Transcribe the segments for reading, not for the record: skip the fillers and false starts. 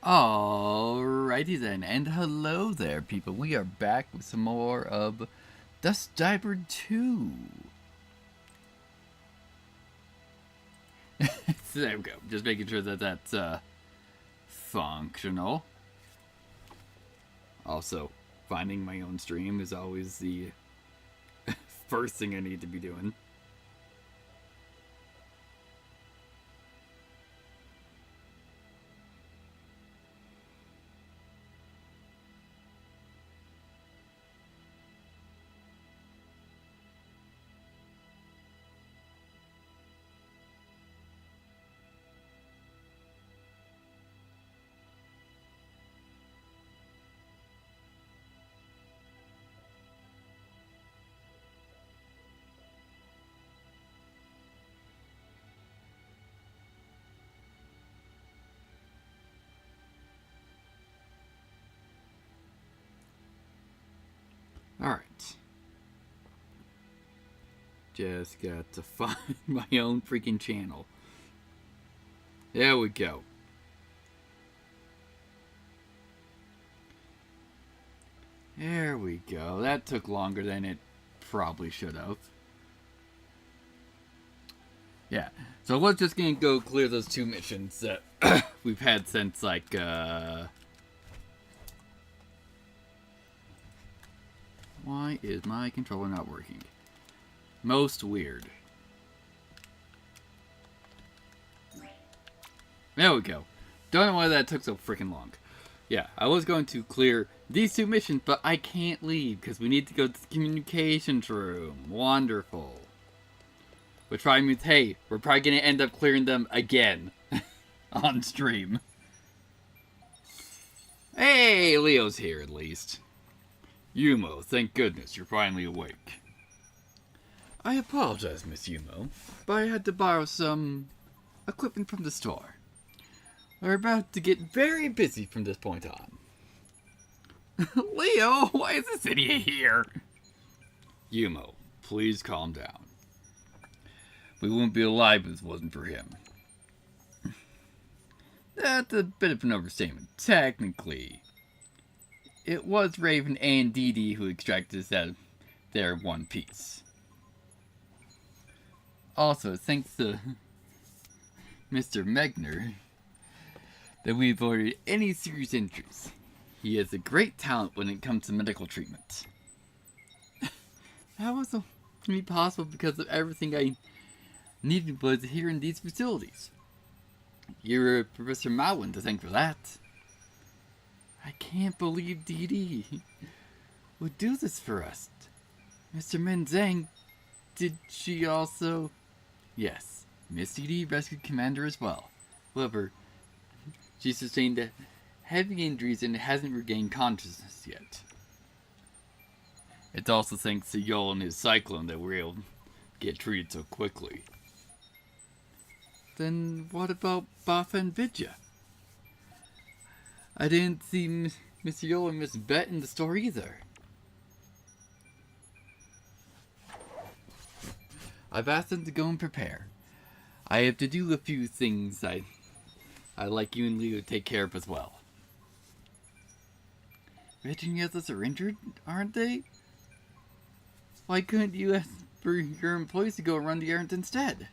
Alrighty then, and hello there, people. We are back with some more of Dusk Diver 2. So there we go. Just making sure that that's functional. Also, finding my own stream is always the first thing I need to be doing. Alright. Just got to find my own freaking channel. There we go. There we go. That took longer than it probably should have. Yeah. So we're just gonna go clear those two missions that we've had since like why is my controller not working? Most weird. There we go. Don't know why that took so freaking long. Yeah, I was going to clear these two missions, but I can't leave because we need to go to the communications room. Wonderful. Which probably means, hey, we're probably going to end up clearing them again on stream. Hey, Leo's here at least. Yumo, thank goodness you're finally awake. I apologize, Miss Yumo, but I had to borrow some equipment from the store. We're about to get very busy from this point on. Leo, why is this idiot here? Yumo, please calm down. We wouldn't be alive if it wasn't for him. That's a bit of an overstatement. Technically, it was Raven and Dee Dee who extracted us out of their one piece. Also, thanks to Mr. Megner, that we've avoided any serious injuries. He has a great talent when it comes to medical treatment. That was only possible because of everything I needed was here in these facilities. You're Professor Malwin to thank for that. I can't believe Dee Dee would do this for us. Mr. Menzang, did she also... Yes, Miss Dee Dee rescued Commander as well. However, she sustained heavy injuries and hasn't regained consciousness yet. It's also thanks to Yol and his cyclone that we're able to get treated so quickly. Then what about Baffa and Vidya? I didn't see Mr. Yol and Miss Bet in the store either. I've asked them to go and prepare. I have to do a few things I like you and Leo to take care of as well. Rich and the others are injured, aren't they? Why couldn't you ask for your employees to go run the errands instead?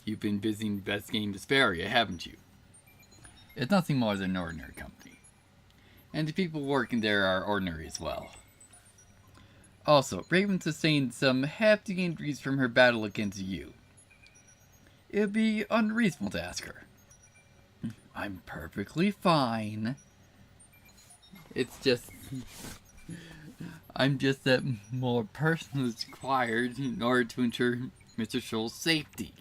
You've been busy investigating this area, haven't you? It's nothing more than an ordinary company. And the people working there are ordinary as well. Also, Raven sustained some hefty injuries from her battle against you. It would be unreasonable to ask her. I'm perfectly fine. It's just... I'm just that more personal is required in order to ensure Mr. Scholl's safety.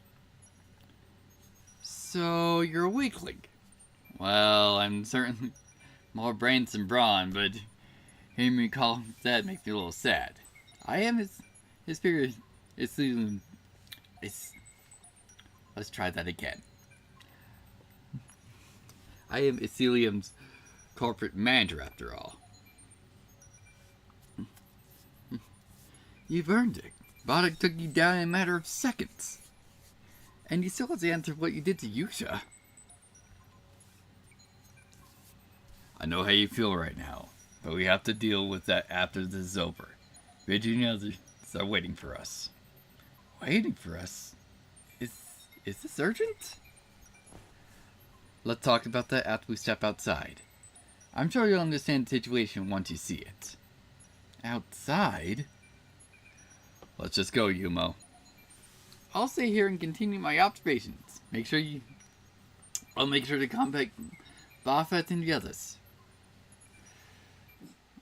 So, you're a weakling. Well, I'm certainly more brains than brawn, but hearing me call that makes me a little sad. I am his spirit. Let's try that again. I am Ecelium's corporate manager, after all. You've earned it. Boddock took you down in a matter of seconds. And you still have to answer what you did to Yusha. I know how you feel right now, but we have to deal with that after this is over. Virginians are waiting for us. Waiting for us? Is this urgent? Let's talk about that after we step outside. I'm sure you'll understand the situation once you see it. Outside? Let's just go, Yumo. I'll stay here and continue my observations. I'll make sure to contact Buffett and the others.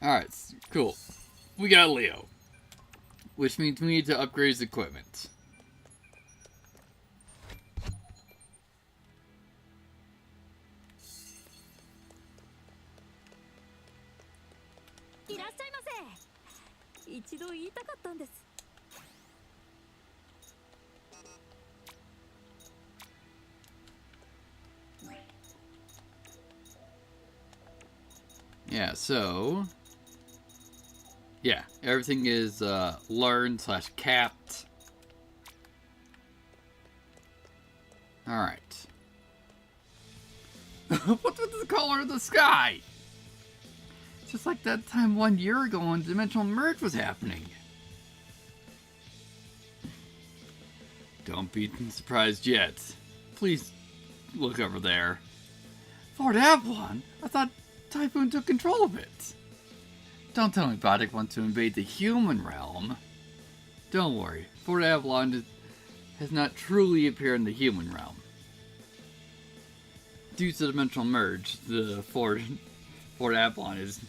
Alright, cool. We got Leo. Which means we need to upgrade his equipment. Yeah, so... yeah, everything is learned / capped. Alright. What's with the color of the sky? Just like that time 1 year ago when Dimensional Merge was happening. Don't be surprised yet. Please look over there. Fort Avalon? I thought Typhoon took control of it. Don't tell me Boddick wants to invade the human realm. Don't worry, Fort Avalon has not truly appeared in the human realm. Due to the Dimensional Merge, the Fort Avalon is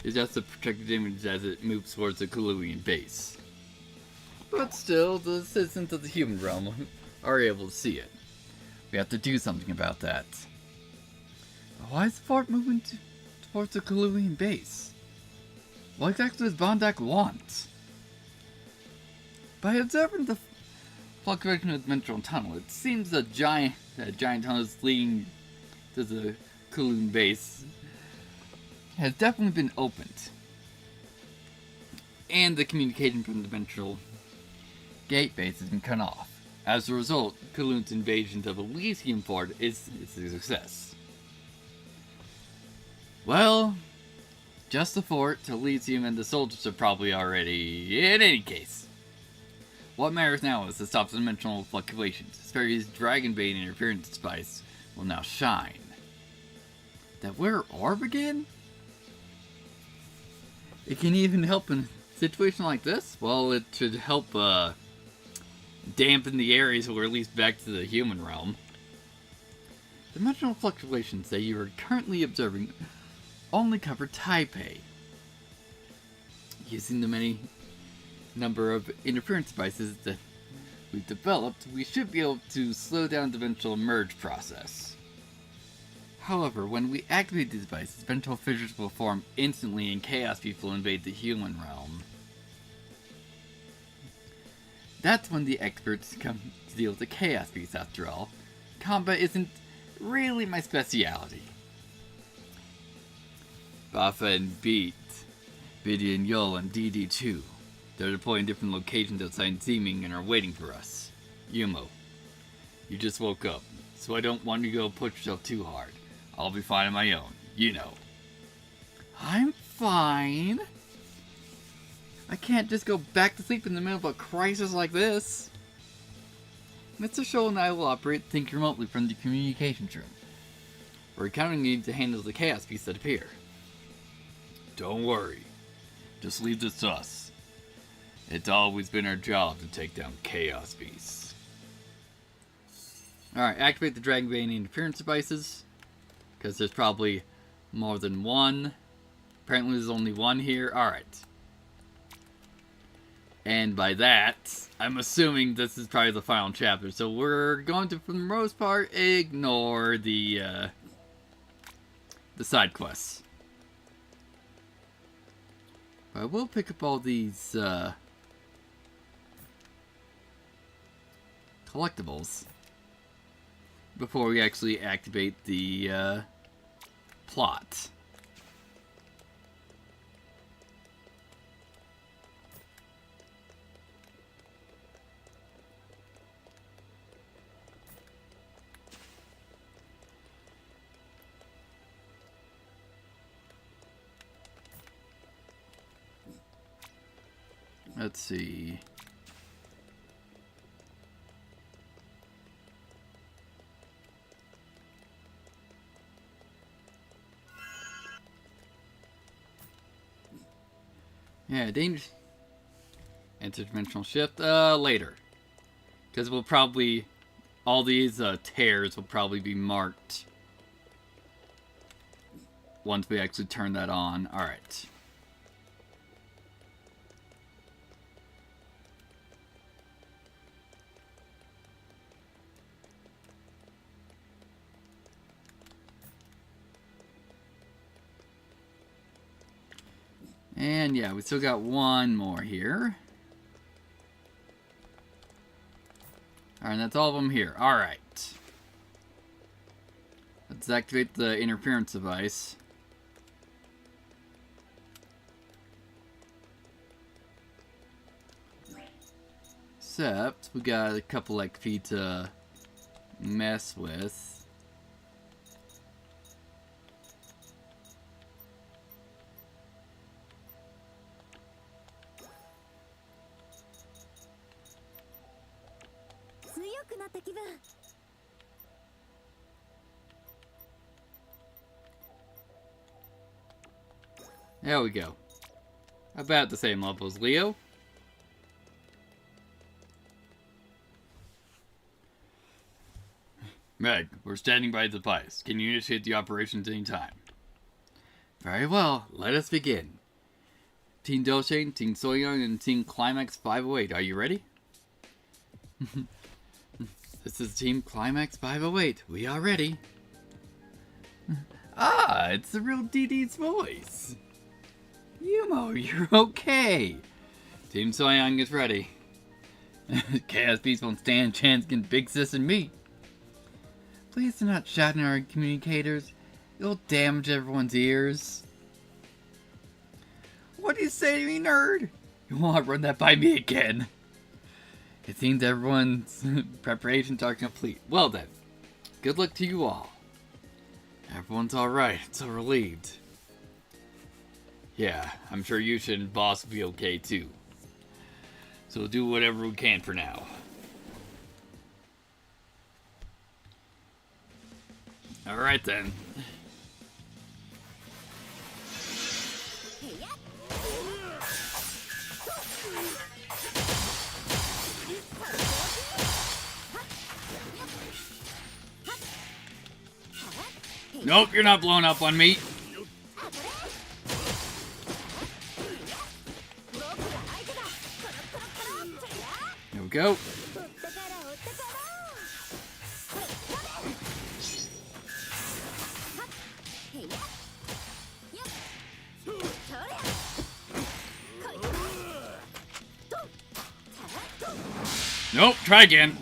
just a protected image as it moves towards the Kaluian base. But still, the citizens of the human realm are able to see it. We have to do something about that. Why is the fort moving towards the Kaluian base? What exactly does Bondak want? By observing the fluctuation of the dimensional tunnel, it seems that giant tunnel is leading to the Kaluian base has definitely been opened. And the communication from the dimensional gate base has been cut off. As a result, Kaluan's invasion of Elysium Fort is a success. Well, just the fort, Elysium, and the soldiers are probably already in any case. What matters now is to stop the dimensional fluctuations. Sperry's Dragonbane interference device will now shine. That weird orb again? It can even help in a situation like this? Well, it should help dampen the areas that were released back to the human realm. Dimensional fluctuations that you are currently observing only cover Taipei. Using the many number of interference devices that we've developed, we should be able to slow down the dimensional merge process. However, when we activate these devices, dimensional fissures will form instantly and chaos beasts will invade the human realm. That's when the experts come to deal with the chaos beasts after all. Combat isn't really my speciality. Bafa and Beat, Biddy and Yul and DD2. They're deploying different locations outside Zeeming and are waiting for us. Yumo, you just woke up, so I don't want you to go push yourself too hard. I'll be fine on my own, you know. I'm fine. I can't just go back to sleep in the middle of a crisis like this. Mr. Scholl and I will operate Think remotely from the communications room. We're counting on you to handle the chaos beasts that appear. Don't worry. Just leave this to us. It's always been our job to take down chaos beasts. Alright, activate the Dragonbane interference devices. Because there's probably more than one. Apparently there's only one here. Alright. And by that, I'm assuming this is probably the final chapter. So we're going to, for the most part, ignore the side quests. But I will pick up all these collectibles before we actually activate the plot. Let's see. Yeah, dangerous. Interdimensional shift, later. Because we'll probably, all these tears will probably be marked once we actually turn that on. Alright. And yeah, we still got one more here. Alright, that's all of them here. Alright. Let's activate the interference device. Except, we got a couple like feet to mess with. There we go. About the same level as Leo. Meg, we're standing by the device. Can you initiate the operations any time? Very well, let us begin. Team Doshane, Team Soyoung, and Team Climax 508. Are you ready? This is Team Climax 508. We are ready. Ah, it's the real DD's voice. Yumo, you're okay. Team Soyoung is ready. Chaos Beast won't stand a chance against Big Sis and me. Please do not shout in our communicators. It'll damage everyone's ears. What do you say to me, nerd? You won't run that by me again. It seems everyone's preparations are complete. Well then, good luck to you all. Everyone's alright, so relieved. Yeah, I'm sure Yusha and Boss will be okay too. So we'll do whatever we can for now. Alright then. Nope, you're not blowing up on me. There we go. Nope, try again.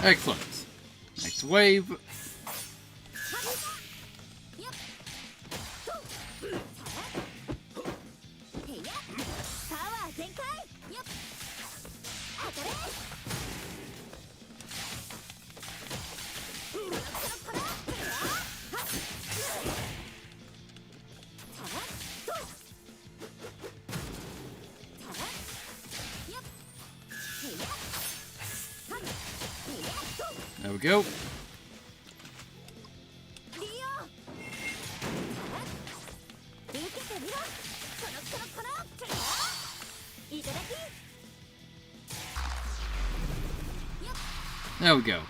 Excellent. Next wave. There we go. There we go.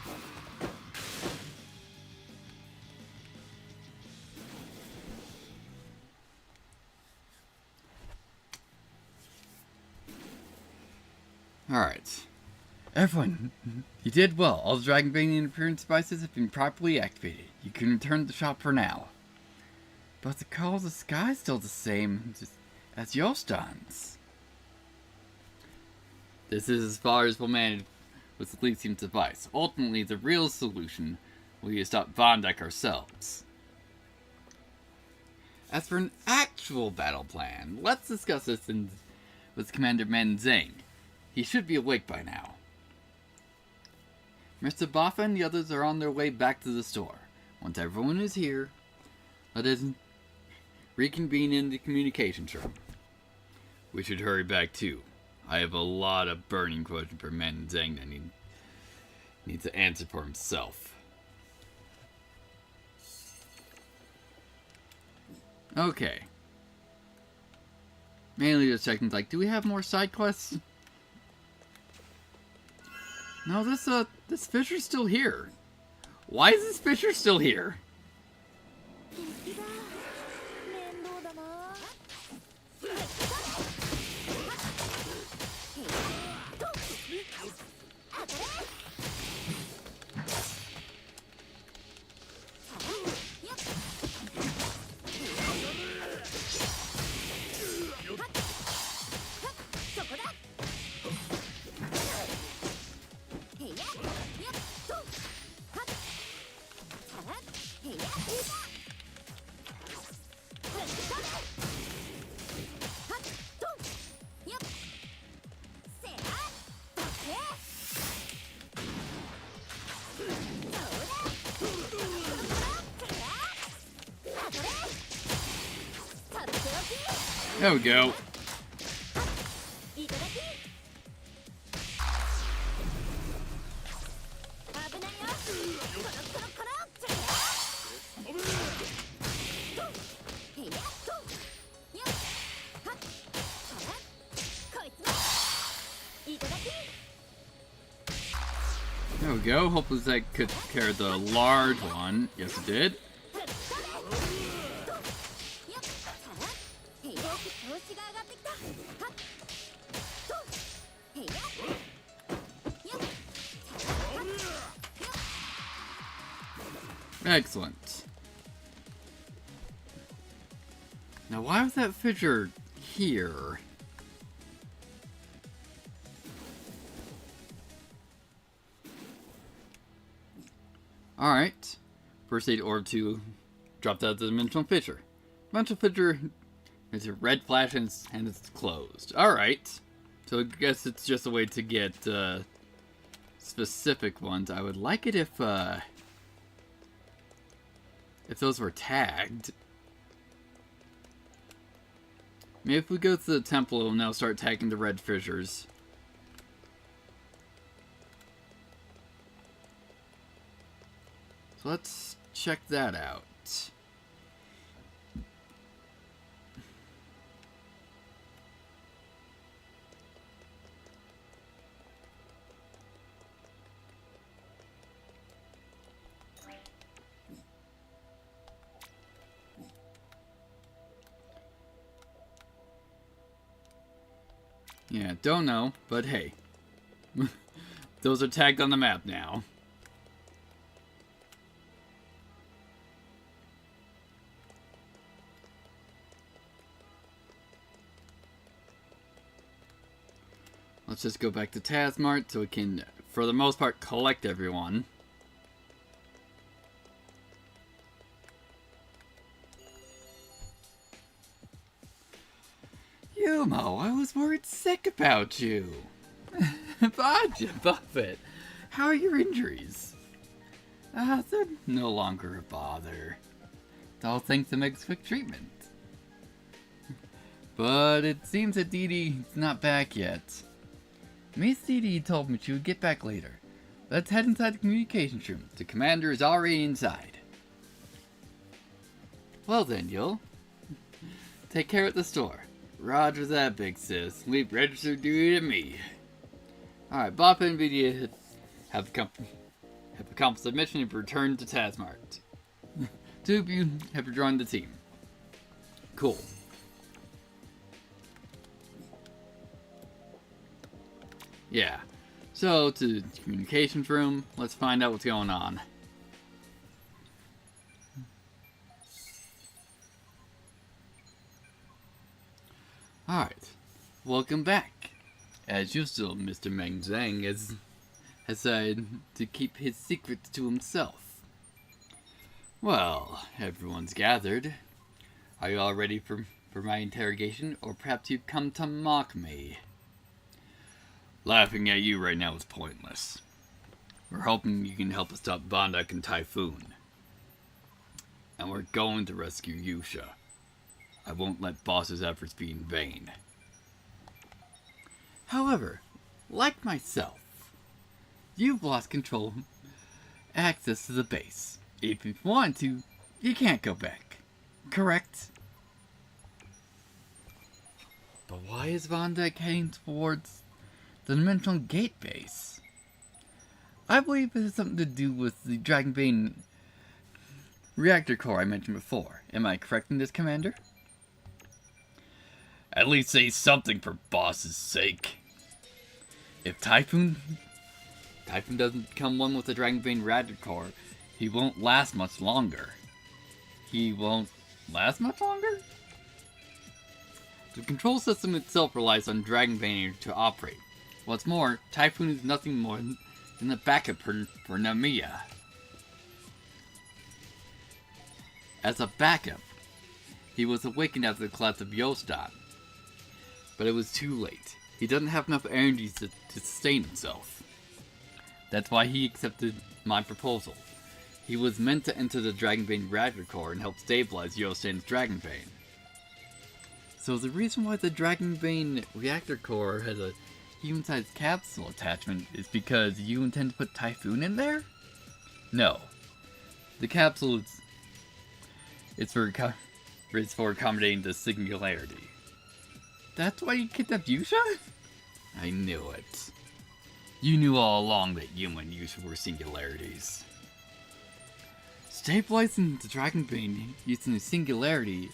Alright. Everyone, you did well. All the Dragon Bane interference devices have been properly activated. You can return to the shop for now. But the call of the sky is still the same. Just as Yostans. This is as far as we'll manage with the Elysium device. Ultimately, the real solution will be to stop Vondek ourselves. As for an actual battle plan, let's discuss this with Commander Menzang. He should be awake by now. Mr. Boffa and the others are on their way back to the store. Once everyone is here, let us reconvene in the communications room. We should hurry back too. I have a lot of burning questions for Menzang that he needs to answer for himself. Okay. Mainly just checking, like, do we have more side quests? No, this Fisher's still here. Why is this Fisher still here? There we go. There we go. Hopefully that could carry the large one. Yes, it did. Excellent. Now, why was that fissure here? Alright. First aid orb 2 dropped out of the dimensional fissure. Dimensional fissure is a red flash and it's closed. Alright. So I guess it's just a way to get specific ones. I would like it if those were tagged. Maybe if we go to the temple, we'll now start tagging the red fissures. So let's check that out. Yeah, don't know, but hey. Those are tagged on the map now. Let's just go back to Tazmart so we can, for the most part, collect everyone. Yumo, I was worried sick about you. Baja, Buffett, how are your injuries? They're no longer a bother. It's all thanks to Meg's quick treatment. But it seems that Dee Dee's not back yet. Miss Dee Dee told me she would get back later. Let's head inside the communications room. The commander is already inside. Well then, Yul. Take care at the store. Roger that, big sis. Leave register duty to me. Alright, Bop and Nvidia have accomplished the mission and returned to Tazmart. Two of you have joined the team. Cool. Yeah. So, to the communications room, let's find out what's going on. Welcome back. As usual, Mr. Meng Zhang has decided to keep his secret to himself. Well, everyone's gathered. Are you all ready for my interrogation, or perhaps you've come to mock me? Laughing at you right now is pointless. We're hoping you can help us stop Bondak and Typhoon. And we're going to rescue Yusha. I won't let Boss's efforts be in vain. However, like myself, you've lost control, access to the base. If you want to, you can't go back. Correct? But why is Von Dyke heading towards the Dimensional Gate base? I believe it has something to do with the Dragon Bane reactor core I mentioned before. Am I correct in this, Commander? At least say something for Boss's sake. If Typhoon doesn't become one with the Dragon Bane reactor core, he won't last much longer. He won't last much longer? The control system itself relies on Dragon Bane energy to operate. What's more, Typhoon is nothing more than a backup for Namiya. As a backup, he was awakened after the collapse of Yostan. But it was too late. He doesn't have enough energy to sustain himself. That's why he accepted my proposal. He was meant to enter the Dragon Bane reactor core and help stabilize Yostan's Dragon Bane. So the reason why the Dragon Bane reactor core has a human-sized capsule attachment is because you intend to put Typhoon in there? No. The capsule is for accommodating the singularity. That's why you kidnapped Yusha? I knew it. You knew all along that you and Yusha were singularities. Stabilizing the Dragon Bane using the singularity,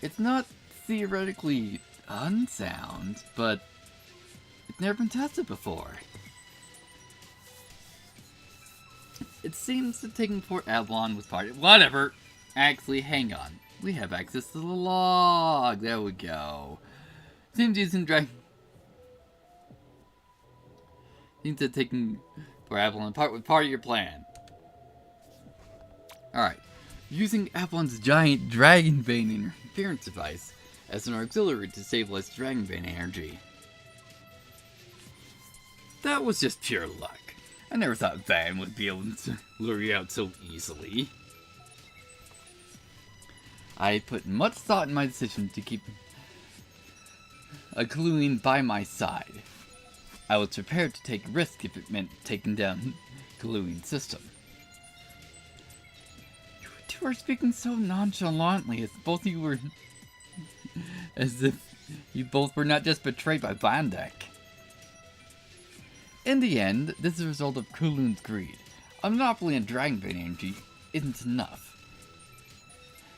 it's not theoretically unsound, but it's never been tested before. It seems that taking Port Avalon was part of... Whatever! Actually, hang on. We have access to the log. There we go. Seems using Seems that taking Port Avalon was part of your plan. Alright. Using Avalon's giant Dragon Bane interference device as an auxiliary to stabilize Dragon Bane energy. That was just pure luck. I never thought Van would be able to lure you out so easily. I put much thought in my decision to keep a Kaluin by my side. I was prepared to take a risk if it meant taking down Kaluin's system. You two are speaking so nonchalantly as both of you were... as if you both were not just betrayed by Vandak. In the end, this is a result of Kulun's greed. A monopoly on Dragon Bane energy isn't enough.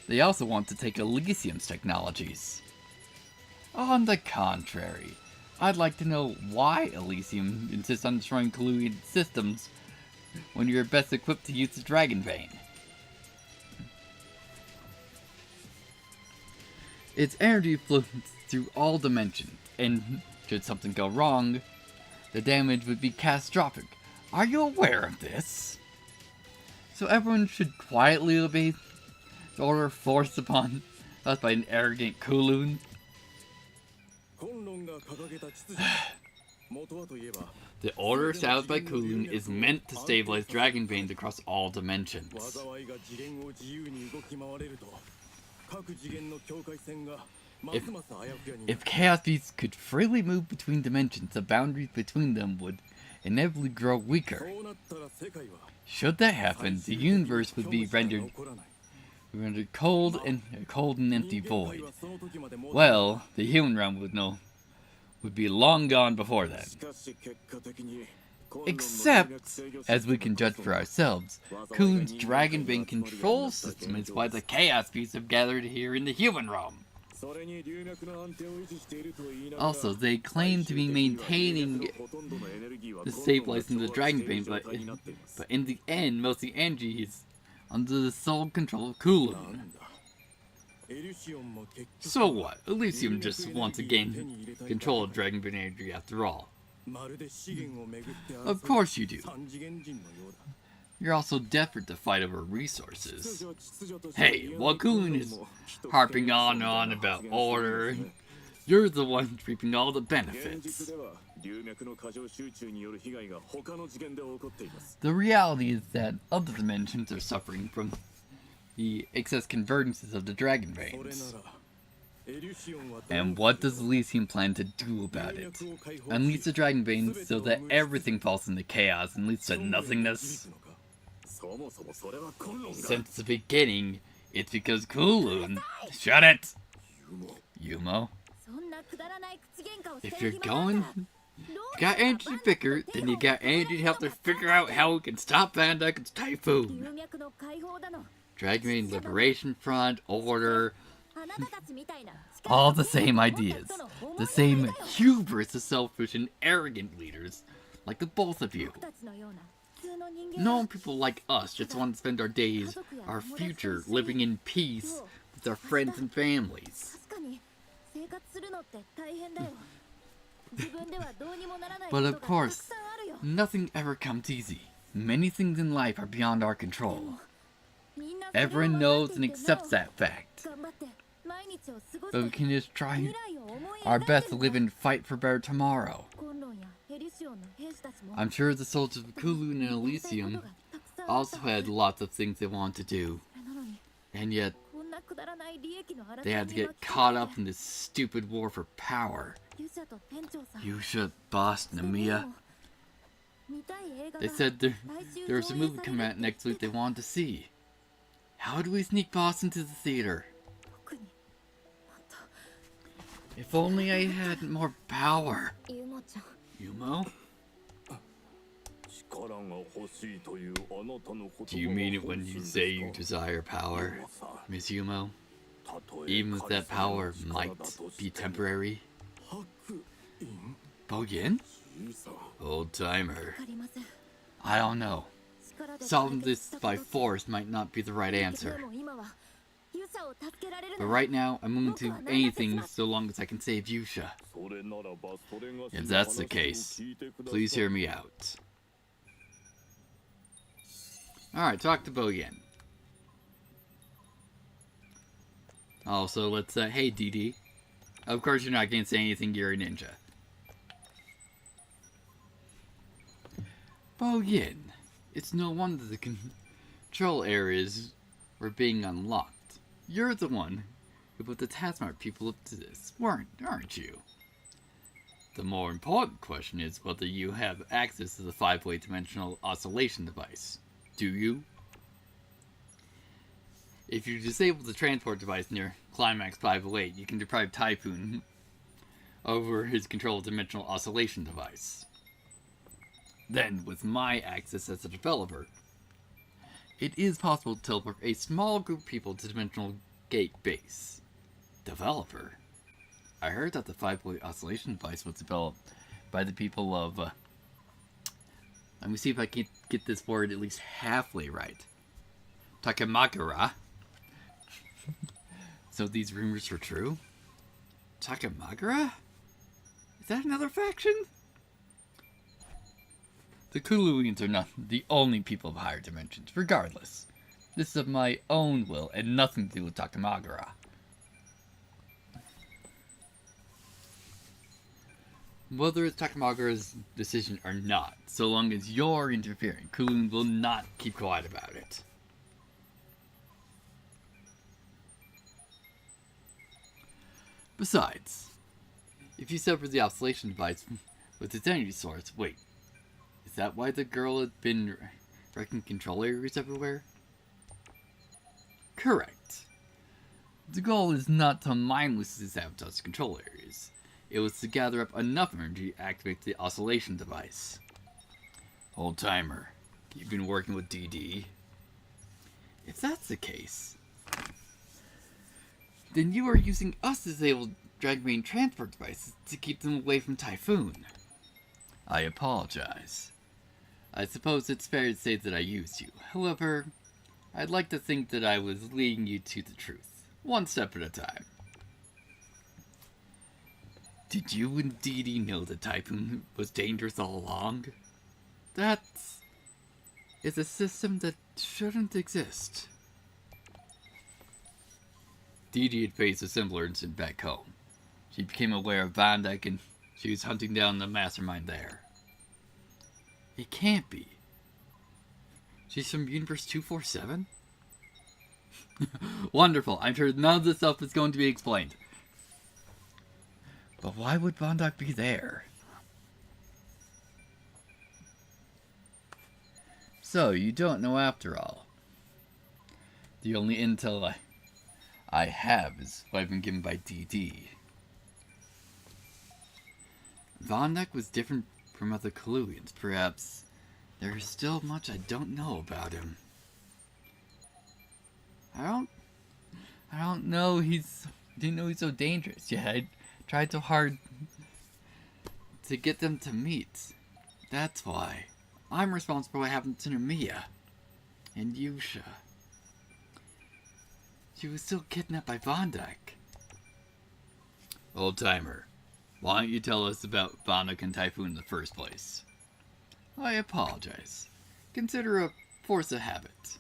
They also want to take Elysium's technologies. On the contrary, I'd like to know why Elysium insists on destroying Kalui's systems when you're best equipped to use the Dragon Bane. Its energy flows through all dimensions, and should something go wrong, the damage would be catastrophic. Are you aware of this? So everyone should quietly obey the order forced upon us by an arrogant Kulun? The order established by Kulun is meant to stabilize Dragon Banes across all dimensions. If Chaos Beasts could freely move between dimensions, the boundaries between them would inevitably grow weaker. Should that happen, the universe would be rendered cold and empty void. Well, the human realm would be long gone before then. Except, as we can judge for ourselves, Kulun's Dragon Bane control system is why the Chaos Beasts have gathered here in the human realm. Also, they claim to be maintaining the stabilizing the Dragon Bane, but in the end, most of the energy is under the sole control of Kulun. So what? Elysium just wants to gain control of Dragon Bane energy after all. Of course you do. You're also desperate to fight over resources. Hey, while Kulun is harping on and on about order, you're the one reaping all the benefits. The reality is that other dimensions are suffering from the excess convergences of the Dragon Veins. And what does Elysium plan to do about it? Unleash the Dragon Veins so that everything falls into chaos and leads to nothingness? Since the beginning, it's because Kulun. Shut it! Yumo. If you're going, got energy to bicker, then you got energy to help to figure out how we can stop Van Dyke's typhoon. Dragon Bane Liberation Front, Order, all the same ideas. The same hubris of selfish and arrogant leaders, like the both of you. Normal people like us just want to spend our days, our future, living in peace with our friends and families. But of course, nothing ever comes easy. Many things in life are beyond our control. Everyone knows and accepts that fact. But we can just try our best to live and fight for a better tomorrow. I'm sure the soldiers of Kulun and Elysium also had lots of things they wanted to do. And yet, they had to get caught up in this stupid war for power. Yusha, Boss, Namiya. They said there was a movie coming out next week they wanted to see. How do we sneak Boss into the theater? If only I had more power. Yumo? Do you mean it when you say you desire power, Miss Yumo? Even if that power might be temporary? Boyin? Old timer. I don't know. Solving this by force might not be the right answer. But right now, I'm willing to do anything so long as I can save Yusha. If that's the case, please hear me out. Alright, talk to Boyin. Also, let's hey DD. Of course you're not going to say anything, you're a ninja. Boyin, it's no wonder the control areas were being unlocked. You're the one who put the Taskmart people up to this, aren't you? The more important question is whether you have access to the 5-way dimensional oscillation device. Do you? If you disable the transport device near Climax 508, you can deprive Typhoon over his control of the dimensional oscillation device. Then, with my access as a developer, it is possible to teleport a small group of people to Dimensional Gate Base. Developer? I heard that the 5-way oscillation device was developed by the people of, let me see if I can get this word at least halfway right. Takamagara. So these rumors were true? Takamagara? Is that another faction? The Kuluians are not the only people of higher dimensions. Regardless, this is of my own will and nothing to do with Takamagara. Whether it's Takamagara's decision or not, so long as you're interfering, Kuluian will not keep quiet about it. Besides, if you sever the oscillation device with its energy source, wait. Is that why the girl had been wrecking control areas everywhere? Correct. The goal is not to mindlessly sabotage control areas. It was to gather up enough energy to activate the oscillation device. Old timer, you've been working with DD. If that's the case, then you are using us to disable Dragon Bane transport devices to keep them away from Typhoon. I apologize. I suppose it's fair to say that I used you. However, I'd like to think that I was leading you to the truth. one step at a time. Did you and Dee Dee know the Typhoon was dangerous all along? That is a system that shouldn't exist. Dee Dee had faced a similar incident back home. She became aware of Von Dyke and she was hunting down the mastermind there. It can't be. She's from Universe 247? Wonderful. I'm sure none of this stuff is going to be explained. But why would Von Dyke be there? So, you don't know after all. The only intel I have is what I've been given by DD. Von Dyke was different from other Coluians. Perhaps there is still much I don't know about him. I don't know didn't know he's so dangerous. Yeah, I tried so hard to get them to meet. That's why. I'm responsible for what happened to Namiya. And Yusha. She was still kidnapped by Von Dyke. Old timer, why don't you tell us about Von Dyke and Typhoon in the first place? I apologize. Consider a force of habit.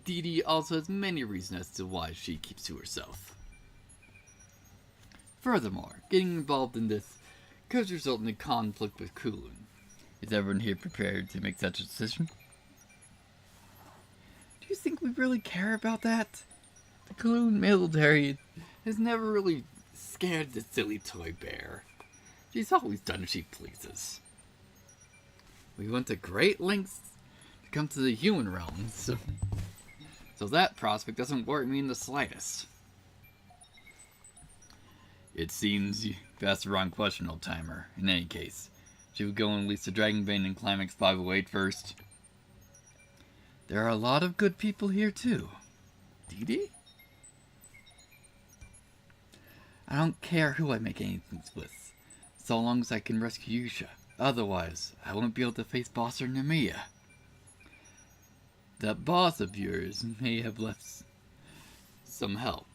Dee Dee also has many reasons as to why she keeps to herself. Furthermore, getting involved in this could result in a conflict with Kulun. Is everyone here prepared to make such a decision? Do you think we really care about that? The Kulun military has never really scared the silly toy bear. She's always done as she pleases. We went to great lengths to come to the human realm, so that prospect doesn't worry me in the slightest. It seems you asked the wrong question, old timer. In any case, should we go and release the Dragon Bane and Climax 508 first? There are a lot of good people here too. Dee Dee? I don't care who I make anything with, so long as I can rescue Yusha. Otherwise, I won't be able to face Boss or Namiya. That boss of yours may have left some help.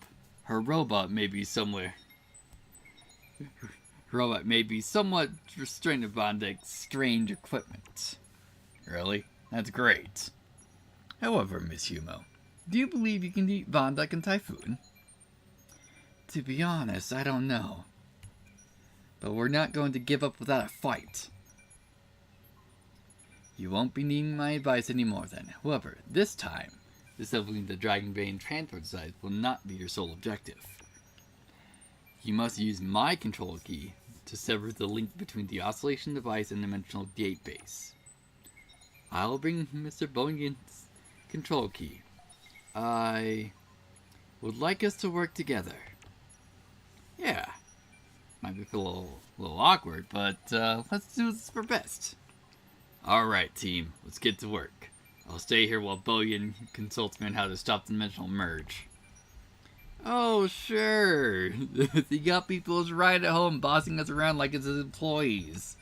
Her robot may be somewhat restrained by that strange equipment. Really? That's great. However, Miss Humo, do you believe you can beat Von Dyke and Typhoon? To be honest, I don't know. But we're not going to give up without a fight. You won't be needing my advice anymore then. However, this time, disabling the Dragon Bane transport device will not be your sole objective. You must use my control key to sever the link between the oscillation device and dimensional gate base. I'll bring Mr. Bonin's control key. I would like us to work together. Yeah. Might be a little awkward, but let's do this for best. Alright, team. Let's get to work. I'll stay here while Boyan consults me on how to stop the dimensional merge. Oh, sure. The yuppie fool's right at home bossing us around like it's his employees.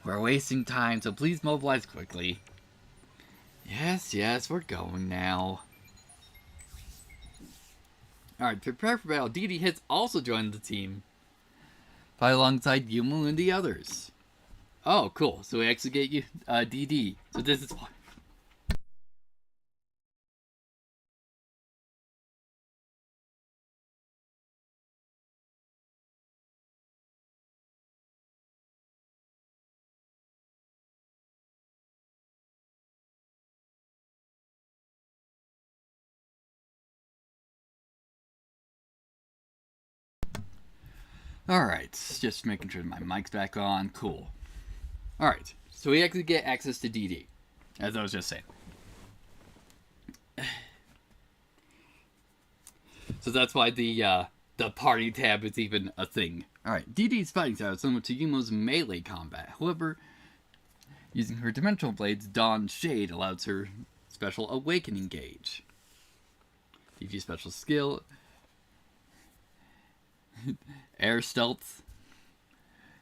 We're wasting time, so please mobilize quickly. Yes, we're going now. Alright, prepare for battle. Dee Dee has also joined the team. Fight alongside Yumu and the others. Oh, cool. So we actually get you, DD. So this is why. Alright, just making sure my mic's back on. Cool. Alright, so we actually get access to DD, as I was just saying. So that's why the party tab is even a thing. Alright, DD's fighting style is similar to Yumo's melee combat. However, using her dimensional blades, Dawn Shade allows her special awakening gauge. DD's special skill, Air Stealth,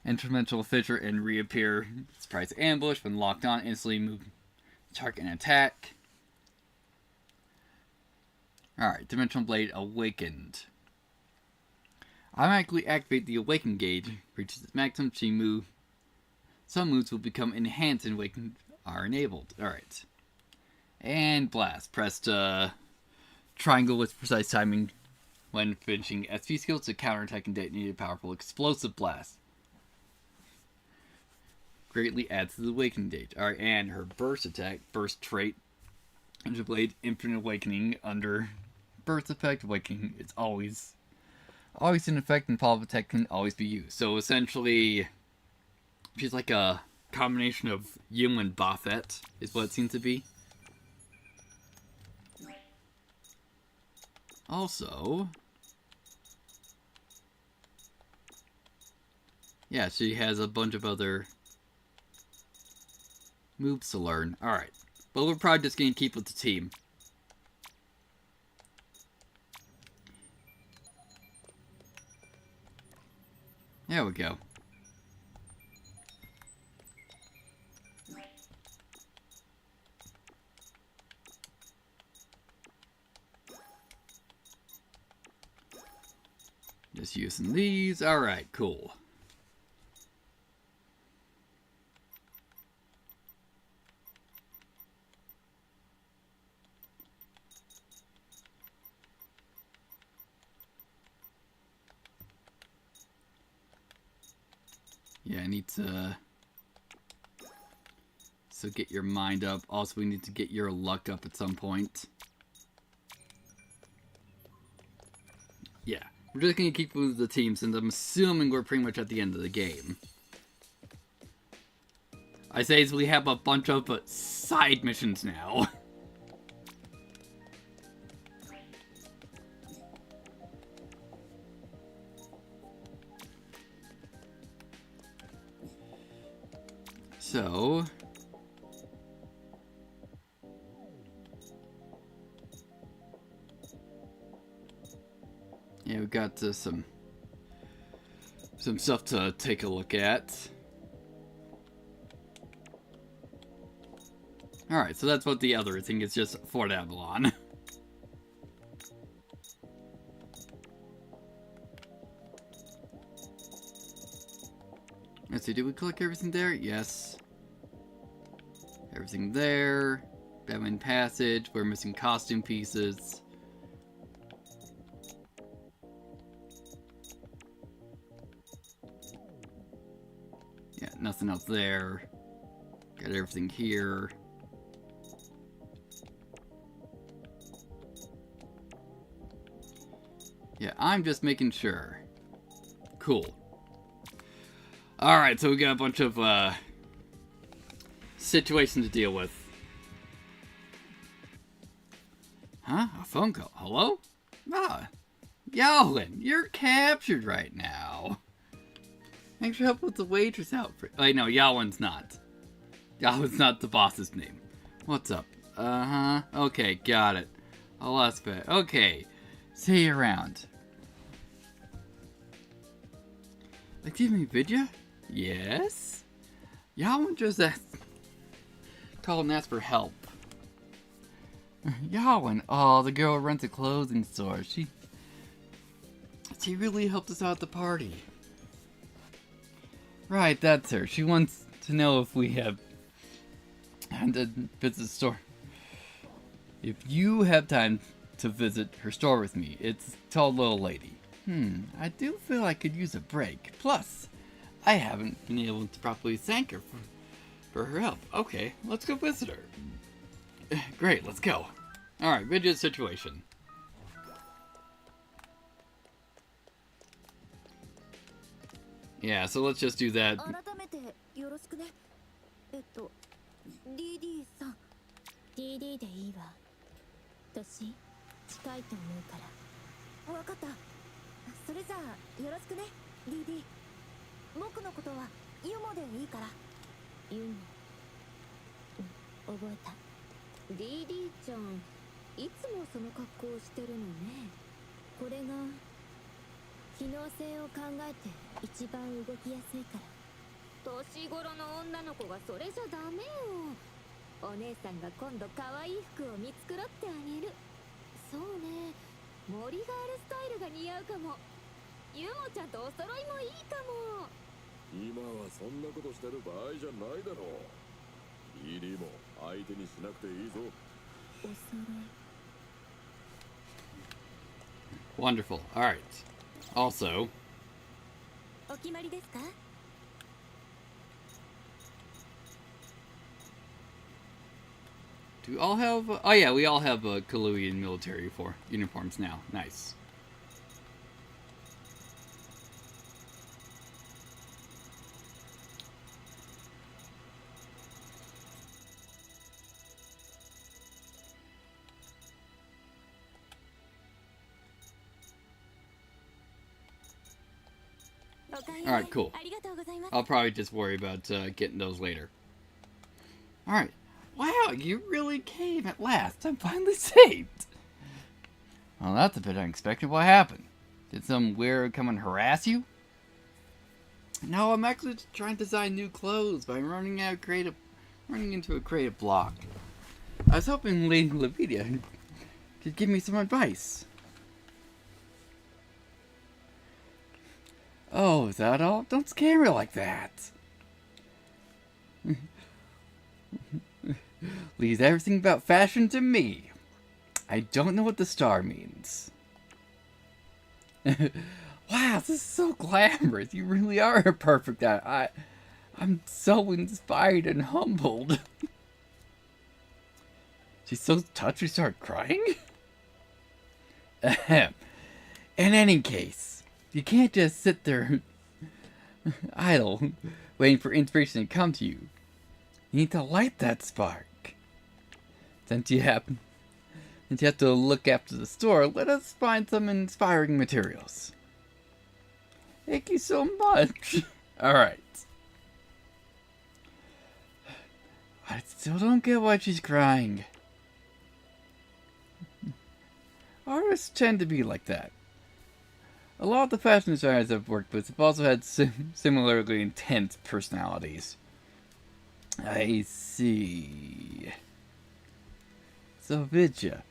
Interdimensional Fissure, and Reappear. Surprise Ambush. When locked on, instantly move target and attack. Alright, Dimensional Blade awakened. Automatically activate the awaken gauge. Reaches its maximum chi move. Some moves will become enhanced and awakened are enabled. Alright. And blast. Press triangle with precise timing when finishing SP skills to counterattack and detonate a powerful explosive blast. Greatly adds to the awakening gauge. Alright, and her burst attack, burst trait. Dimensional Blade, Infinite Awakening under burst effect. Awakening is always in effect, and follow-up attack can always be used. So essentially, she's like a combination of Yin and Buffett, is what it seems to be. Also, yeah, she has a bunch of other moves to learn. Alright, but we're probably just going to keep with the team. There we go. Just using these. Alright, cool. Yeah, I need to get your mind up. Also, we need to get your luck up at some point. Yeah, we're just going to keep with the team since I'm assuming we're pretty much at the end of the game. I say as we have a bunch of side missions now. So, yeah, we've got some stuff to take a look at. Alright, so that's what the other thing is, just Fort Avalon. Let's see, did we collect everything there? Yes. Everything there. Batman Passage. We're missing costume pieces. Yeah, nothing else there. Got everything here. Yeah, I'm just making sure. Cool. Alright, so we got a bunch of situations to deal with. Huh? A phone call. Hello? Ah, Yowlin, you're captured right now. Thanks for helping with the waitress outfit. Wait, no, Yowlin's not. Yowlin's not the boss's name. What's up? Uh-huh. Okay, got it. I'll ask that. Okay. See you around. Excuse me, Vidya? Yes? Yowlin just called and asked for help. Yowlin, oh, the girl who runs a clothing store. She really helped us out at the party. Right, that's her. She wants to know if we have time to visit the store. If you have time to visit her store with me, it's called Little Lady. I do feel I could use a break. Plus, I haven't been able to properly thank her for her help. Okay, let's go visit her. Great, let's go. Alright, Vidya's situation. Yeah, so let's just do that. DD でいいわ。年近いと思うから。わかった。それじゃあよろしくね、DD。僕のことはユモでいいから。ユモ。覚えた。DD ちゃん、いつもその格好をしてるのね。これが機能性を考えて一番動きやすいから。年頃の女の子がそれじゃダメよ。お姉さんが今度可愛い服を見繕ってあげる。そうね、森ガールスタイルが似合うかも。ユモちゃんとお揃いもいいかも。今はそんなことしてる場合じゃないだろう。DD も相手にしなくていいぞ。お揃い。 Wonderful. Alright. Also, お決まりですか？ do we all have... oh yeah, we all have Kaluian military uniforms now. Nice. Alright, cool. I'll probably just worry about getting those later. Alright. Wow, you really came at last. I'm finally saved. Well, that's a bit unexpected. What happened? Did some weird come and harass you? No, I'm actually just trying to design new clothes by running into a creative block. I was hoping Lady Lavinia could give me some advice. Oh, is that all? Don't scare me like that. Leaves everything about fashion to me. I don't know what the star means. Wow, this is so glamorous. You really are a perfect I'm so inspired and humbled. She's so touched we started crying? In any case, you can't just sit there idle, waiting for inspiration to come to you. You need to light that spark. Since you have to look after the store, let us find some inspiring materials. Thank you so much. Alright. I still don't get why she's crying. Artists tend to be like that. A lot of the fashion designers I've worked with have also had similarly intense personalities. I see. So, Vidya,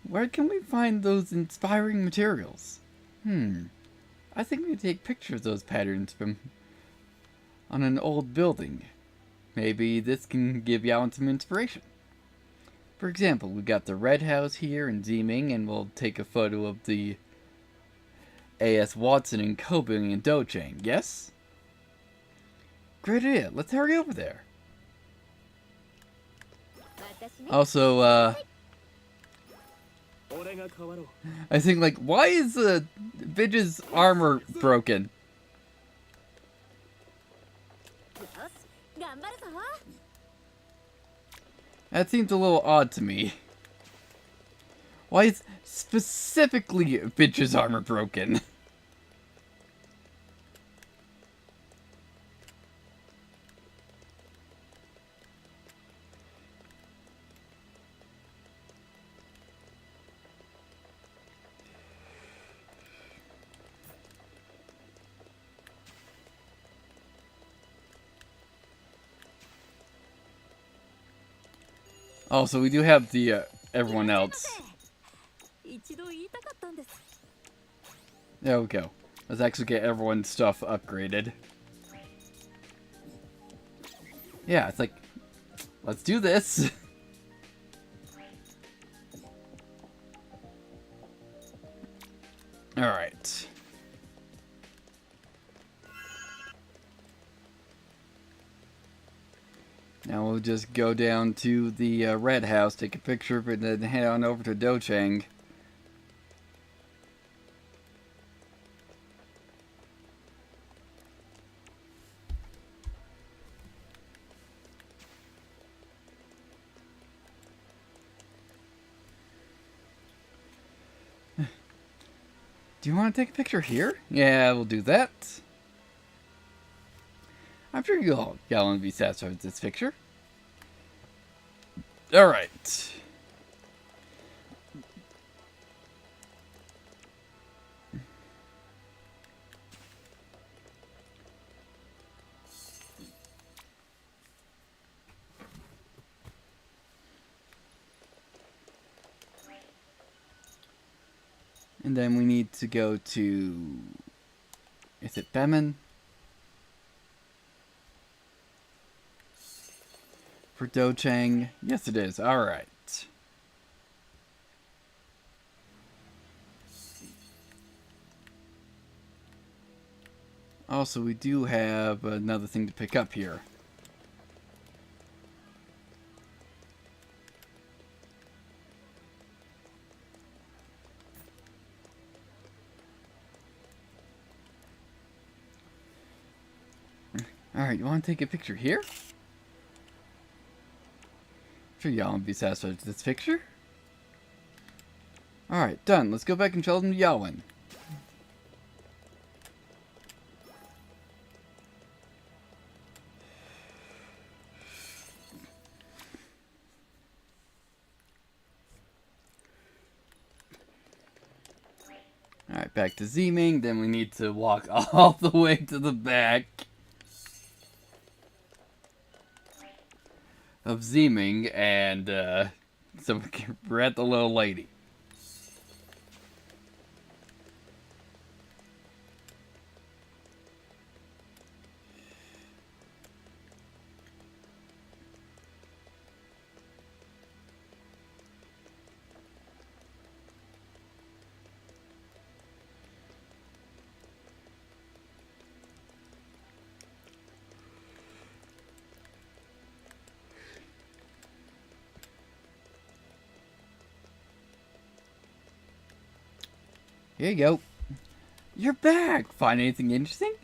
where can we find those inspiring materials? I think we can take pictures of those patterns on an old building. Maybe this can give Yalan some inspiration. For example, we got the Red House here in Zeeming, and we'll take a photo of the A.S. Watson and Co. building in Dochang, yes? Great idea, let's hurry over there. Also, I think, like, why is Vidya's armor broken? That seems a little odd to me. Why is specifically Vidya's armor broken? Also, we do have the everyone else. There we go. Let's actually get everyone's stuff upgraded. Yeah, it's like, let's do this. Alright. Now we'll just go down to the Red House, take a picture of it, and then head on over to Dochang. Do you want to take a picture here? Yeah, we'll do that. I'm sure y'all will be satisfied with this picture. Alright. And then we need to go to... Is it Bemin? For Dochang? Yes, it is. Alright. Also, we do have another thing to pick up here. Alright, you want to take a picture here? Sure y'all won't be satisfied with this picture. Alright, done. Let's go back and tell them to Yawen. Alright, back to Zeeming. Then we need to walk all the way to the back of Zeeming and so we're at the little lady. Here you go. You're back! Find anything interesting?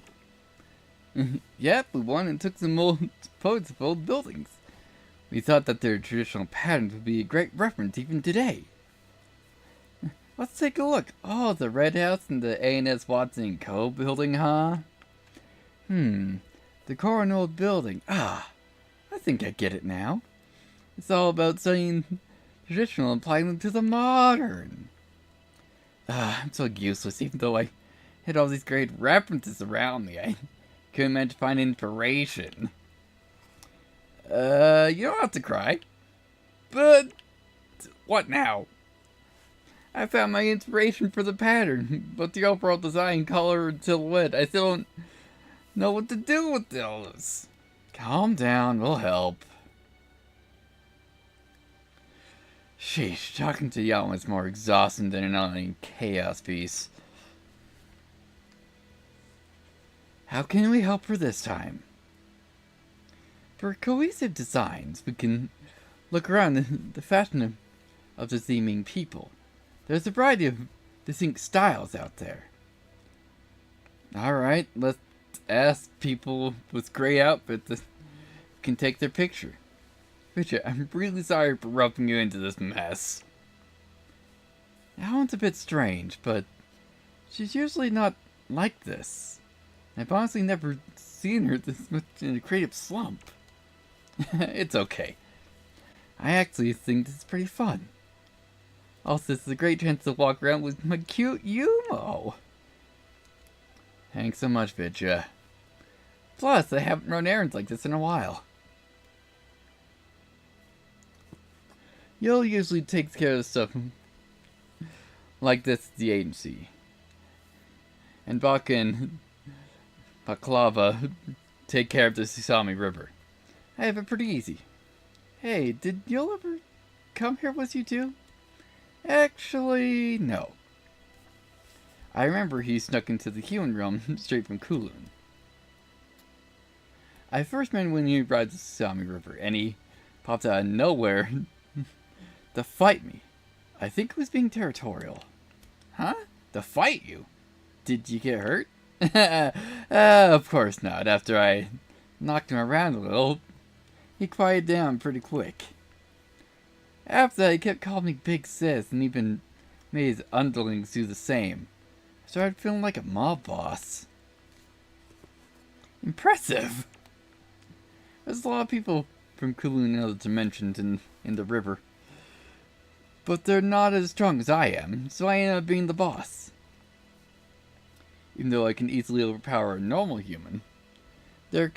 Yep, we won and took some old photos of old buildings. We thought that their traditional patterns would be a great reference even today. Let's take a look. Oh, the Red House and the A&S Watson & Co. building, huh? The core and old building. Ah, I think I get it now. It's all about studying traditional and applying them to the modern. I'm so useless, even though I had all these great references around me. I couldn't manage to find inspiration. You don't have to cry. But, what now? I found my inspiration for the pattern, but the overall design, color, and silhouette, I still don't know what to do with all this. Calm down, we'll help. Sheesh, talking to Yawen is more exhausting than an online chaos piece. How can we help her this time? For cohesive designs, we can look around the fashion of the Zeeming people. There's a variety of distinct styles out there. Alright, let's ask people with gray outfits that can take their picture. Richard, I'm really sorry for roping you into this mess. Alan's a bit strange, but she's usually not like this. I've honestly never seen her this much in a creative slump. It's okay. I actually think this is pretty fun. Also, this is a great chance to walk around with my cute Yumo. Thanks so much, Vidya. Plus, I haven't run errands like this in a while. You'll usually take care of stuff like this at the agency. And Baka and Baklava take care of the Sasami River. I have it pretty easy. Hey, did Yul ever come here with you too? Actually, no. I remember he snuck into the human realm straight from Kulun. I first met him when he rides the Sasami River, and he popped out of nowhere to fight me. I think he was being territorial. Huh? To fight you? Did you get hurt? Of course not. After I knocked him around a little, he quieted down pretty quick. After that, he kept calling me Big Sis, and even made his underlings do the same. I started feeling like a mob boss. Impressive! There's a lot of people from Kulun and other dimensions in the river. But they're not as strong as I am, so I end up being the boss. Even though I can easily overpower a normal human, they're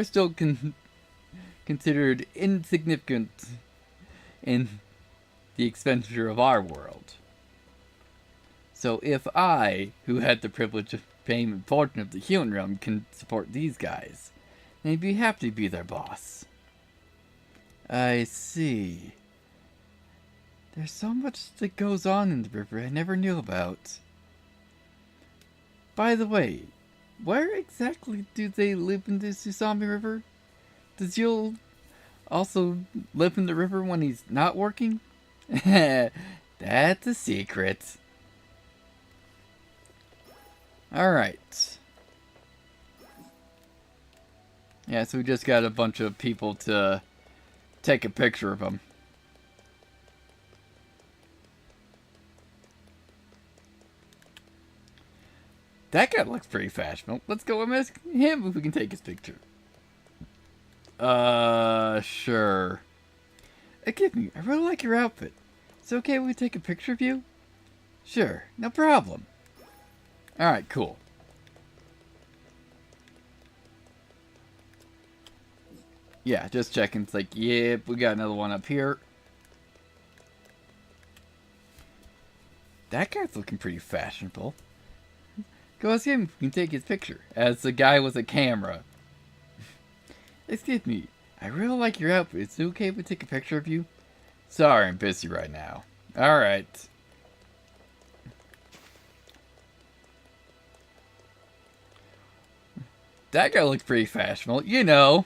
still considered insignificant in the expenditure of our world. So if I, who had the privilege of paying a portion of the human realm, can support these guys, then I'd be happy to be their boss. I see. There's so much that goes on in the river I never knew about. By the way, where exactly do they live in the Susami River? Does Yule also live in the river when he's not working? That's a secret. Alright. Yeah, so we just got a bunch of people to take a picture of him. That guy looks pretty fashionable. Let's go and ask him if we can take his picture. Sure. Excuse me, I really like your outfit. Is it okay if we take a picture of you? Sure, no problem. Alright, cool. Yeah, just checking. It's like, yep, we got another one up here. That guy's looking pretty fashionable. Go ask him if we can take his picture. As the guy with a camera. Excuse me, I really like your outfit. Is it okay if we take a picture of you? Sorry, I'm busy right now. Alright. That guy looks pretty fashionable. You know,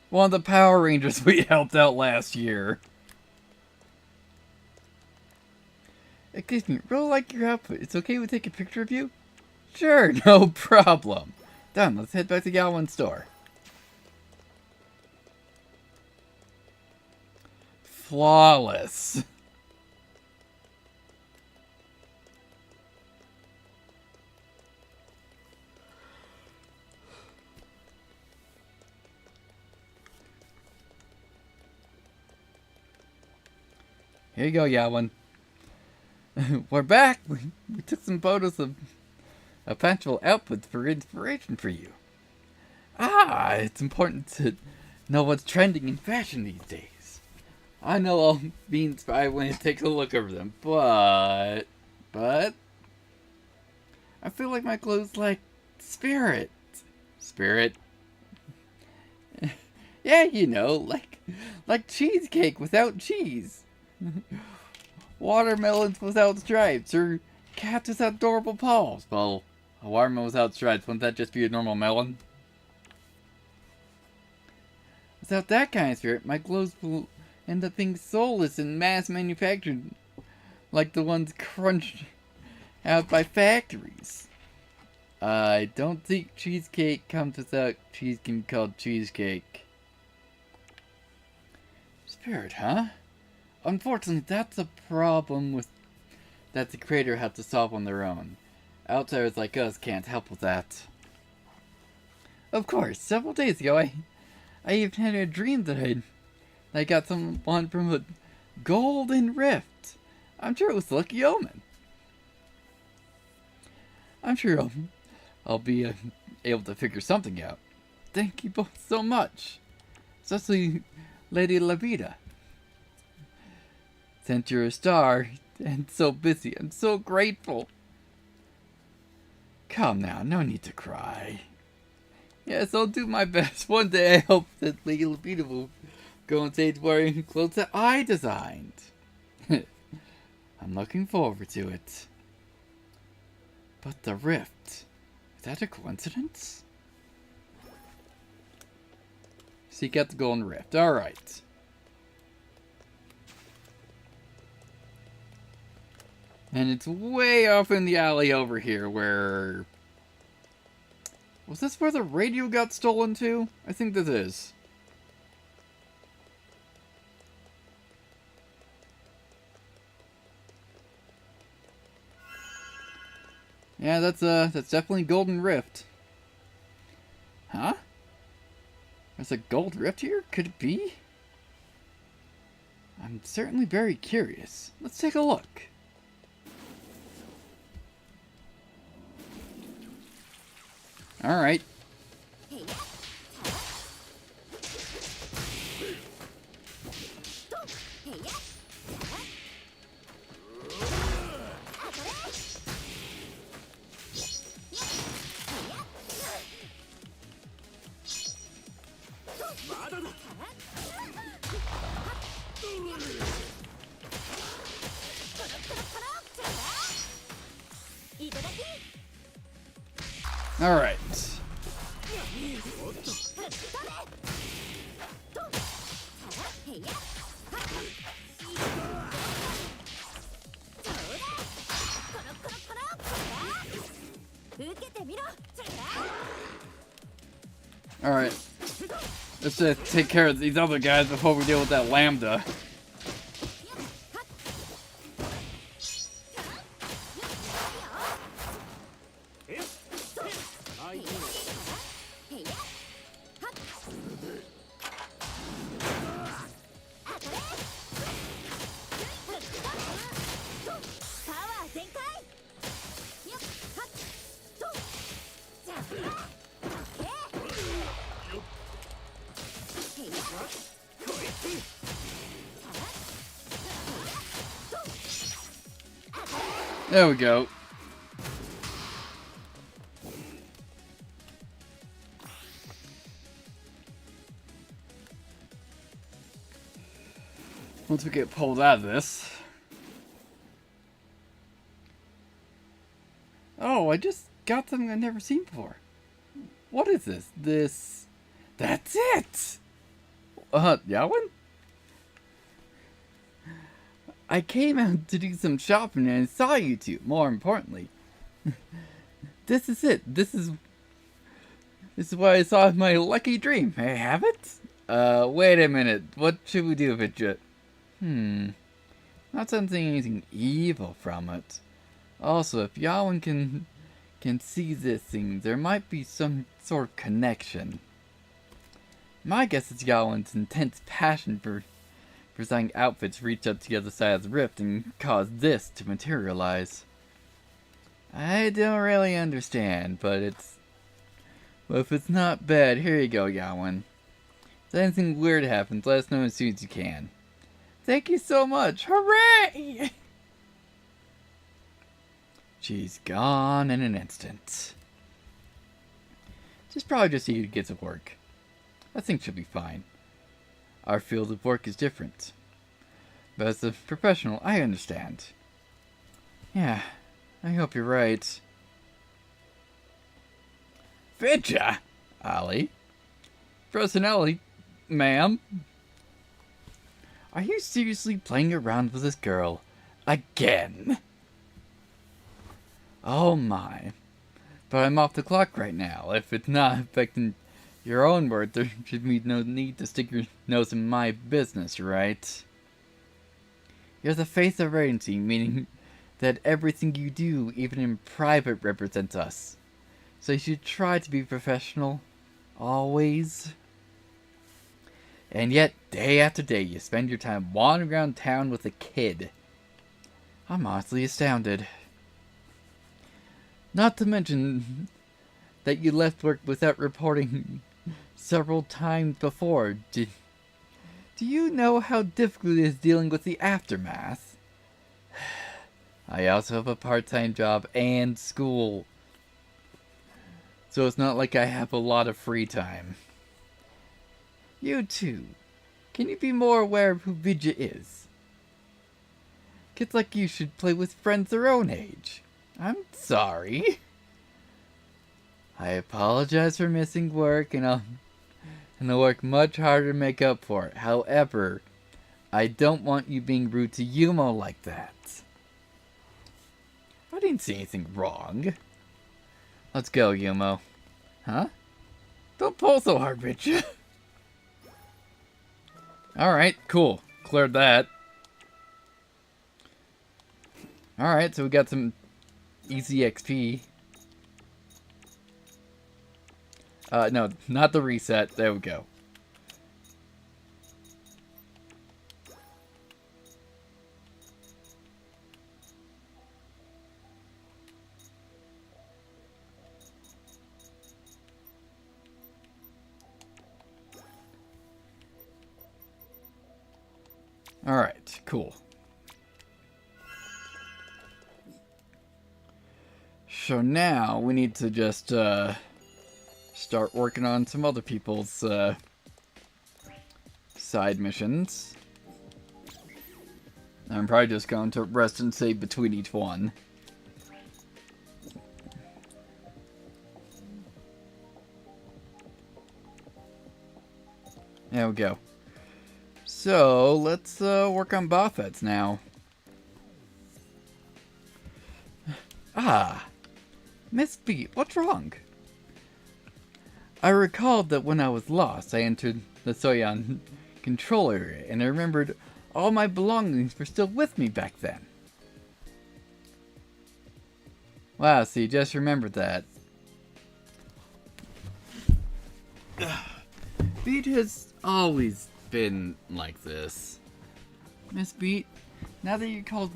one of the Power Rangers we helped out last year. Excuse me, really like your outfit. It's okay if we take a picture of you? Sure, no problem. Done, let's head back to Galwan's store. Flawless. Here you go, Yawan. We're back. We took some photos of eventual outputs for inspiration for you. Ah, it's important to know what's trending in fashion these days. I know I'll be inspired when I take a look over them, but I feel like my clothes lack spirit. Spirit? Yeah, you know, like cheesecake without cheese. Watermelons without stripes, or cats without adorable paws. Well, a watermelon without stripes, wouldn't that just be a normal melon? Without that kind of spirit, my clothes will end up being soulless and mass manufactured, like the ones crunched out by factories. I don't think cheesecake comes without cheese can be called cheesecake. Spirit, huh? Unfortunately, that's a problem that the creator had to solve on their own. Outsiders like us can't help with that. Of course, several days ago, I even had a dream that I got someone from a golden rift. I'm sure it was a lucky omen. I'm sure I'll be able to figure something out. Thank you both so much. Especially Lady Lavita. Since you're a star and so busy, I'm so grateful. Come now, no need to cry. Yes, I'll do my best. One day I hope that Lady Lavita will go on stage wearing clothes that I designed. I'm looking forward to it. But the rift, is that a coincidence? Seek out the golden rift. Alright. And it's way off in the alley over here where... Was this where the radio got stolen to? I think this is. Yeah, that's definitely Golden Rift. Huh? There's a gold rift here? Could it be? I'm certainly very curious. Let's take a look. Alright. まだだ。Alright. Alright. Let's just take care of these other guys before we deal with that lambda. There we go. Once we get pulled out of this. Oh, I just got something I've never seen before. What is this? That's it! Yawen? I came out to do some shopping and I saw you two, more importantly. This is it. This is what I saw in my lucky dream. I have it? Wait a minute. What should we do with it? Not sensing anything evil from it. Also, if Yawen can see this thing, there might be some sort of connection. My guess is Yawen's intense passion for selling outfits reached up to the other side of the rift and caused this to materialize. I don't really understand, but if it's not bad, here you go, Yawen. If anything weird happens, let us know as soon as you can. Thank you so much! Hooray! She's gone in an instant. She's probably just eager to get to work. I think she'll be fine. Our field of work is different. But as a professional, I understand. Yeah, I hope you're right. Vidya! Ollie? Personality, ma'am? Are you seriously playing around with this girl? Again? Oh my. But I'm off the clock right now. If it's not affecting your own work, there should be no need to stick your nose in my business, right? You're the face of our agency, meaning that everything you do, even in private, represents us. So you should try to be professional. Always. And yet, day after day, you spend your time wandering around town with a kid. I'm honestly astounded. Not to mention that you left work without reporting several times before. Do you know how difficult it is dealing with the aftermath? I also have a part-time job and school. So it's not like I have a lot of free time. You too. Can you be more aware of who Vidya is? Kids like you should play with friends their own age. I'm sorry. I apologize for missing work, and I'll work much harder to make up for it. However, I don't want you being rude to Yumo like that. I didn't see anything wrong. Let's go, Yumo. Huh? Don't pull so hard, bitch. Alright, cool. Cleared that. Alright, so we got some easy XP. No, not the reset. There we go. Alright, cool. So now we need to just start working on some other people's side missions. I'm probably just going to rest and save between each one. There we go. So, let's work on Buffets now. Ah, Miss B, what's wrong? I recalled that when I was lost, I entered the Soyan control area, and I remembered all my belongings were still with me back then. Wow, so you just remembered that. Beat has always been like this. Miss Beat, now that you called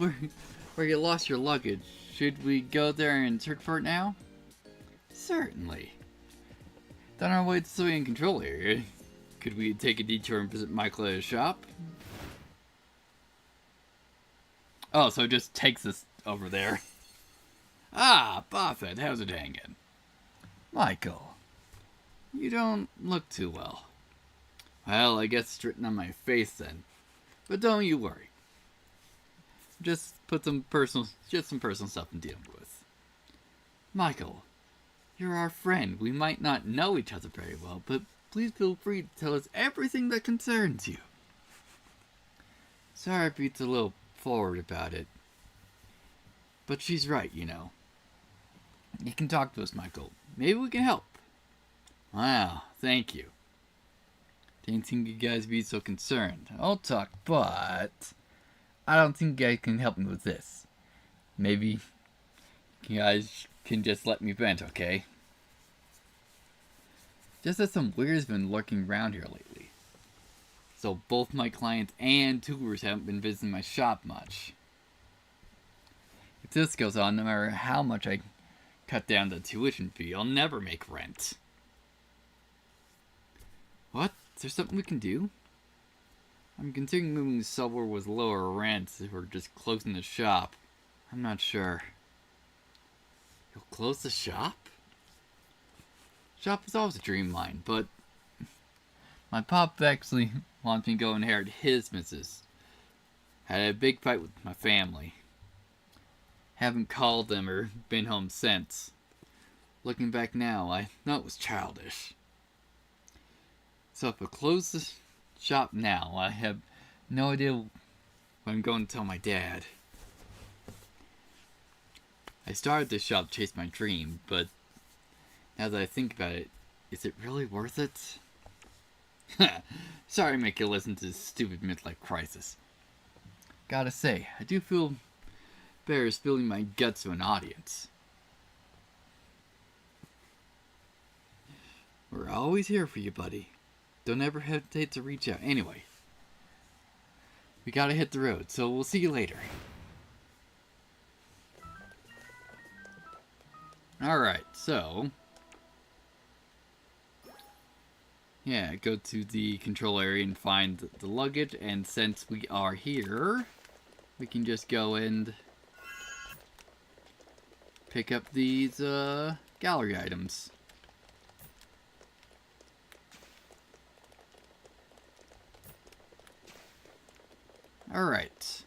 where you lost your luggage, should we go there and search for it now? Certainly. On our way to the Soyan control area, could we take a detour and visit Michael at his shop? Oh, so it just takes us over there. Ah, Buffett, how's it hanging? Michael, you don't look too well. Well, I guess it's written on my face then. But don't you worry. Just some personal stuff I'm dealing with. Michael, you're our friend. We might not know each other very well, but please feel free to tell us everything that concerns you. Sorry if Beat's a little forward about it. But she's right, you know. You can talk to us, Michael. Maybe we can help. Wow, thank you. Didn't think you guys be so concerned. I'll talk, but I don't think you guys can help me with this. Maybe you guys can just let me vent, okay? Just that some weird's been lurking around here lately. So both my clients and tours haven't been visiting my shop much. If this goes on, no matter how much I cut down the tuition fee, I'll never make rent. What? Is there something we can do? I'm considering moving somewhere with lower rents or just closing the shop. I'm not sure. You'll close the shop? Shop was always a dream of mine, but my pop actually wants me to go inherit his business. Had a big fight with my family. Haven't called them or been home since. Looking back now, I know it was childish. So if I close the shop now, I have no idea what I'm going to tell my dad. I started this shop to chase my dream, but now that I think about it, is it really worth it? Sorry to make you listen to this stupid midlife crisis. Gotta say, I do feel better spilling my guts to an audience. We're always here for you, buddy. Don't ever hesitate to reach out. Anyway, we gotta hit the road, so we'll see you later. Alright, so yeah, go to the control area and find the luggage, and since we are here, we can just go and pick up these gallery items. Alright.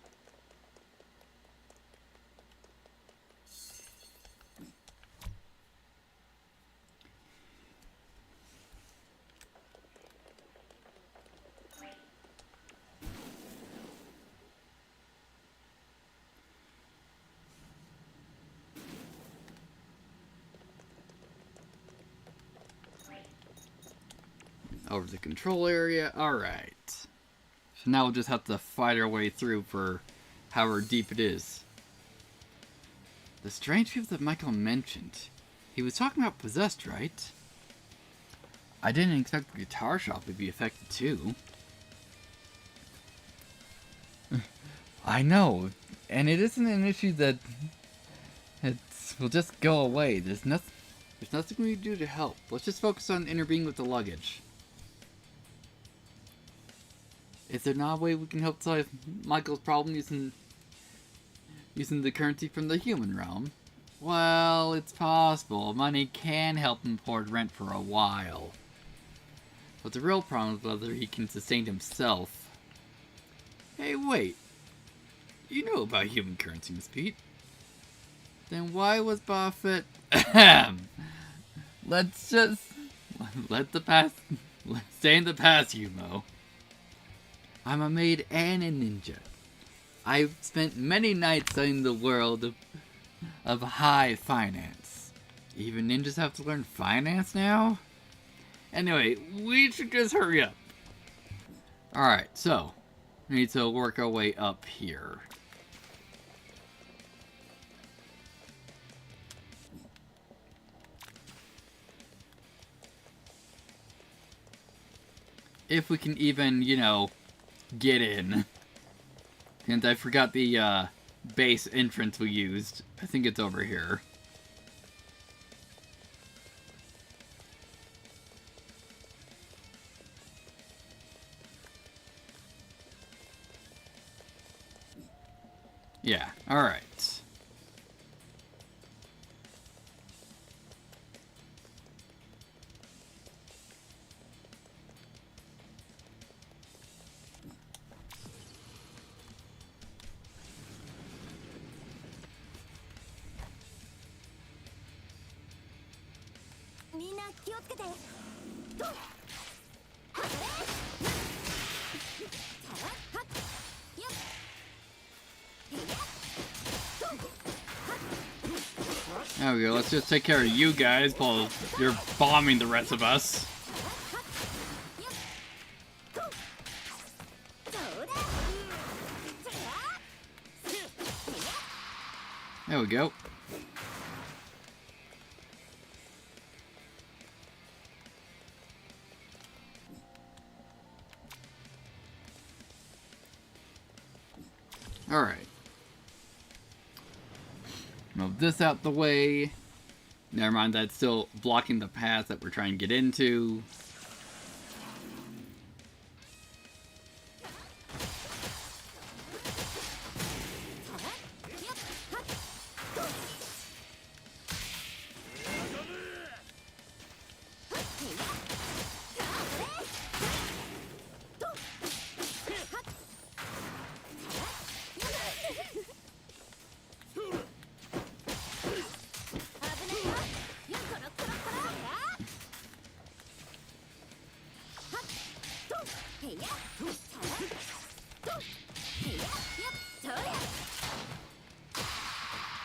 Over the control area. Alright. So now we'll just have to fight our way through for however deep it is. The strange people that Michael mentioned. He was talking about possessed, right? I didn't expect the guitar shop to be affected too. I know. And it isn't an issue that will just go away. There's nothing we can do to help. Let's just focus on intervening with the luggage. Is there not a way we can help solve Michael's problem using the currency from the human realm? Well, it's possible. Money can help him afford rent for a while. But the real problem is whether he can sustain himself. Hey, wait. You know about human currency, Miss Pete. Then why was Buffett... Let's just... Let the past... Stay in the past, Yumo. I'm a maid and a ninja. I've spent many nights studying the world of high finance. Even ninjas have to learn finance now? Anyway, we should just hurry up. Alright, so, we need to work our way up here. If we can even, you know, get in. And I forgot the base entrance we used. I think it's over here. Yeah, alright. There we go, let's just take care of you guys while you're bombing the rest of us. There we go. Alright. Move this out the way. Never mind, that's still blocking the path that we're trying to get into.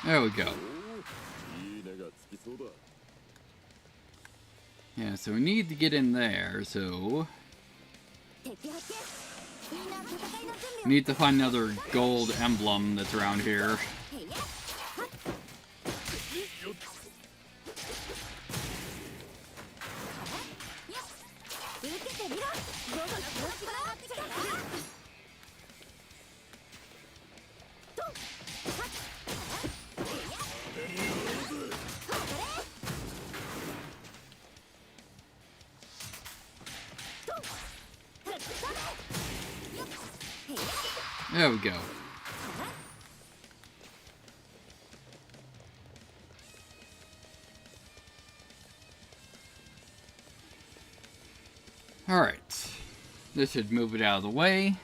There we go. Yeah, so we need to get in there, so... we need to find another gold emblem that's around here. There we go. Alright. This should move it out of the way.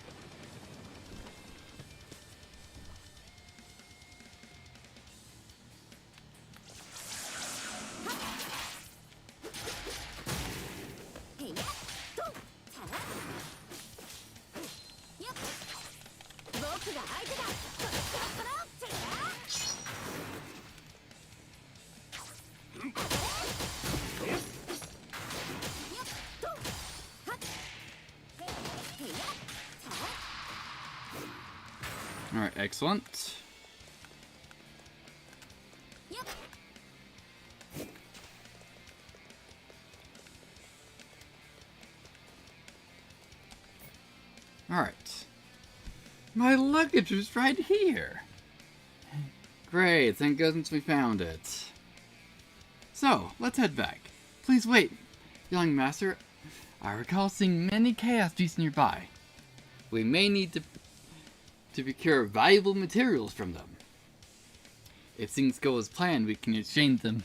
Alright, excellent. Alright. My luggage was right here. Great, thank goodness we found it. So, let's head back. Please wait, young master. I recall seeing many chaos beasts nearby. We may need to procure valuable materials from them. If things go as planned, we can exchange them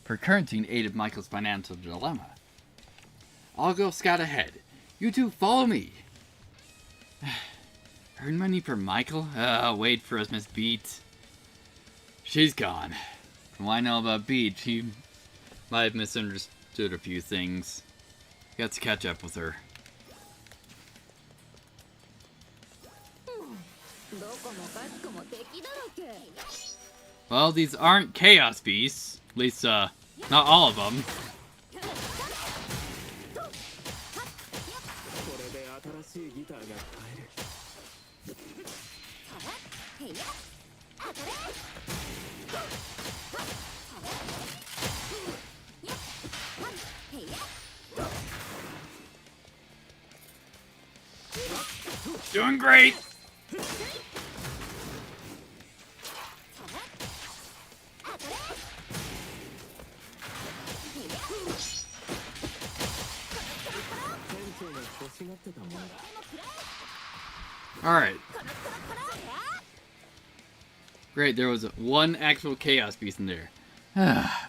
for currency in aid of Michael's financial dilemma. I'll go scout ahead. You two follow me. Earn money for Michael? Wait for us, Miss Beat. She's gone. From what I know about Beat, she might have misunderstood a few things. Got to catch up with her. Well, these aren't Chaos Beasts. At least, not all of them. Doing great! Alright. Great, there was one actual Chaos Beast in there.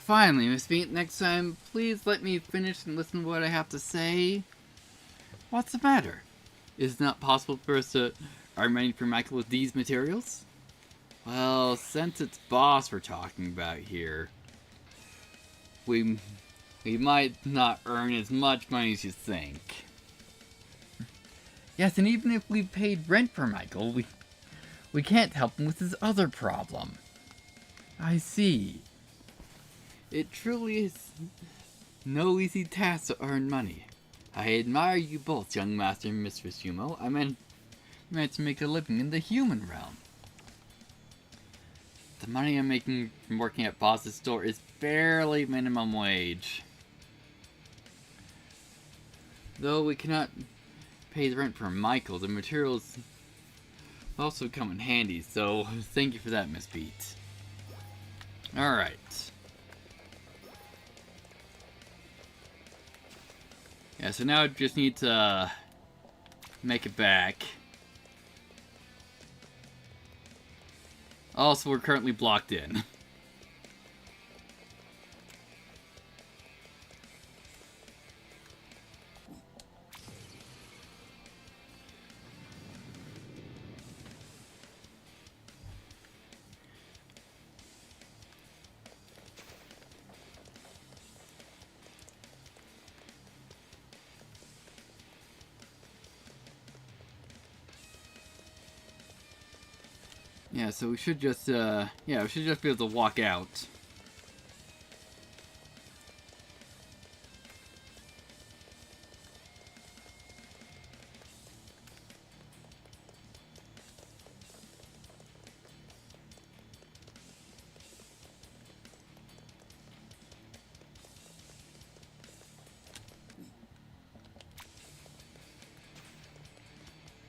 Finally, Miss Beat, next time, please let me finish and listen to what I have to say. What's the matter? Is it not possible for us to earn money for Michael with these materials? Well, since it's boss we're talking about here, we might not earn as much money as you think. Yes, and even if we paid rent for Michael, we can't help him with his other problem. I see. It truly is no easy task to earn money. I admire you both, young Master and Mistress Yumo. I meant to make a living in the human realm. The money I'm making from working at Boss's store is barely minimum wage. Though we cannot pay the rent for Michael, the materials also come in handy, so thank you for that, Miss Beat. Alright. Yeah, so now I just need to make it back. Also, we're currently blocked in. Yeah, so we should just, we should just be able to walk out.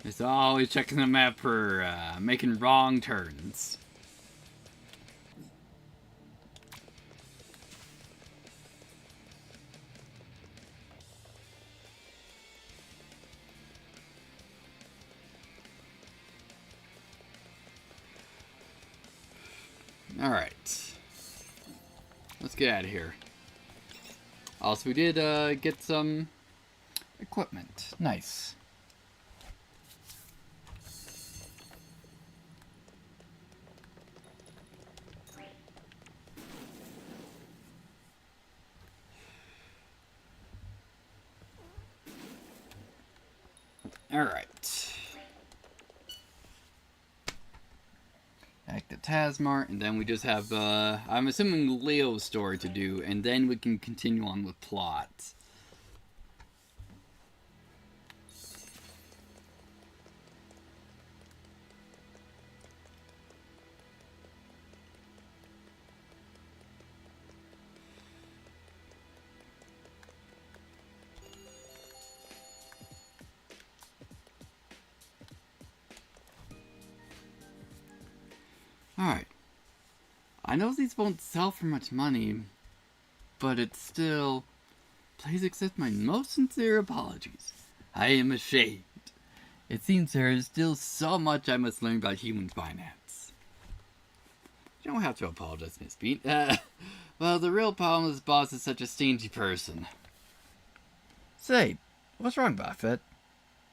It's always checking the map for making wrong turns. Alright. Let's get out of here. Also, we did get some equipment. Nice. Alright. Back to Tasmart, and then we just have, I'm assuming Leo's story to do, and then we can continue on with plot. Alright. I know these won't sell for much money, but it's still... Please accept my most sincere apologies. I am ashamed. It seems there is still so much I must learn about human finance. You don't have to apologize, Miss Beat. Well, the real problem is Boss is such a stingy person. Say, what's wrong, Buffett?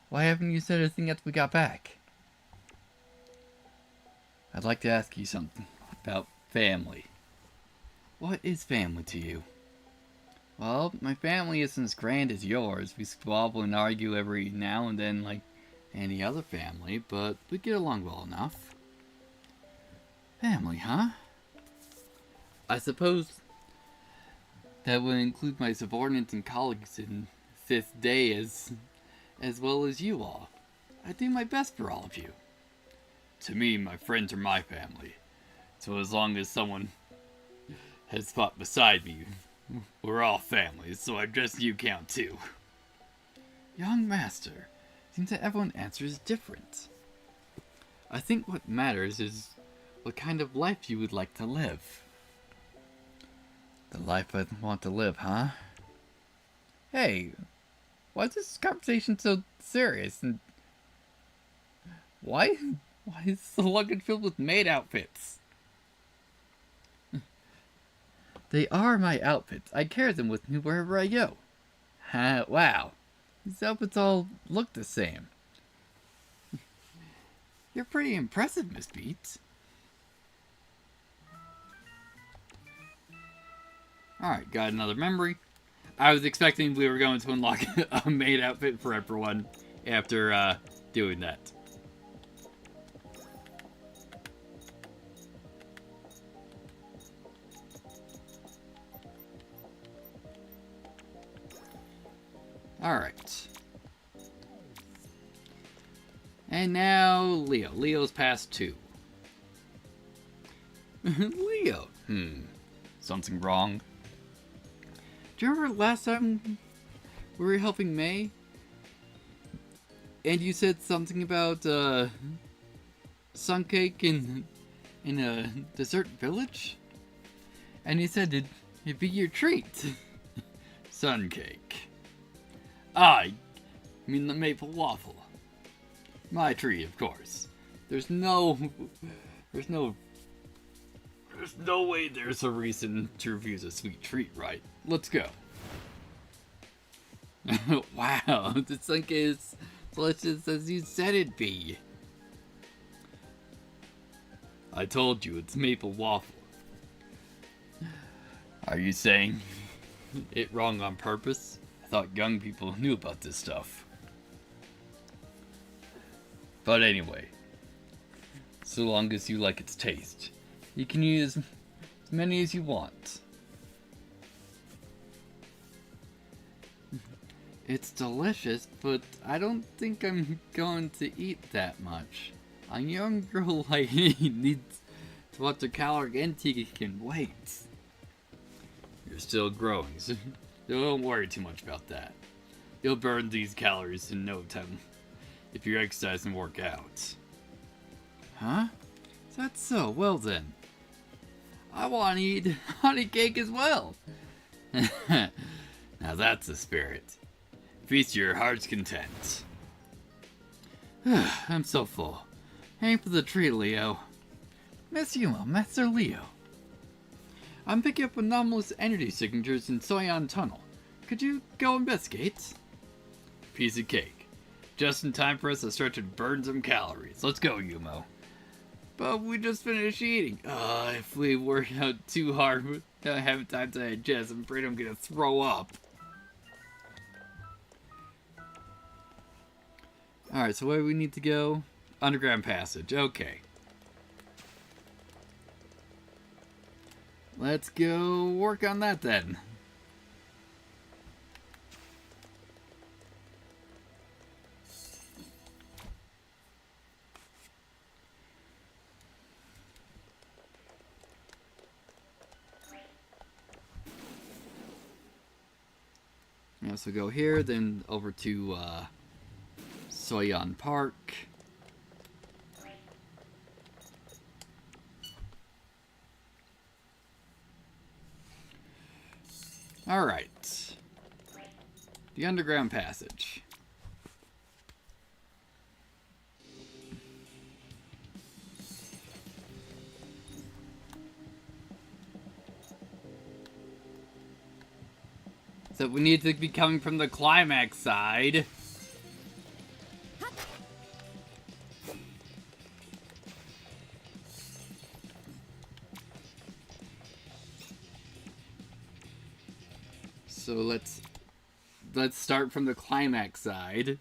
Why haven't you said anything after we got back? I'd like to ask you something about family. What is family to you? Well, my family isn't as grand as yours. We squabble and argue every now and then like any other family, but we get along well enough. Family, huh? I suppose that would include my subordinates and colleagues in 5th day as well as you all. I do my best for all of you. To me, my friends are my family. So as long as someone has fought beside me, we're all family, so I guess you count too. Young master, seems that everyone's answer is different. I think what matters is what kind of life you would like to live. The life I want to live, huh? Hey, why is this conversation so serious? And why is the luggage filled with maid outfits? They are my outfits. I carry them with me wherever I go. Wow. These outfits all look the same. You're pretty impressive, Miss Beats. Alright, got another memory. I was expecting we were going to unlock a maid outfit for everyone after doing that. Alright. And now Leo. Leo's past 2. Leo. Something wrong? Do you remember last time we were helping May? And you said something about sun cake in a desert village? And you said it'd be your treat. Sun cake. I mean the maple waffle. My treat, of course. There's no way there's a reason to refuse a sweet treat, right? Let's go. Wow, the sun cake is delicious as you said it'd be. I told you it's maple waffle. Are you saying it wrong on purpose? I thought young people knew about this stuff. But anyway, so long as you like its taste, you can use as many as you want. It's delicious, but I don't think I'm going to eat that much. A young girl like me needs to watch a caloric intake and wait. You're still growing, so don't worry too much about that. You'll burn these calories in no time if you exercise and work out. Huh? That's so. Well then, I want to eat honey cake as well. Now that's the spirit. Feast your heart's content. I'm so full. Aim for the tree, Leo. Miss Yuma, Master Leo. I'm picking up anomalous energy signatures in Soyan Tunnel. Could you go investigate? Piece of cake. Just in time for us to start to burn some calories. Let's go, Yumo. But we just finished eating. If we work out too hard, we don't have time to digest. I'm afraid I'm gonna throw up. Alright, so where do we need to go? Underground passage. Okay. Let's go work on that then. Yeah, so go here, then over to Soyan Park. Alright. The underground passage. So we need to be coming from the climax side. So let's start from the climax side.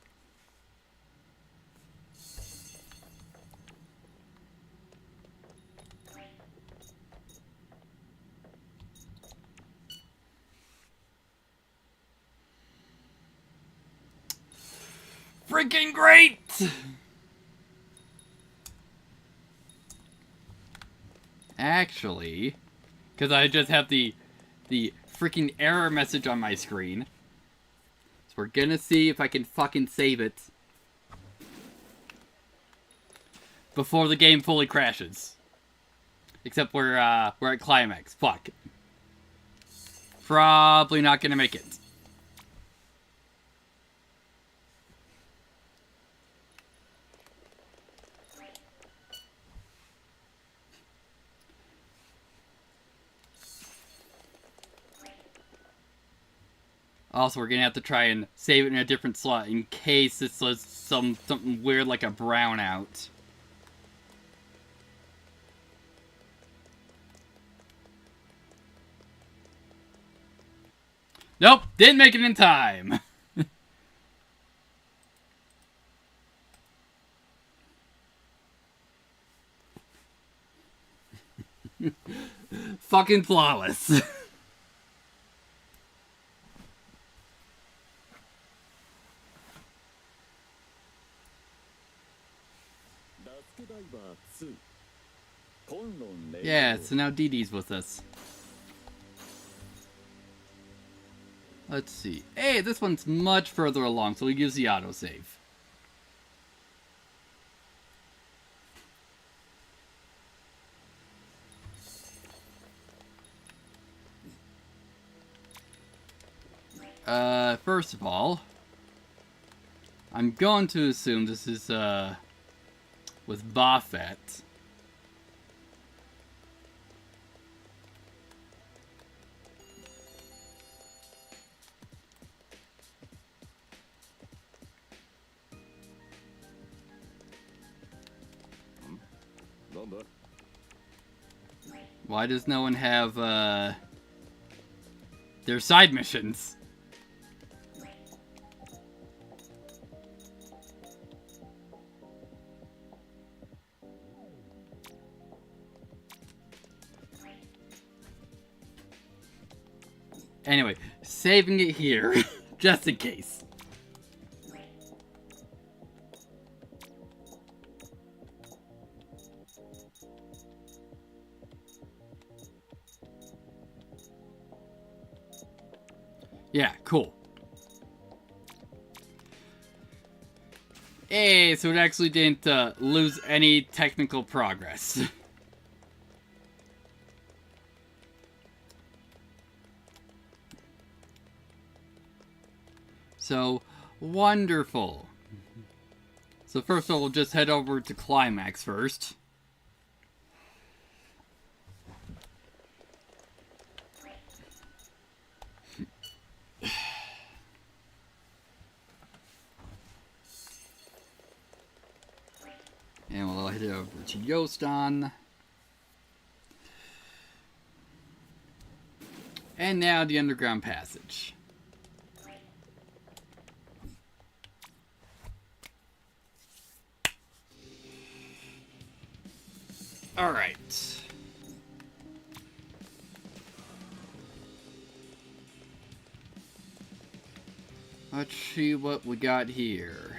Freaking great! Actually, because I just have the freaking error message on my screen. So we're gonna see if I can fucking save it before the game fully crashes. Except we're at climax. Fuck. Probably not gonna make it. Also, we're gonna have to try and save it in a different slot in case this was something weird like a brownout. Nope, didn't make it in time. Fucking flawless. Dusk Diver 2. コンロンレイ Yeah, so now DD's with us. Let's see. Hey, this one's much further along, so we'll use the autosave. First of all, I'm going to assume this is, with Buffett. Why does no one have, their side missions? Anyway, saving it here, just in case. Yeah, cool. Hey, so it actually didn't lose any technical progress. So, wonderful. So first of all, we'll just head over to Climax first. And we'll head over to Yostan. And now the underground passage. Alright. Let's see what we got here.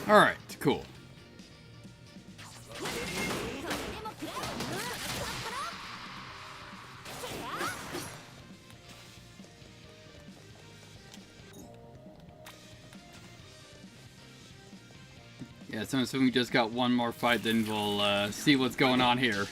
Alright, cool. Yeah, so I'm assuming we just got one more fight, then we'll see what's going on here.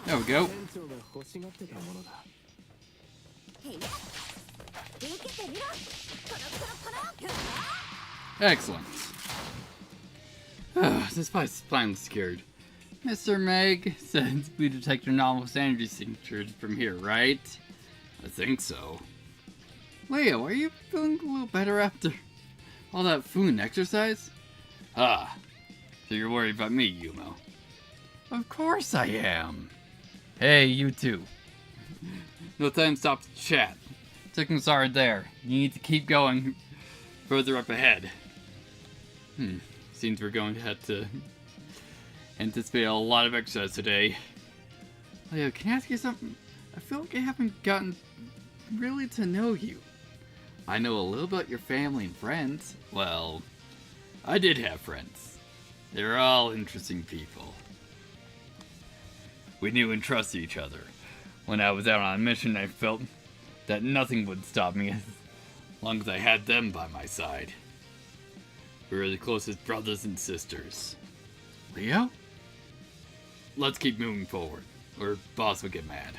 There we go. Excellent. This fight's finally secured. Mr. Meg says we detect anomalous energy signatures from here, right? I think so. Leo, are you feeling a little better after all that food and exercise? Ah, so you're worried about me, Yumo. Of course I am. Hey, you too. No time to stop to chat. Signals are there. You need to keep going further up ahead. Seems we're going to have to anticipate a lot of exercise today. Leo, can I ask you something? I feel like I haven't gotten really to know you. I know a little about your family and friends. Well, I did have friends. They're all interesting people. We knew and trusted each other. When I was out on a mission, I felt that nothing would stop me as long as I had them by my side. We were the closest brothers and sisters. Leo? Let's keep moving forward, or Boss will get mad.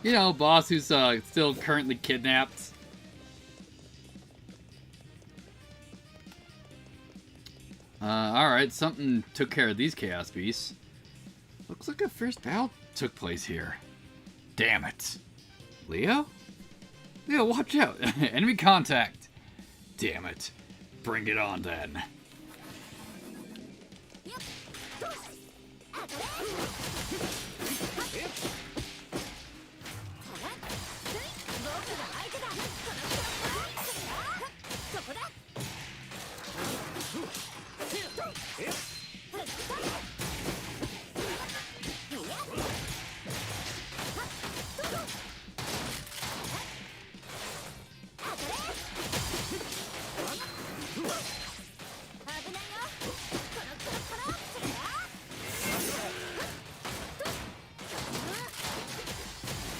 You know, Boss who's still currently kidnapped. Alright, something took care of these Chaos Beasts. Looks like a first battle took place here. Damn it. Leo? Leo, watch out! Enemy contact! Damn it. Bring it on then.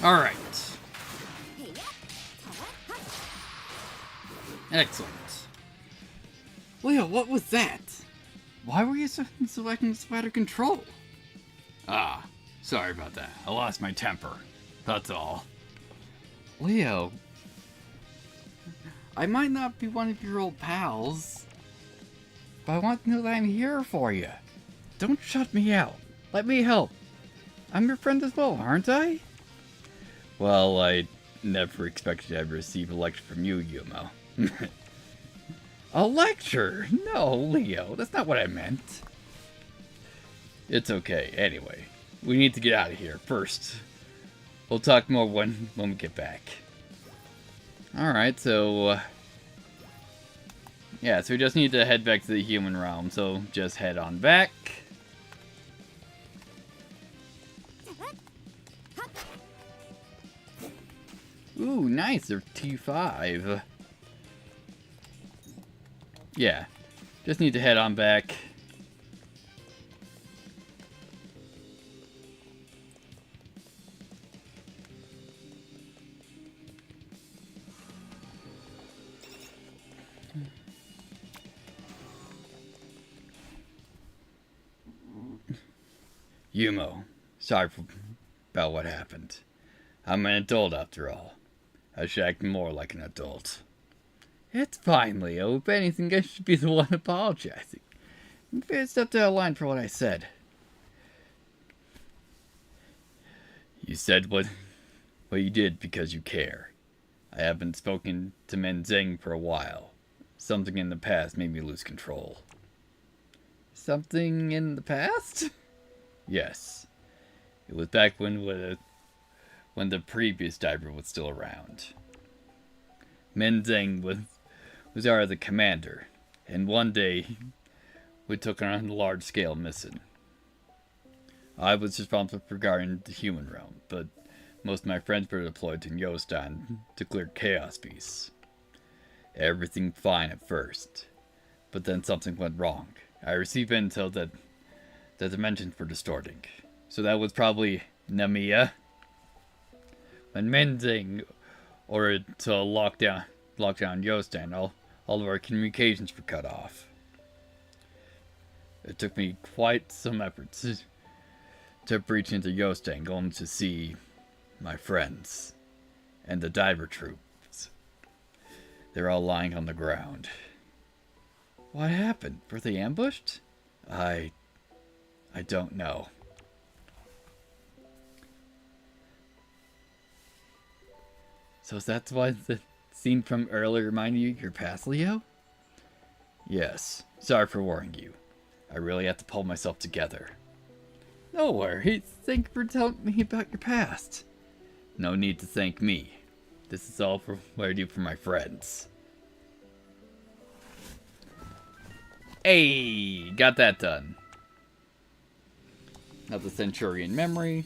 Alright. Excellent. Leo, what was that? Why were you selecting spider control? Ah, sorry about that. I lost my temper. That's all. Leo, I might not be one of your old pals, but I want to know that I'm here for you. Don't shut me out. Let me help. I'm your friend as well, aren't I? Well, I never expected to ever receive a lecture from you, Yumo. A lecture? No, Leo, that's not what I meant. It's okay. Anyway, we need to get out of here first. We'll talk more when we get back. Alright, so... yeah, so we just need to head back to the human realm, so just head on back. Ooh, nice, they're T5. Yeah, just need to head on back. Yumo, sorry about what happened. I'm an adult after all. I should act more like an adult. It's fine, Leo. If anything, I should be the one apologizing. I stepped out of line for what I said. You said what you did because you care. I haven't spoken to Menzeng for a while. Something in the past made me lose control. Something in the past? Yes. It was back when the previous diver was still around. Menzeng was our the commander, and one day we took on a large-scale mission. I was responsible for guarding the human realm, but most of my friends were deployed to Yostan to clear Chaos Beasts. Everything fine at first, but then something went wrong. I received intel that the dimensions were distorting. So that was probably Namiya. When Menzing ordered to lock down Yostan, all of our communications were cut off. It took me quite some efforts to breach into Yostan, going to see my friends and the diver troops. They're all lying on the ground. What happened? Were they ambushed? I don't know. So that's why the scene from earlier reminded you of your past, Leo? Yes. Sorry for worrying you. I really have to pull myself together. No worries. Thank you for telling me about your past. No need to thank me. This is all for what I do for my friends. Hey, got that done. Now the Centurion memory.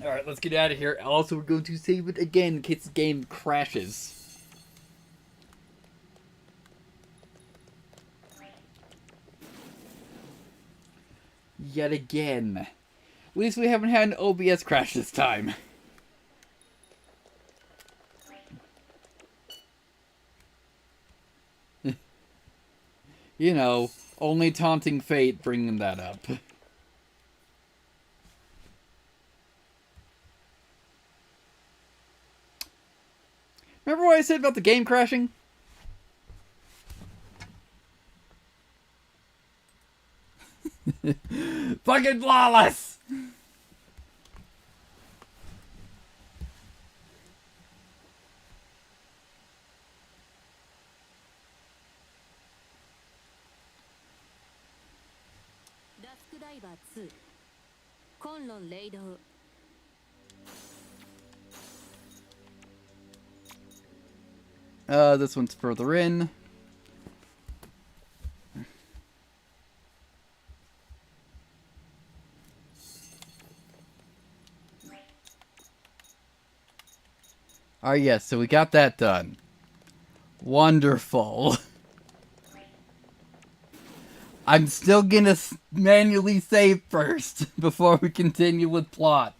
Alright, let's get out of here. Also, we're going to save it again in case the game crashes. Yet again. At least we haven't had an OBS crash this time. You know, only taunting fate bringing that up. Remember what I said about the game crashing? Fucking flawless! Dusk Diver 2混乱霊道 This one's further in. Alright, yes, so we got that done. Wonderful. I'm still gonna manually save first before we continue with plot.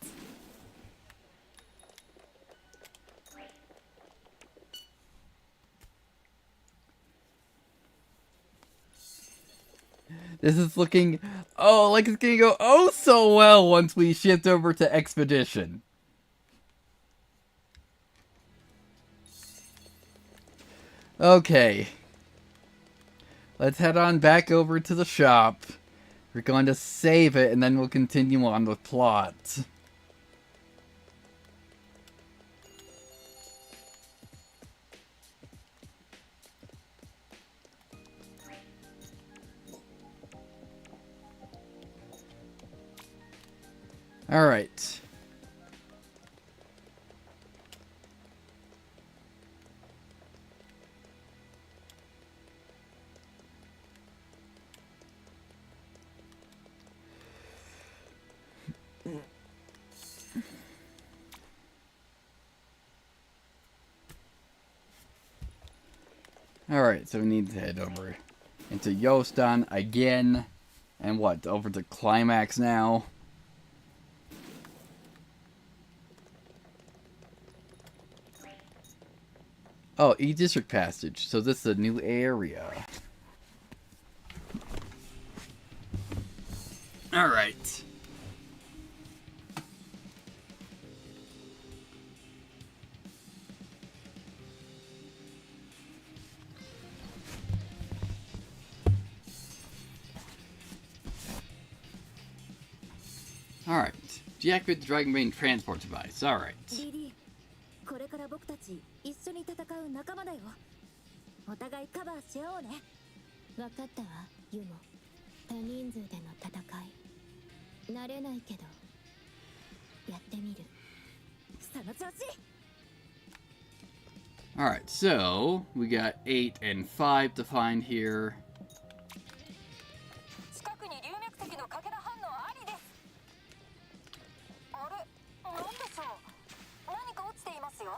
This is looking, like it's gonna go oh so well once we shift over to Expedition. Okay. Let's head on back over to the shop. We're going to save it and then we'll continue on with plot. Alright. Alright, so we need to head over into Yostan again. And what, over to Climax now? Oh, E-District Passage. So this is a new area. Alright. Alright. Deactivate the Dragon Bane transport device. Alright. リリー、これから僕たち一緒に戦う仲間だよ。お互いカバーし合おうね。分かったわ、ユモ。多人数での戦い慣れないけどやってみる。その調子。 Alright, so we got 8 and 5 to find here. 近くに流脈石のかけら反応ありです。あれ、なんでしょう。何か落ちていますよ。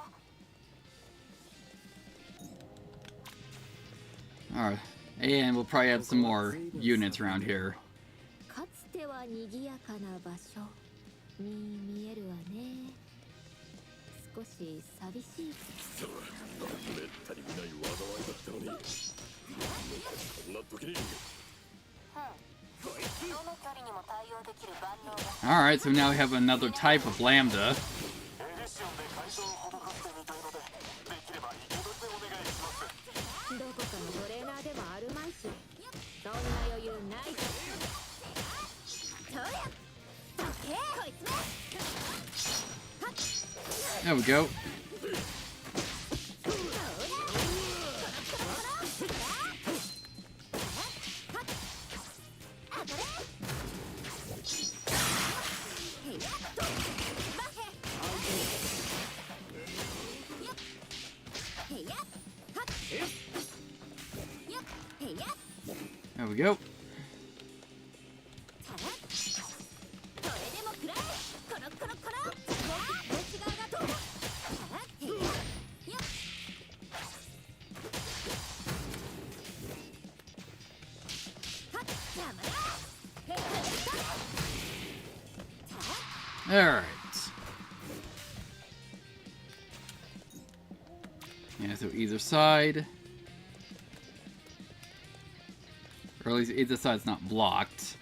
Alright, and we'll probably have some more units around here. かつては賑やかな場所に見えるわね。少し寂しい。めったに見ない災いだったのに、こんな時に。どの距離にも対応できる万能が。 Alright, so now we have another type of lambda. どこかのトレーナーでもあるまいし、そんな余裕ないぞ。そうや、どけこいつめ。 There we go. There we go. これでもくらえ。コロコロコロ。こっち側がどうだ。Alright. Yeah, so either side. Or at least either side's not blocked.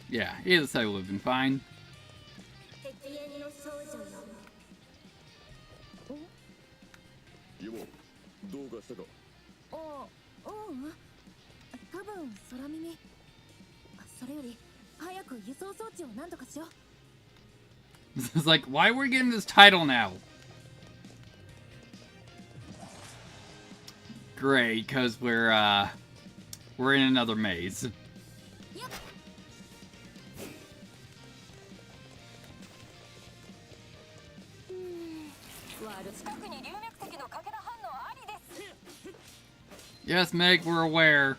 Yeah, either side would have been fine. ユモ、どうかしたか。あ、うん。多分空耳。それより早く輸送装置を何とかしよう。 It's like, why are we getting this title now? Great, because we're in another maze. Yes, Meg, we're aware.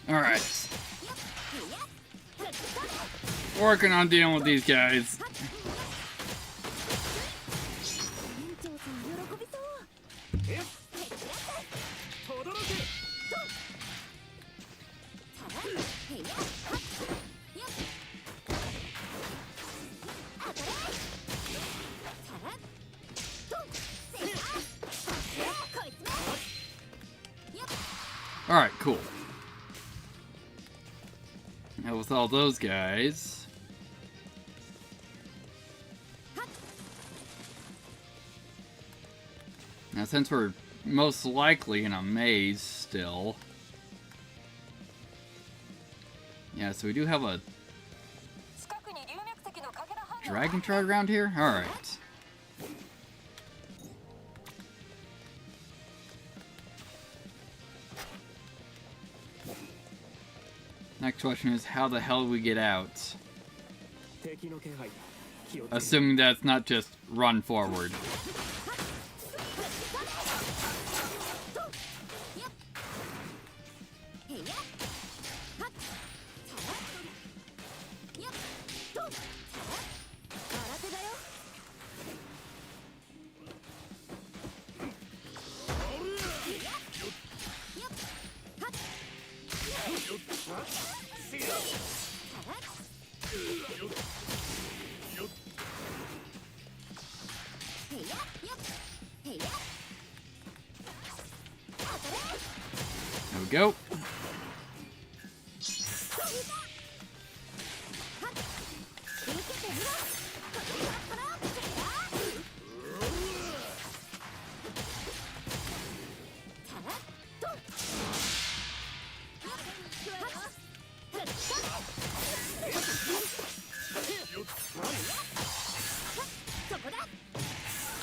Alright. Working on dealing with these guys. Alright, cool. Now with all those guys... Now since we're most likely in a maze still... Yeah, so we do have a... Dragon Trout around here? Alright. Next question is, how the hell do we get out? 敵の気配だ。気をつけ。 Assuming that it's not just run forward. There we go.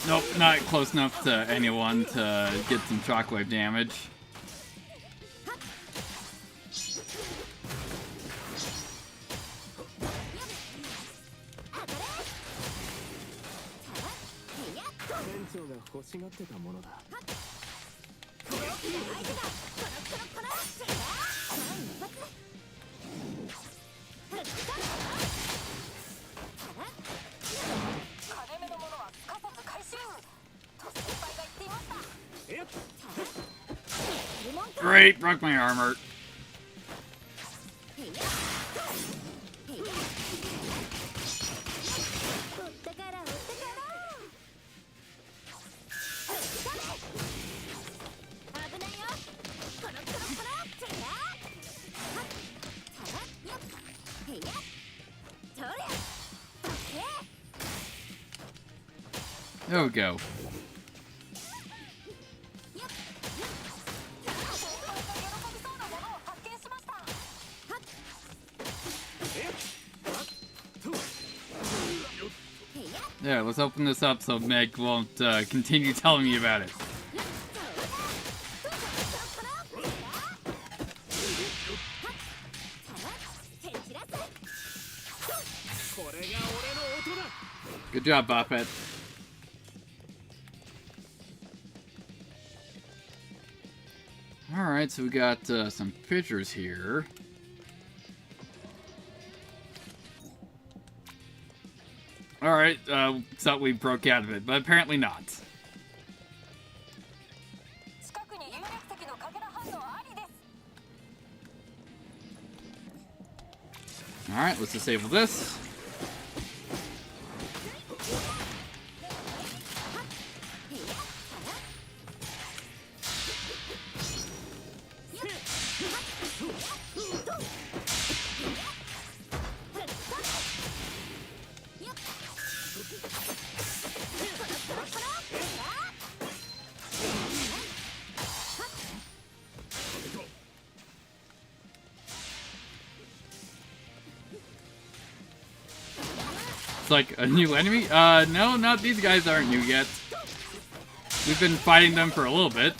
Nope, not close enough to anyone to get some shockwave damage. Great, broke my armor. There we go. Yeah, let's open this up so Meg won't continue telling me about it. Good job, Buffett. Alright, so we got some pictures here. Alright, thought we broke out of it, but apparently not. Alright, let's disable this. Like a new enemy? No, not these guys aren't new yet. We've been fighting them for a little bit.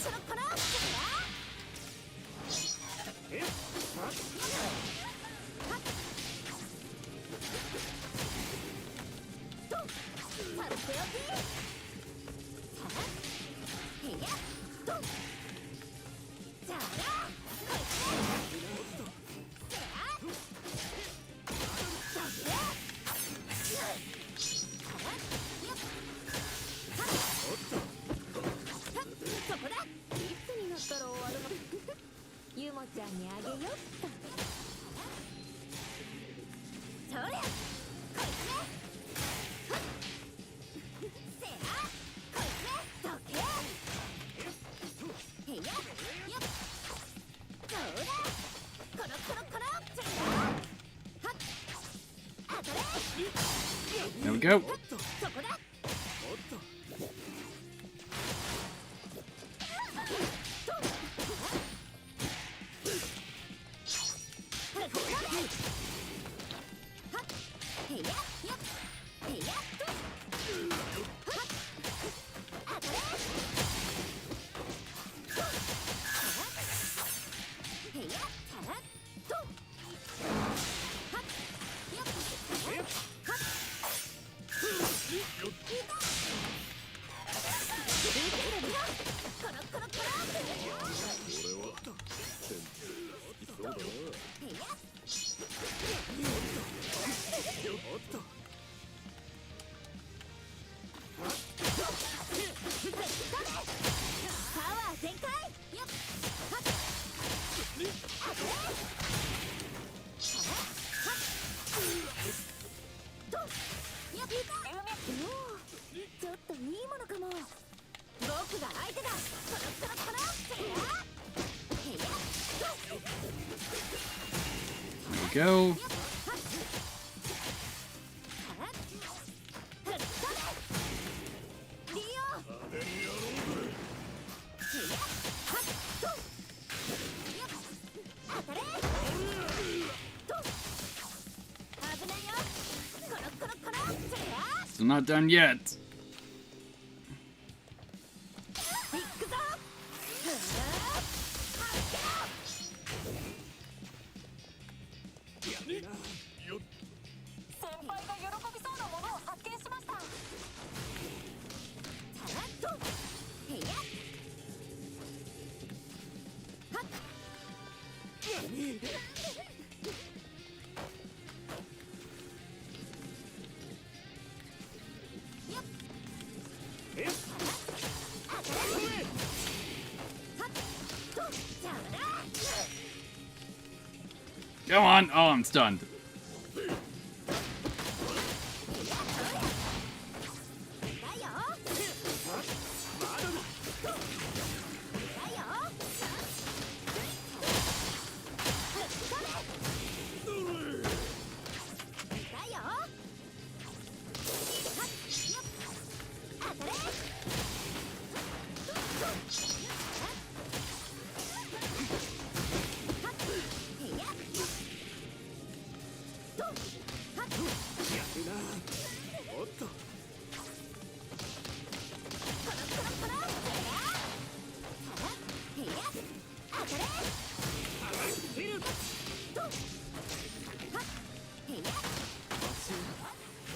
There we go. go. Still not done yet. Go on. Oh, I'm stunned.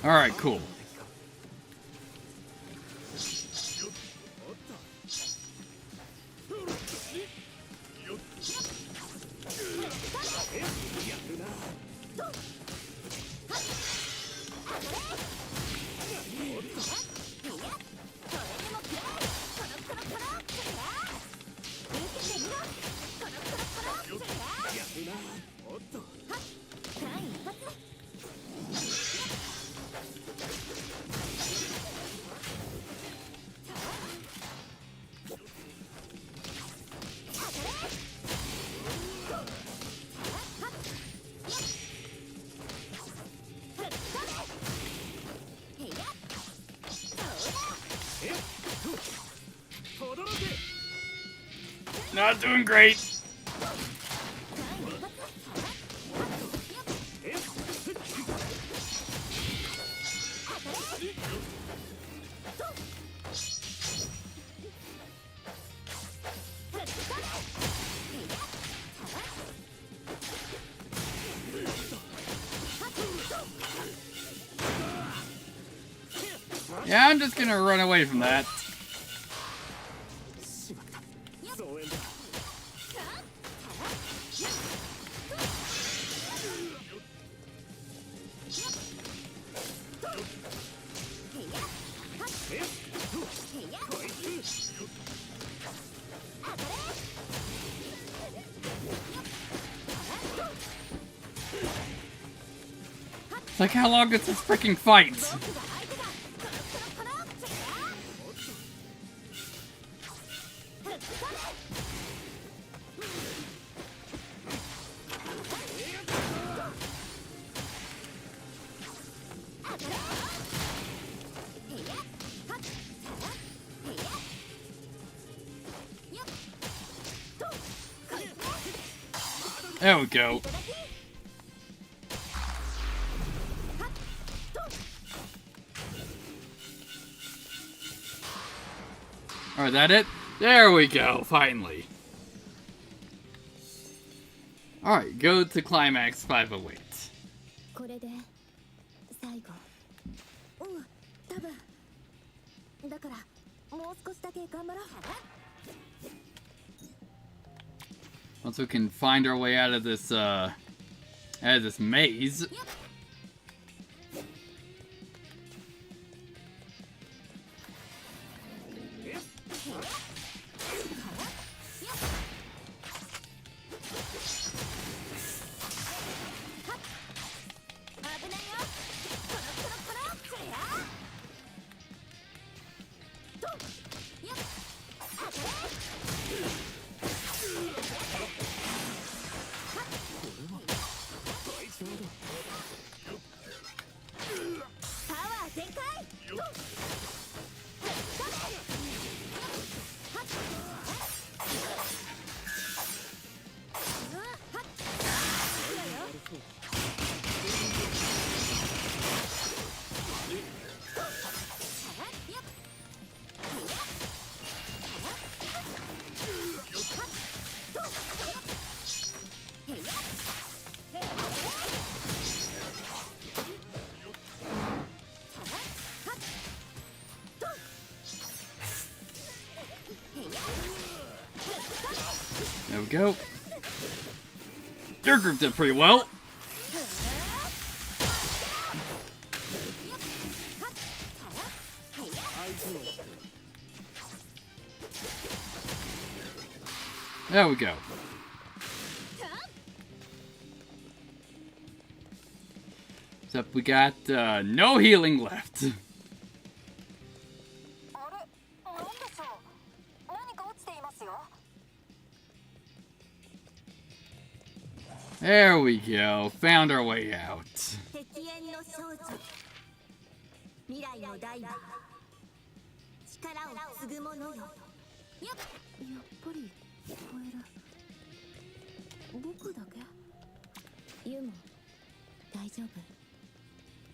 Alright, cool. Not doing great. Yeah, I'm just gonna run away from that. It's like, how long is this freaking fight? There we go. Alright, that it? There we go, finally. Alright, go to Climax 508. これで最後。多分。だからもう少しだけ頑張ろう。 Once we can find our way out of this maze. There we go. Your group did pretty well. There we go. Except we got no healing left. あれ、なんでしょう。何か落ちていますよ。 There we go. Found our way out. 敵縁の少女未来のダイバー力を継ぐ者よ。やっぱり聞こえる。僕だけ？ユウも大丈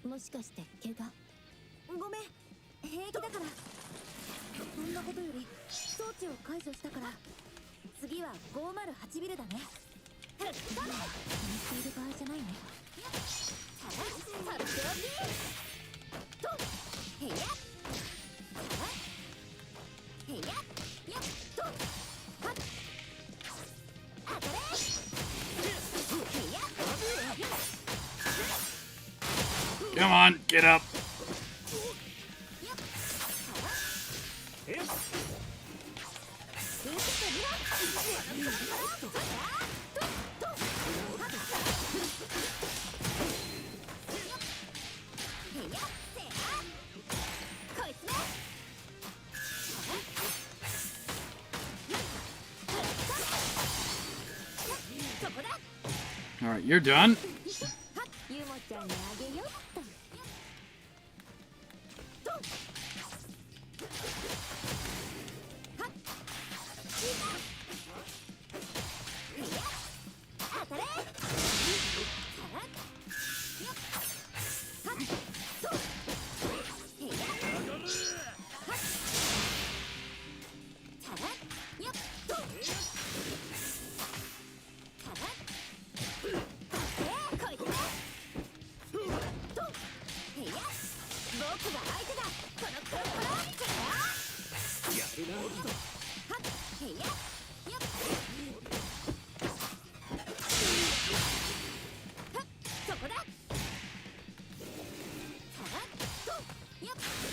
夫？もしかして怪我？ごめん、平気だから。そんなことより装置を解除したから次は508ビルだね。寝ている場合じゃないね。Come on, get up. Alright, you're done.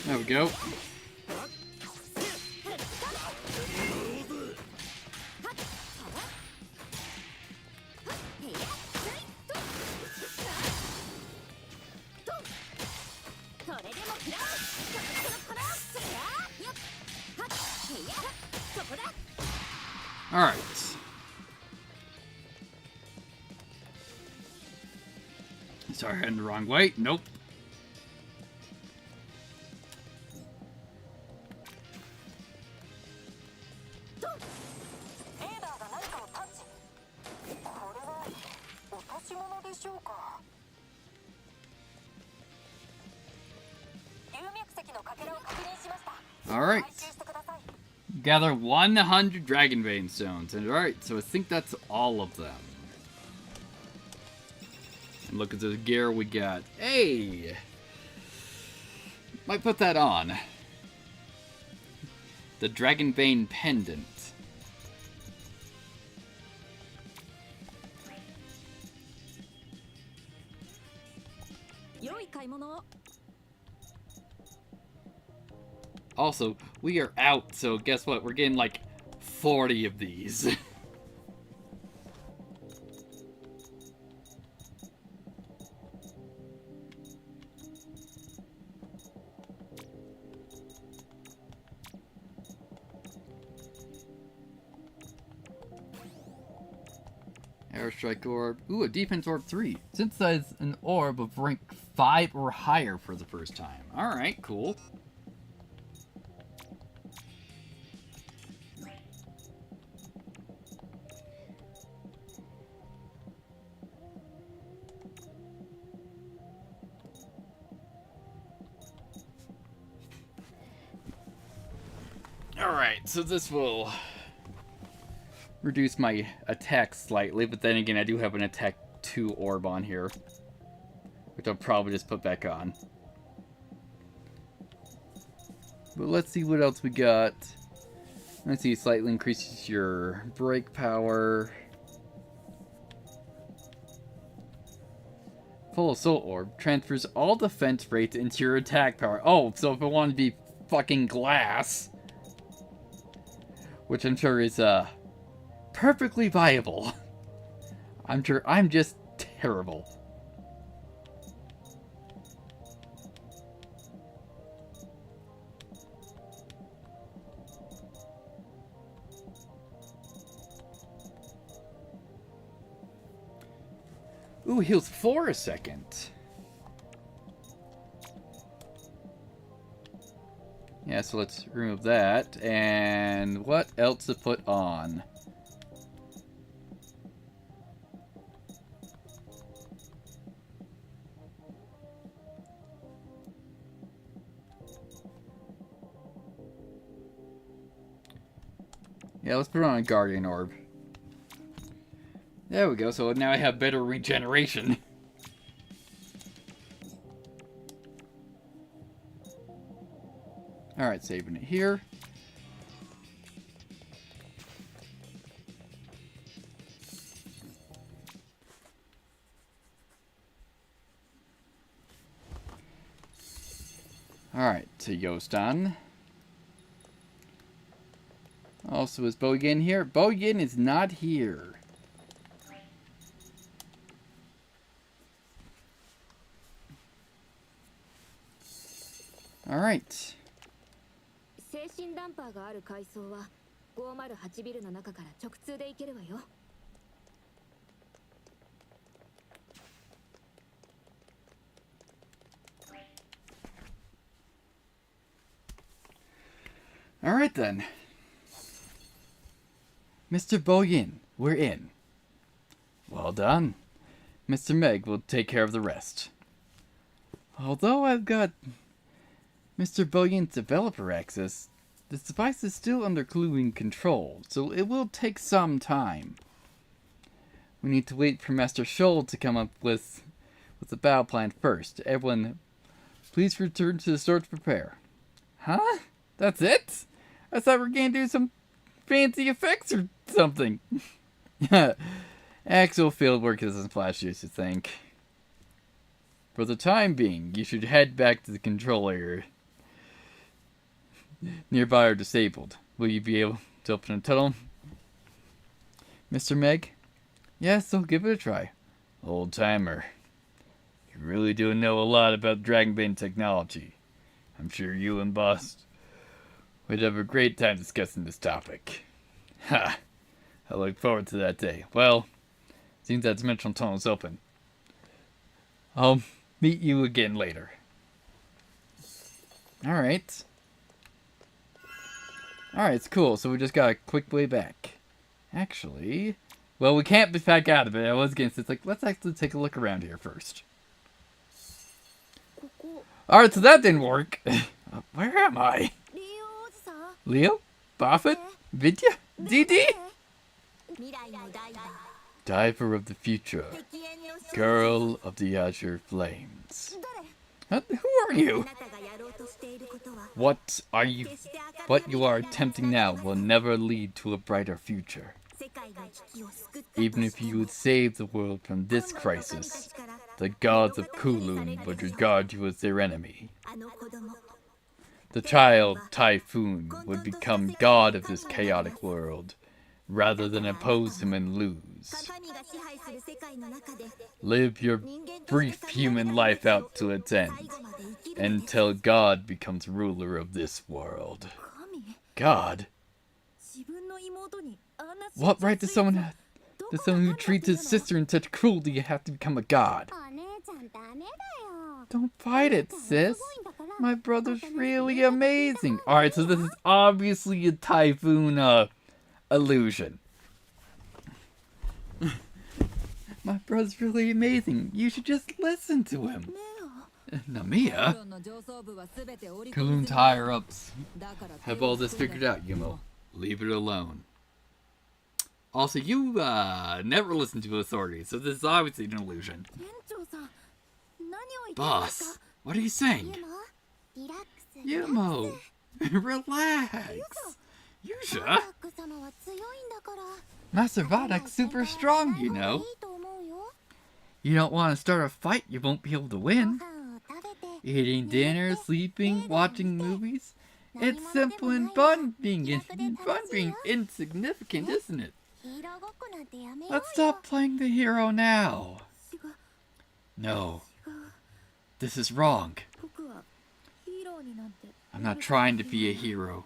There we go. All right. Sorry, heading the wrong way. Nope. Alright. Gather 100 Dragon Vein Stones. Alright, so I think that's all of them. And look at the gear we got. Hey! Might put that on. The Dragon Vein Pendant. Also, we are out, so guess what? We're getting like 40 of these. Airstrike Orb. Ooh, a Defense Orb 3. Synthesize an orb of rank 5 or higher for the first time. Alright, cool. Alright, so this will reduce my attack slightly, but then again, I do have an attack 2 orb on here, which I'll probably just put back on. But let's see what else we got. Let's see, slightly increases your break power. Full Assault Orb transfers all defense rates into your attack power. Oh, so if I want to be fucking glass, which I'm sure is perfectly viable. I'm sure I'm just terrible. Ooh, heals for a second. Yeah, so let's remove that. And what else to put on? Yeah, let's put on a Guardian Orb. There we go, so now I have better regeneration. Alright, saving it here. Alright, so Yostan. Also, is Bogan here? Bogan is not here. Alright. 精神ダンパーがある階層は508ビルの中から直通で行けるわよ。Alright then. Mr. Boyan, we're in. Well done. Mr. Meg will take care of the rest. Although I've got Mr. Boyan's developer access, this device is still under Cluing control, so it will take some time. We need to wait for Master Scholl to come up with the battle plan first. Everyone, please return to the store to prepare. Huh? That's it? I thought we were going to do some fancy effects or something. Actual field work isn't flashy as you think. For the time being, you should head back to the control area. Nearby are disabled. Will you be able to open a tunnel? Mr. Meg? Yes, I'll give it a try. Old timer. You really do know a lot about Dragonbane technology. I'm sure you and Boss would have a great time discussing this topic. Ha! I look forward to that day. Well, seems that dimensional tunnel is open. I'll meet you again later. Alright. Alright, it's cool. So we just got a quick way back. Actually, well, we can't be back out of it. I was going to say, it's like, let's actually take a look around here first. Alright, so that didn't work. Where am I? Leo? Buffett? Vidya? DD? Diver of the future. Girl of the azure flames. Who are you? What you are attempting now will never lead to a brighter future. Even if you would save the world from this crisis, the gods of Kulun would regard you as their enemy. The child, Typhoon, would become god of this chaotic world, rather than oppose him and lose. Live your brief human life out to its end, until God becomes ruler of this world. God? What right does someone who treats his sister in such cruelty have to become a god? Don't fight it, sis. My brother's really amazing. Alright, so this is obviously a Typhoon illusion. My brother's really amazing. You should just listen to him. Namiya? Kulun's higher-ups have all this figured out, Yumo. Leave it alone. Also, you never listen to authorities, so this is obviously an illusion. 店長さん何を言ってるんです Boss, か what are you saying? リラックスリラック Yumo, relax. ス Yusha? バーダック様は強いんだから Master Vadak's super strong, you い know. いと思うよ You don't want to start a fight you won't be able to ご win. 飯を食べて Eating dinner, sleeping, watching movies. It's simple and fun being insignificant, isn't it? ヒーローごっこなんてやめよう Let's よ stop playing the hero now. 違う No, 違う this is wrong. 僕はヒーローになんて I'm not trying to be a hero.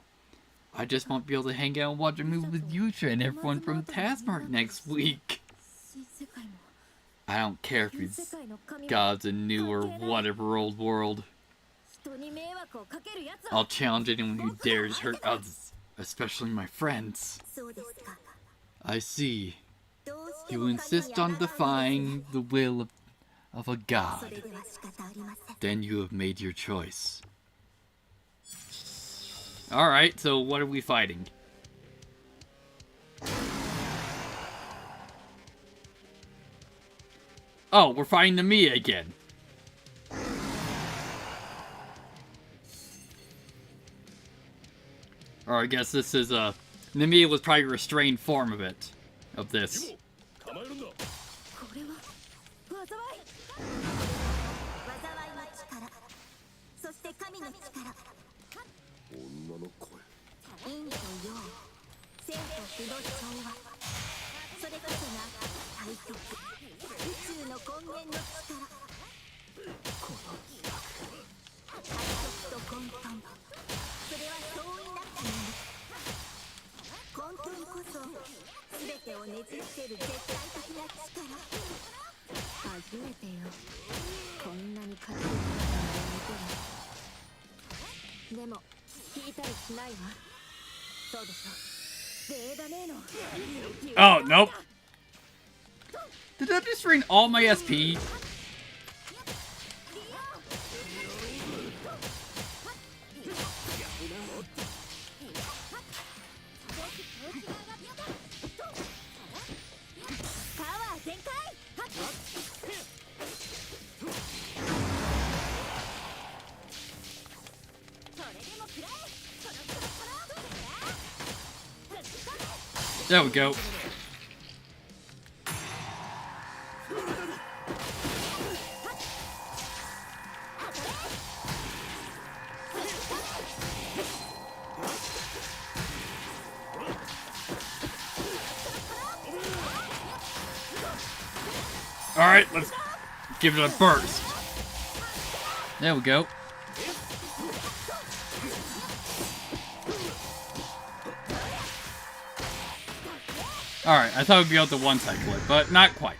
I just won't be able to hang out and watch a movie with Yusha and everyone from Taskmart next week. 新世界も I don't care if 旧 he's 世界の神も God's a new or whatever old world. 人に迷惑をかけるやつ I'll は challenge anyone who dares hurt others, especially my friends. そうですか I see. どうして You も神に insist 抗 on わない defying the will of a そ god. れでは仕方ありません Then you have made your choice. Alright, so what are we fighting? Oh, we're fighting the Mia again. Or I guess this is Namiya was probably a restrained form of it. Of this. 構えるんだ。これは災い災いの力そして神の力女の声。陰と陽生と死の調和それこそが対極宇宙の根源の力対極と混沌それは相違なきもの混沌こそ全てをねじ伏せる絶対的な力初めてよこんなに勝てる姿を見てるでも聞いたりしないわそうでしょデーダネーの Oh, nope. Did I just drain all my SP? There we go. Alright, let's give it a burst. There we go. Alright, I thought we'd be able to one-cycle it, but not quite.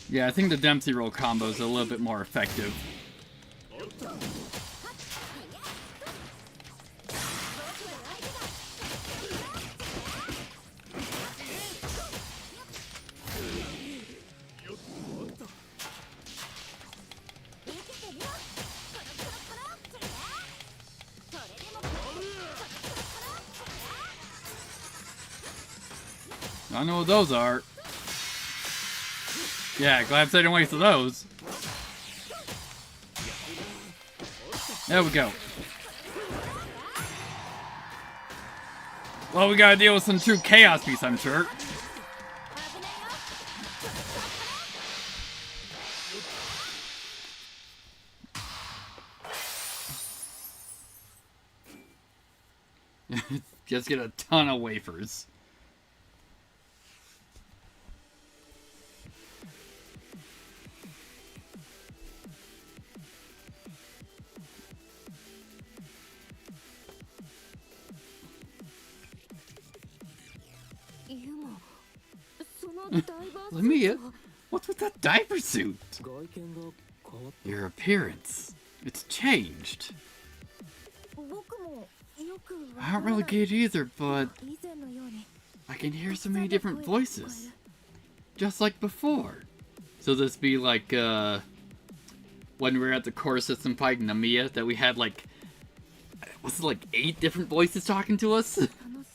Yeah, I think the Dempsey roll combo is a little bit more effective. I know what those are. Yeah, glad I didn't waste those. There we go. Well, we gotta deal with some true chaos beasts, I'm sure. Just get a ton of wafers. ユモ、そのダイバースーツ Lamia, は what's with that diver suit? 外見が変わっ Your appearance. It's changed. 僕もよくわ I か don't らな really い get it either, but 以前のように I can hear so many different voices. Just like before. So this be like, when we were at the core system fighting Namiya, that we had like, was it like 8 different voices talking to us? 楽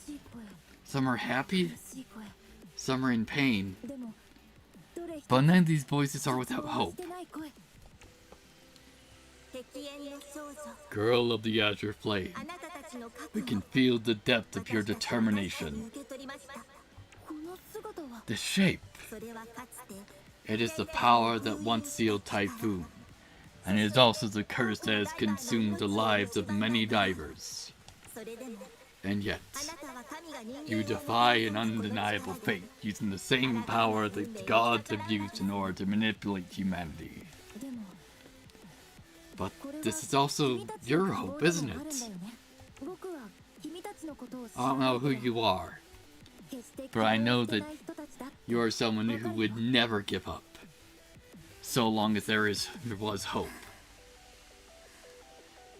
しい声 Some are happy, 楽しい声 some are in pain. でもどれ一つ But none of these voices are without 想像 hope. してない声 敵縁の少女 Girl of the Azure Flame, あなたたちの覚 we 悟 can feel the depth of your 私たちは確かに determination. 受け取りました この姿は The shape, それはかつて it is the power that once sealed Typhoon. And it is also the curse that has consumed the lives of many divers. それでも And yet, あなたは神が人間 you を defy an undeniable fate using the same power that the gods have used in order to manipulate humanity. でも But これは this is also 君たち your の hope, 希望で isn't もあるんだ it? よね僕は君たちのことを知 I don't らな know いけ who ど you are, 決して but I 希望 know を捨て that ない人たちだって you are someone who would never give up. So long as there was hope.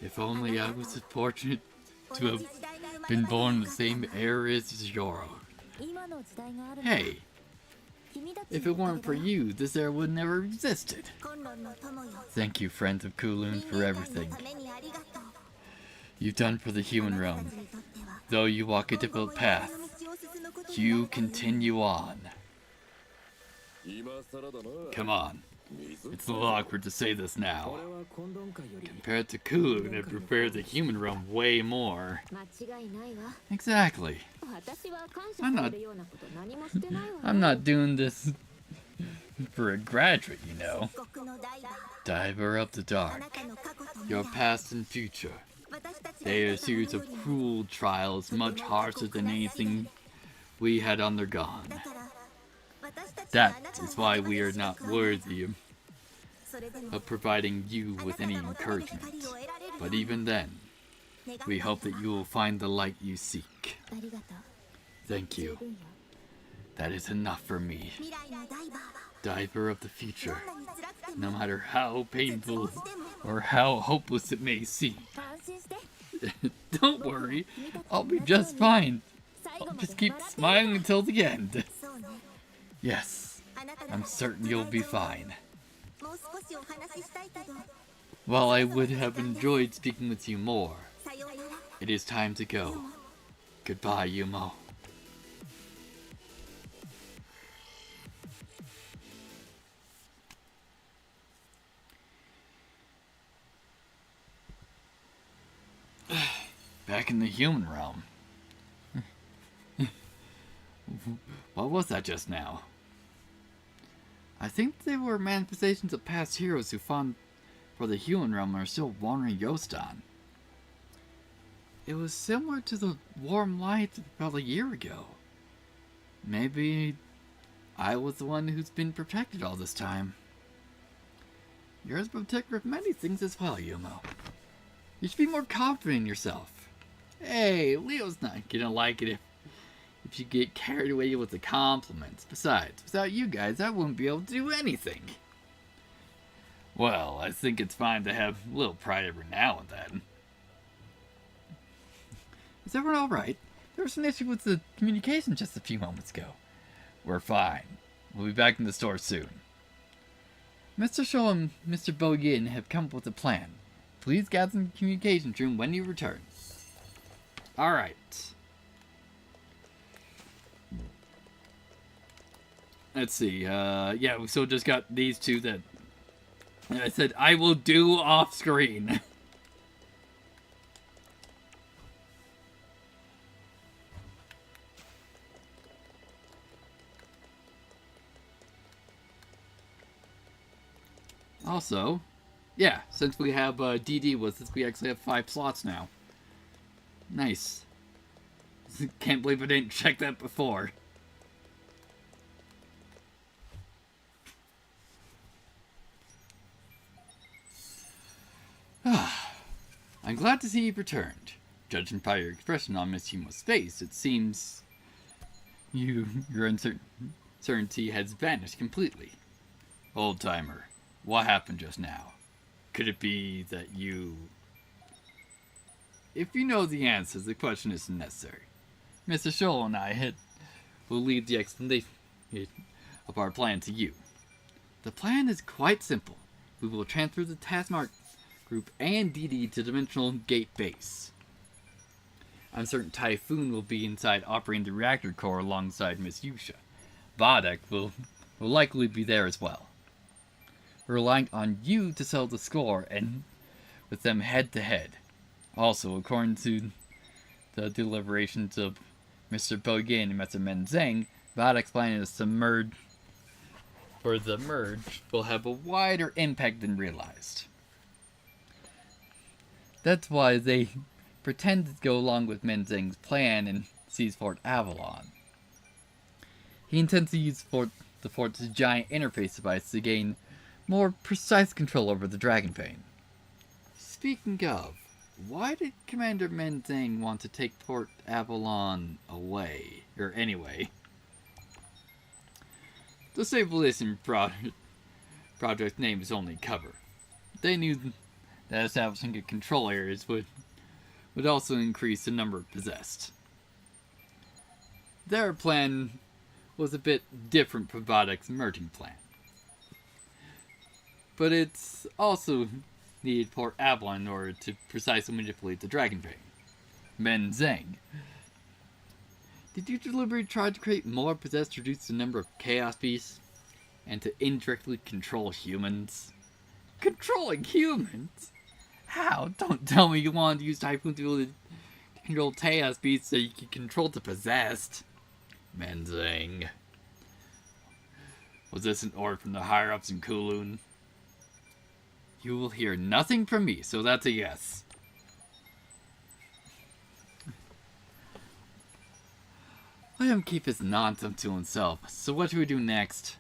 If only I was fortunate to have been born in the same era as Zoro. 今の時代があるのは Hey, 君たち if it のおか weren't げ for だよ you, this era would never have existed. 混乱の友よ Thank you, friends of Kulun, 人 for 間界の everything ためにありがとう you've done for the あ human なた realm. たちにとっては Though you walk a 今後 difficult も path, 闇の道を進むことにな you るからね continue on. 今更だな Come on, 水 it's a little awkward to say this こ now. れは混沌界より Compared to Kulun, it prepared the human realm way more. 間違いないわ Exactly. 私は感 I'm 謝 not- されるようなこと何もしてないわ I'm not doing this for a graduate, you know. 極のダイバー Diver of the あな dark, たの過去と未 your 来 past and future. 私たちが They are a 得た series も of のよりも cruel trials much harsher than anything we had undergone. だから私たちがあ That なたの is why we are 言葉 not にしか変わらない worthy of それでも providing you あな with た any が求める encouragement. 光を得られるよ But うに even then, 願って we hope that you will find the light you seek. ありがとう Thank 十 you. 分よ That is enough for me. 未来のダイバーは Diver of the future. どんなに辛くて No も matter how 絶 painful 望しても or how hopeless it may seem. 安心して Don't worry, I'll be just fine. 最後 I'll まで just keep 笑って smiling until the end. そうね Yes, あなた I'm の certain you'll be fine. もう少しお話ししたいけど While I would have enjoyed speaking with you more, さようなら it is time to go. Goodbye, Yumo. Back in the human realm. What was that just now? I think they were manifestations of past heroes who fought for the human realm and are still wandering Yostan. It was similar to the warm light about a year ago. Maybe I was the one who's been protected all this time. You're a protector of many things as well, Yumo. You should be more confident in yourself. Hey, Leo's not gonna like it if you get carried away with the compliments. Besides, without you guys, I wouldn't be able to do anything. Well, I think it's fine to have a little pride every now and then. Is everyone alright? There was an issue with the communication just a few moments ago. We're fine. We'll be back in the store soon. Mr. Shaw and Mr. Bo Yin have come up with a plan. Please gather in the communications room when you return. Alright. Let's see, yeah, we still just got these two that I said I will do off screen. Also, yeah, since we have DD with us, we actually have 5 slots now. Nice. Can't believe I didn't check that before. I'm glad to see you've returned. Judging by your expression on Miss Yumo's face, it seems Your uncertainty has vanished completely. Old timer, what happened just now? Could it be that you... If you know the answers, the question isn't necessary. Mr. Scholl and I will leave the explanation of our plan to you. The plan is quite simple. We will transfer the Taskmark group and DD to Dimensional Gate Base. I'm certain Typhoon will be inside operating the reactor core alongside Miss Yusha. Vodek will likely be there as well. We're relying on you to settle the score and with them head to head. Also, according to the deliberations of Mr. Bogan and Mr. Menzeng, Vodek's plan is to merge, or the merge will have a wider impact than realized. That's why they pretend to go along with Menzeng's plan and seize Fort Avalon. He intends to use the fort's giant interface device to gain more precise control over the Dragonbane. Speaking of, why did Commander Menzeng want to take Fort Avalon away? Or anyway. The Stabilization Project name is only cover. They knew that establishing control areas would also increase the number possessed. Their plan was a bit different from Vodek's merging plan. But it's also needed Port Avalon in order to precisely manipulate the Dragonbane. Menzeng. Did you deliberately try to create more possessed to reduce the number of Chaos Beasts? And to indirectly control humans? Controlling humans? How? Don't tell me you wanted to use Typhoon to be able to control Chaos Beasts so you can control the possessed. Menzeng. Was this an order from the higher-ups in Kowloon? You will hear nothing from me, so that's a yes. Let him keep his nonsense to himself. So what do we do next?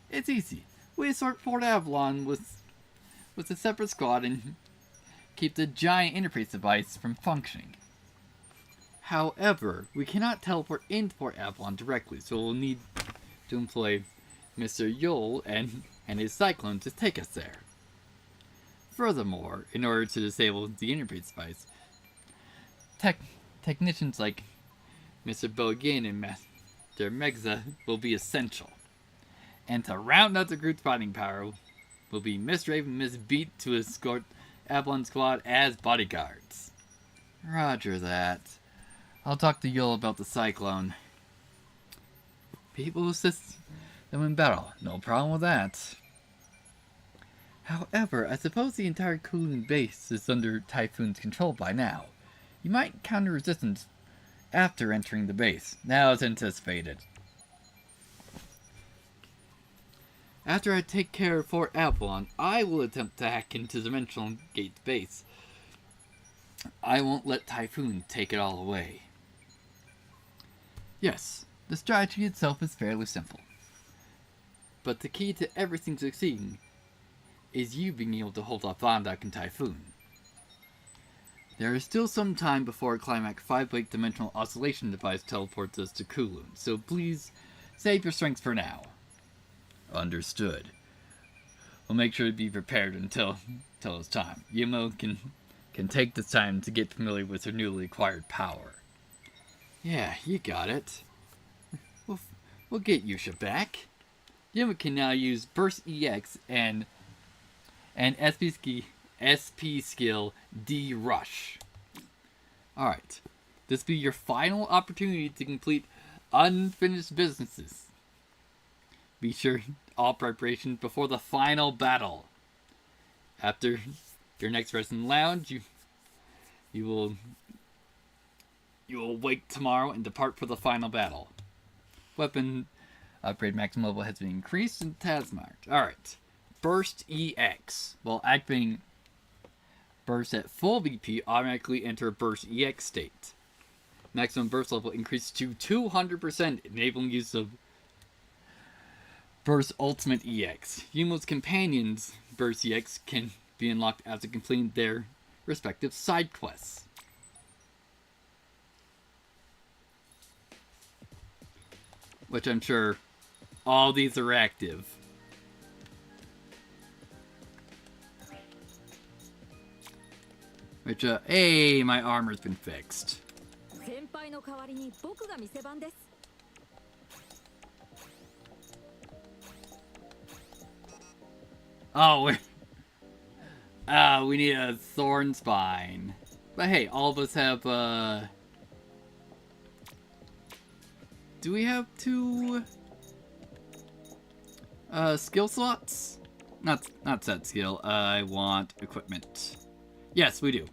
It's easy. We escort Fort Avalon with a separate squad and keep the giant interface device from functioning. However, we cannot teleport into Fort Avalon directly, so we'll need to employ Mr. Yule and his Cyclone to take us there. Furthermore, in order to disable the interface device, technicians like Mr. Bogan and Master Megza will be essential. And to round out the group's fighting power will be Miss Raven and Miss Beat to escort Avalon Squad as bodyguards. Roger that. I'll talk to Yule about the Cyclone. People assist them in battle. No problem with that. However, I suppose the entire Kowloon base is under Typhoon's control by now. You might encounter resistance after entering the base, now as anticipated. After I take care of Fort Avalon, I will attempt to hack into Dimensional Gate's base. I won't let Typhoon take it all away. Yes, the strategy itself is fairly simple. But the key to everything succeeding is you being able to hold off Vondak and Typhoon. There is still some time before a Climax 5-Blade Dimensional Oscillation device teleports us to Kowloon, so please save your strength for now. Understood. We'll make sure to be prepared until it's time. Yumo can take this time to get familiar with her newly acquired power. Yeah, you got it. We'll get Yusha back. Yumo can now use Burst EX and SP skill D Rush. Alright. This will be your final opportunity to complete unfinished businesses. Be sure all preparations before the final battle. After your next rest in the lounge, you will wake tomorrow and depart for the final battle. Weapon upgrade maximum level has been increased in Taskmark. Alright. Burst EX. While activating burst at full BP, automatically enter Burst EX state. Maximum burst level increased to 200%, enabling use of Burst Ultimate EX. Yumo's companions' Burst EX can be unlocked after completing their respective side quests. which I'm sure all these are active. Which, hey, my armor's been fixed. 先輩の代わりに僕が店番です。 Oh, we need a thorn spine. But hey, all of us have, do we have 2, skill slots? Not set skill, I want equipment. Yes, we do.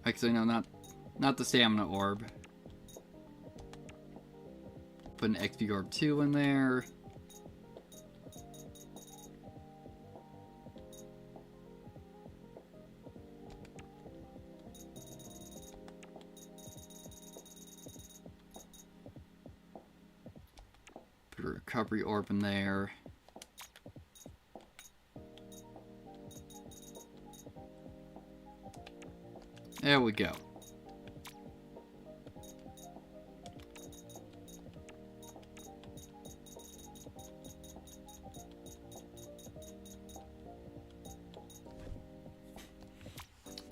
Actually, no, not the stamina orb. Put an XP orb 2 in there. Put a recovery orb in there. There we go.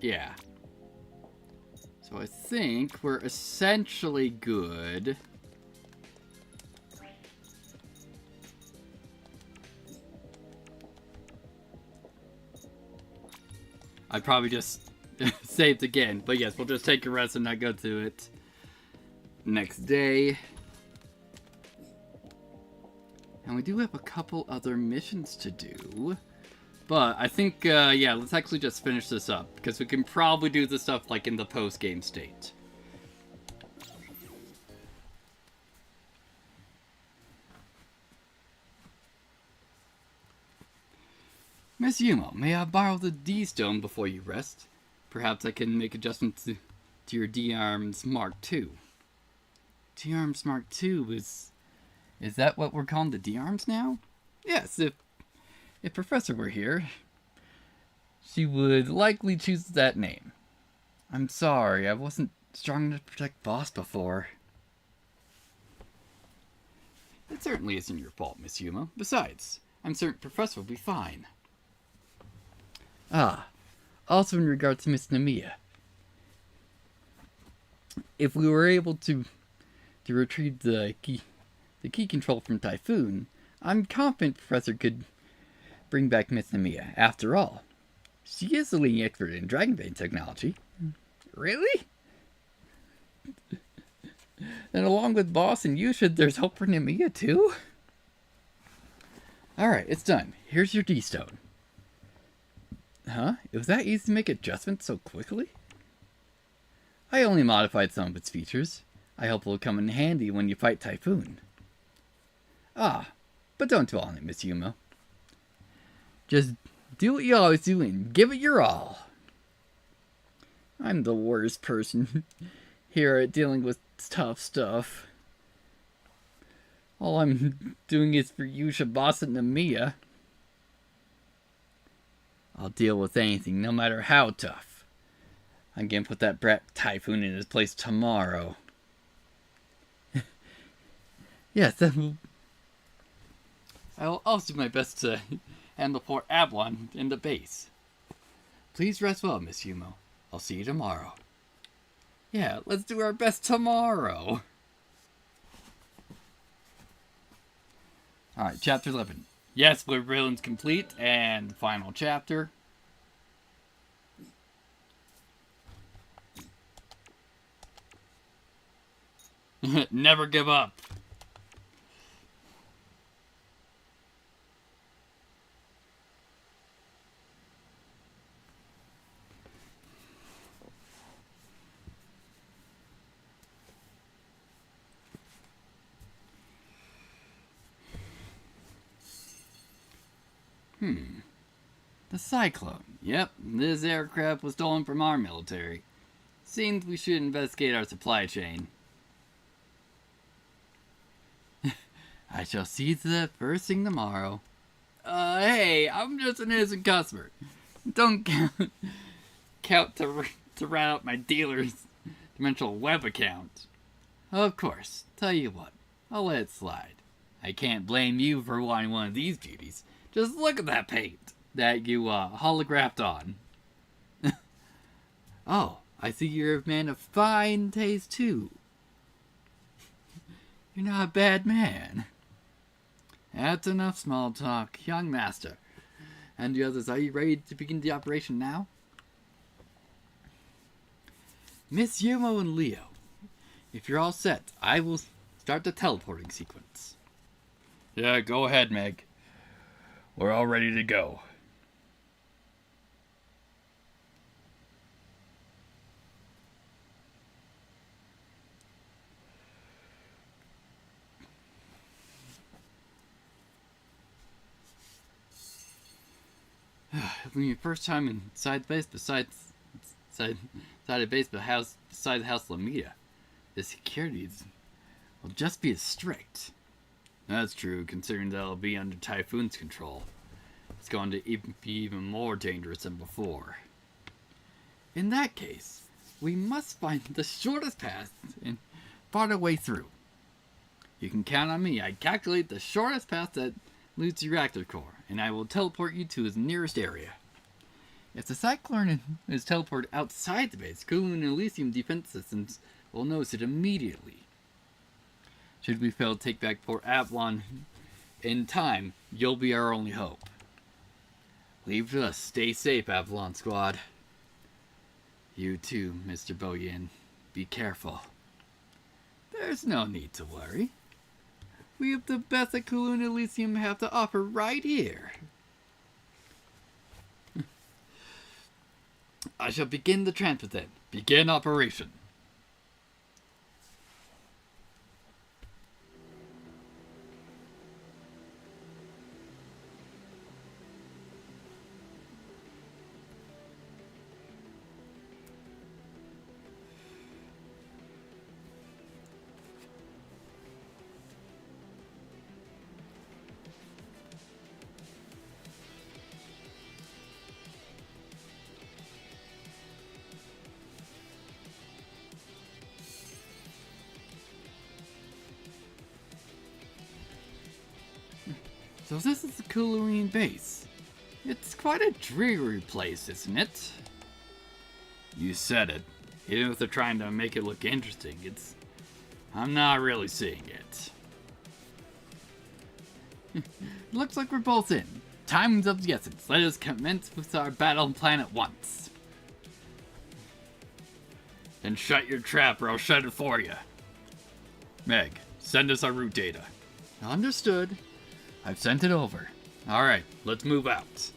Yeah. So I think we're essentially good. I probably just saved again, but yes, we'll just take a rest and not go to it. Next day. And we do have a couple other missions to do. But I think, yeah, let's actually just finish this up, because we can probably do this stuff like in the post-game state. Miss Yumo, may I borrow the D-Stone before you rest? Perhaps I can make adjustments to your D-Arms Mark II. D-Arms Mark II is that what we're calling the D-Arms now? Yes, if Professor were here, she would likely choose that name. I'm sorry, I wasn't strong enough to protect Boss before. It certainly isn't your fault, Miss Yumo. Besides, I'm certain Professor will be fine. Ah, also in regard to Miss Namiya. If we were able to retrieve the key control from Typhoon, I'm confident Professor could bring back Miss Namiya. After all, she is the leading expert in Dragonbane technology. Really? And along with Boss and Yusha, there's hope for Namiya too? Alright, it's done. Here's your D-Stone. Huh? It was that easy to make adjustments so quickly? I only modified some of its features. I hope it will come in handy when you fight Typhoon. Ah, but don't dwell on it, Miss Yumo. Just do what you always do and give it your all. I'm the worst person here at dealing with tough stuff. All I'm doing is for Yusha, Boss, and Namiya. I'll deal with anything, no matter how tough. I'm gonna put that brat Typhoon in his place tomorrow. Yes, I'll also do my best to handle poor Avalon in the base. Please rest well, Miss Yumo. I'll see you tomorrow. Yeah, let's do our best tomorrow. Alright, chapter 11. Yes, Blue Villain's complete, and the final chapter. Never give up. The Cyclone. Yep, this aircraft was stolen from our military. Seems we should investigate our supply chain. I shall see to that first thing tomorrow. Hey, I'm just an innocent customer. Don't count to rat out my dealer's dimensional web account. Of course, tell you what, I'll let it slide. I can't blame you for wanting one of these beauties. Just look at that paint that you holographed on. Oh, I see you're a man of fine taste too. You're not a bad man. That's enough small talk, young master. And the others, are you ready to begin the operation now? Miss Yumo and Leo, if you're all set, I will start the teleporting sequence. Yeah, go ahead, Meg. We're all ready to go. When your first time inside the base, beside the house Lamita, the security will just be as strict. That's true, considering that it'll be under Typhoon's control. It's going to be even more dangerous than before. In that case, we must find the shortest path and find our way through. You can count on me. I calculate the shortest path that leads to your reactor core, and I will teleport you to its nearest area. If the Cyclone is teleported outside the base, Cooling and Elysium defense systems will notice it immediately. Should we fail to take back Port Avalon in time, you'll be our only hope. Leave to us. Stay safe, Avalon Squad. You too, Mr. Boyan. Be careful. There's no need to worry. We have the best that Cooling and Elysium have to offer right here. I shall begin the transfer then. Begin operation. So this is the Cooling base. It's quite a dreary place, isn't it? You said it. Even if they're trying to make it look interesting, I'm not really seeing it. Looks like we're both in. Time's of the essence. Let us commence with our battle plan at once. Then shut your trap or I'll shut it for you. Meg, send us our route data. Understood. I've sent it over. Alright, let's move out.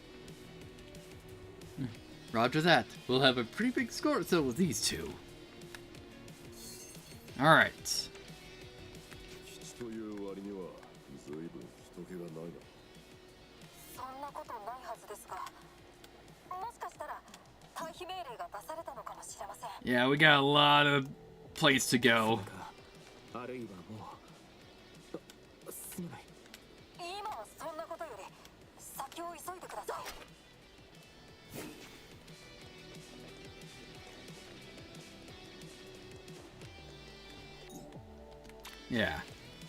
Roger that. We'll have a pretty big score to settle with these two. Alright. 基地という割には随分人気がないな。そんなことないはずですが、もしかしたら退避命令が出されたのかもしれません。 Yeah, we got a lot of place to go. あるいはもうすまない。今はそんなことより先を急いでください。 Yeah,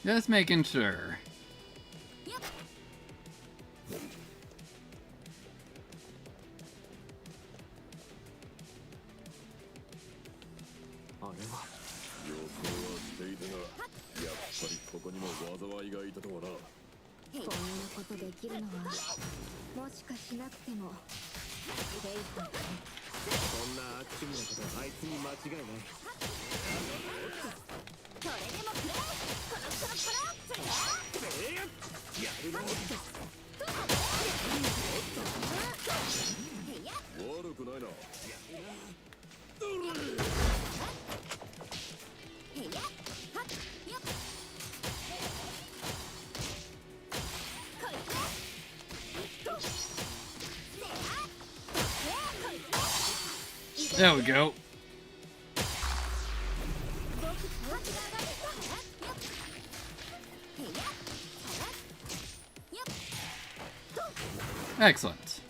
just making sure. There we go. Excellent.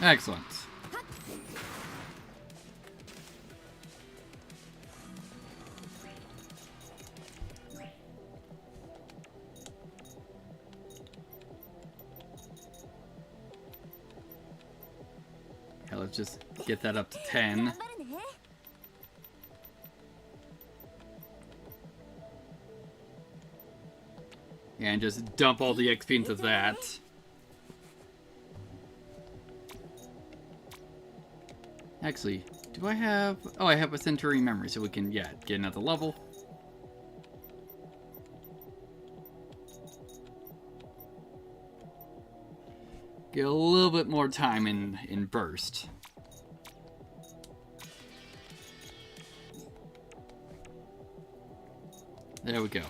Excellent. Okay, let's just get that up to 10. And just dump all the XP into that. Actually, do I have... Oh, I have a Centurion memory, so we can, yeah, get another level. Get a little bit more time in burst. There we go.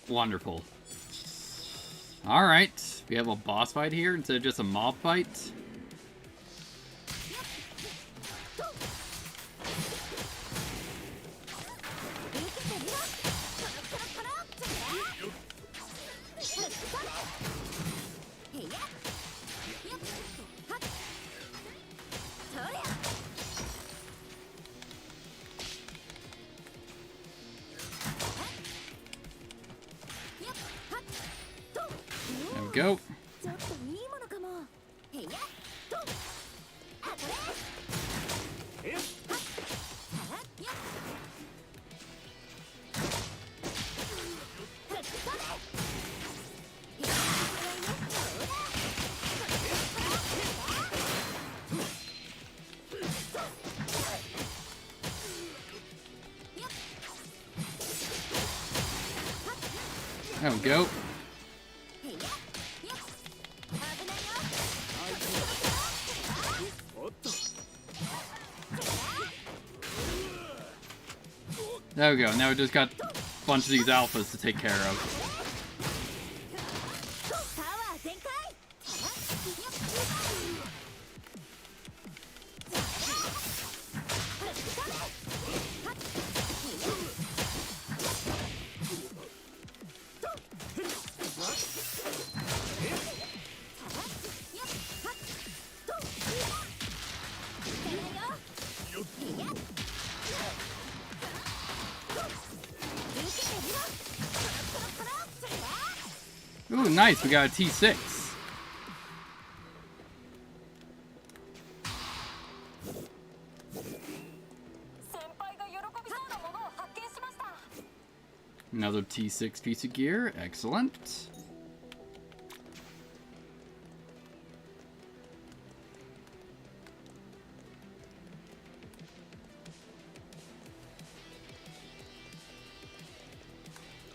Wonderful. Alright, we have a boss fight here instead of just a mob fight. There we go. There we go. There we go. Now we just got a bunch of these alphas to take care of. Ooh, nice. We got a T6. Another T6 piece of gear. Excellent.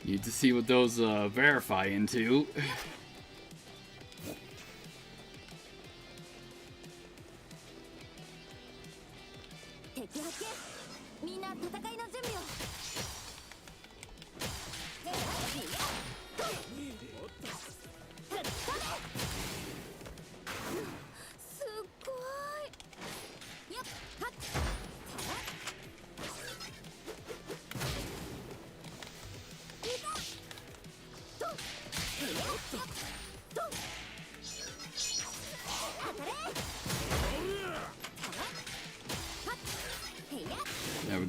Need to see what those verify into.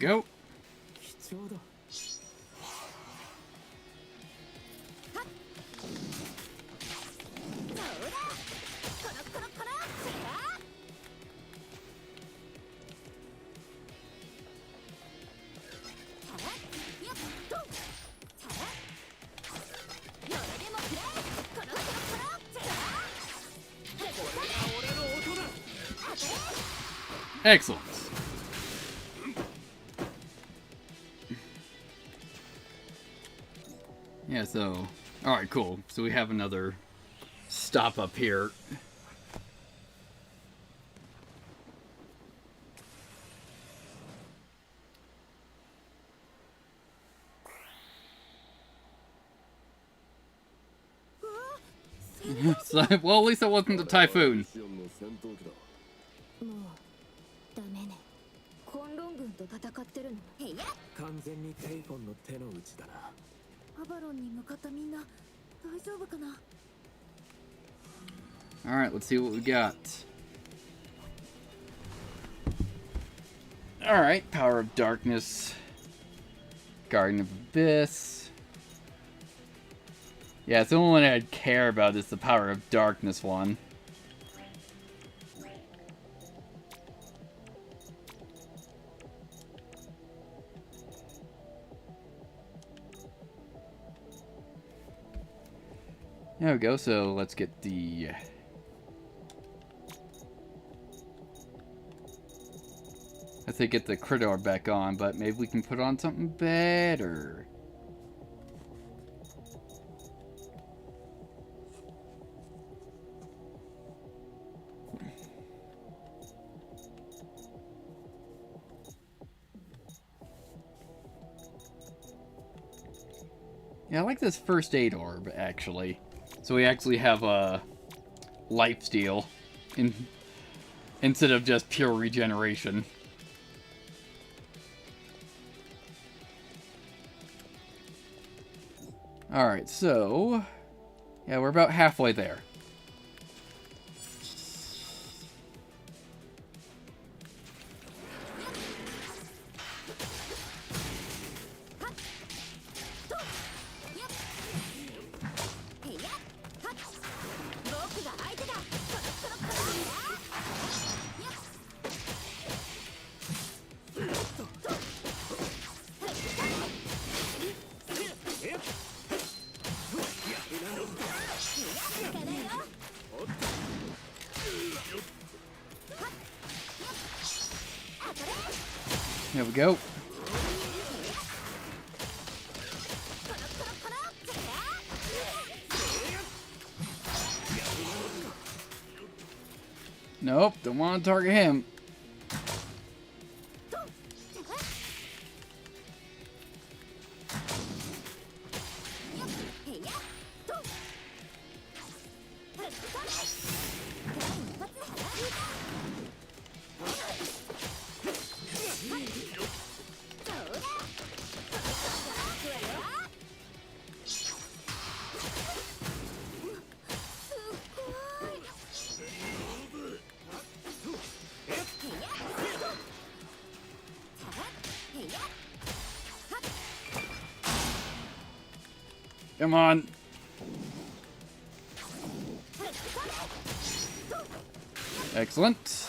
go. 貴重だ。Excellent. Yeah, so... Alright, cool. So we have another stop up here. So, well, at least it wasn't a typhoon. シオンの戦闘機だ。もうダメね。コンロン軍と戦ってるの。へいや。完全にテイフォンの手の内だな。アバロンに向かったみんな大丈夫かな。 Alright, let's see what we got. Alright, Power of Darkness. Garden of Abyss. Yeah, it's the only one I'd care about is the Power of Darkness one. There we go, so let's get the... I say get the Critter back on, but maybe we can put on something better. Yeah, I like this first aid orb, actually. So we actually have a lifesteal instead of just pure regeneration. Alright, so... yeah, we're about halfway there. There we go. Nope, don't want to target him. Come on. Excellent.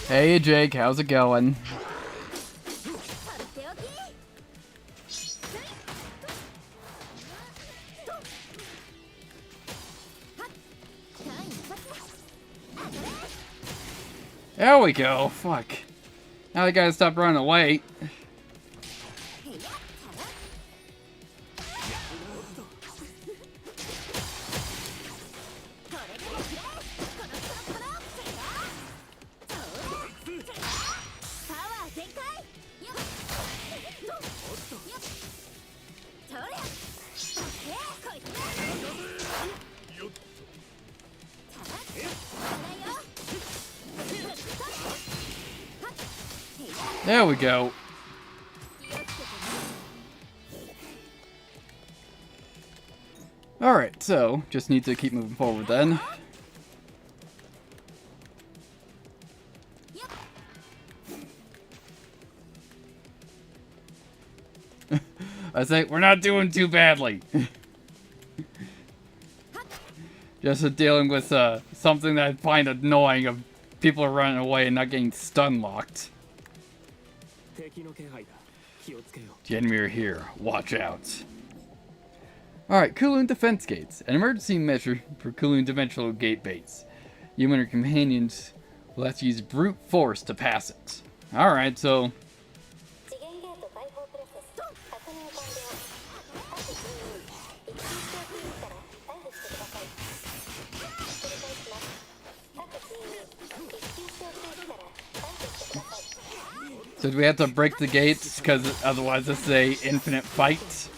Hey Jake, how's it going? There we go. Fuck. Now I gotta stop running away. There we go. Alright, so just need to keep moving forward then. I say, we're not doing too badly. Just dealing with something that I find annoying of people are running away and not getting stun locked. The enemy are here. Watch out. Alright, Kowloon Defense Gates. An emergency measure for Kowloon Dimensional Gate Base. You and your companions will have to use brute force to pass it. Alright, so... So do we have to break the gates, because otherwise this is a infinite fight?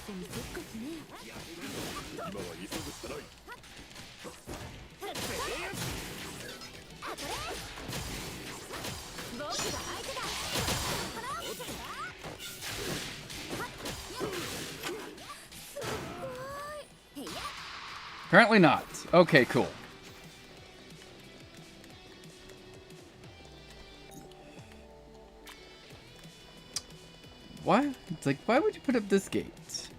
Apparently not. Okay, cool. Why? It's like, why would you put up this gate?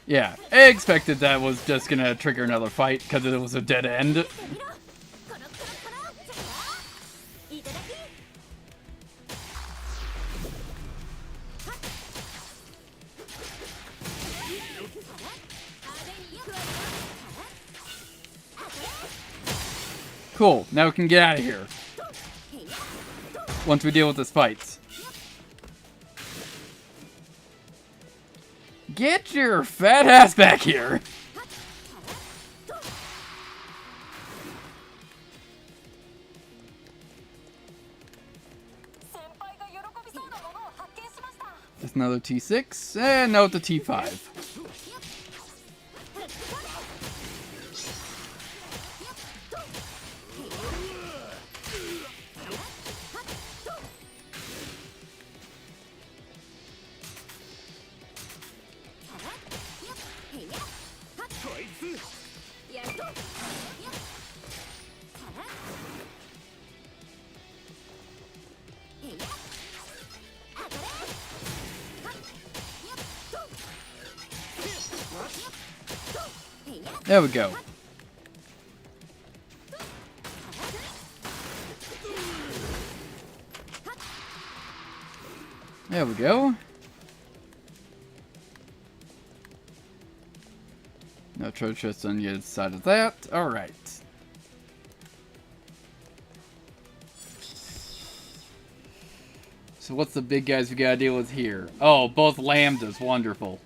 Yeah, I expected that was just gonna trigger another fight because it was a dead end. Cool, now we can get out of here. Once we deal with this fight. Get your fat ass back here! Just another T6, and no, it's a T5. There we go. There we go. No treasure chest on the other side of that. Alright. So what's the big guys we gotta deal with here? Oh, both lambdas. Wonderful.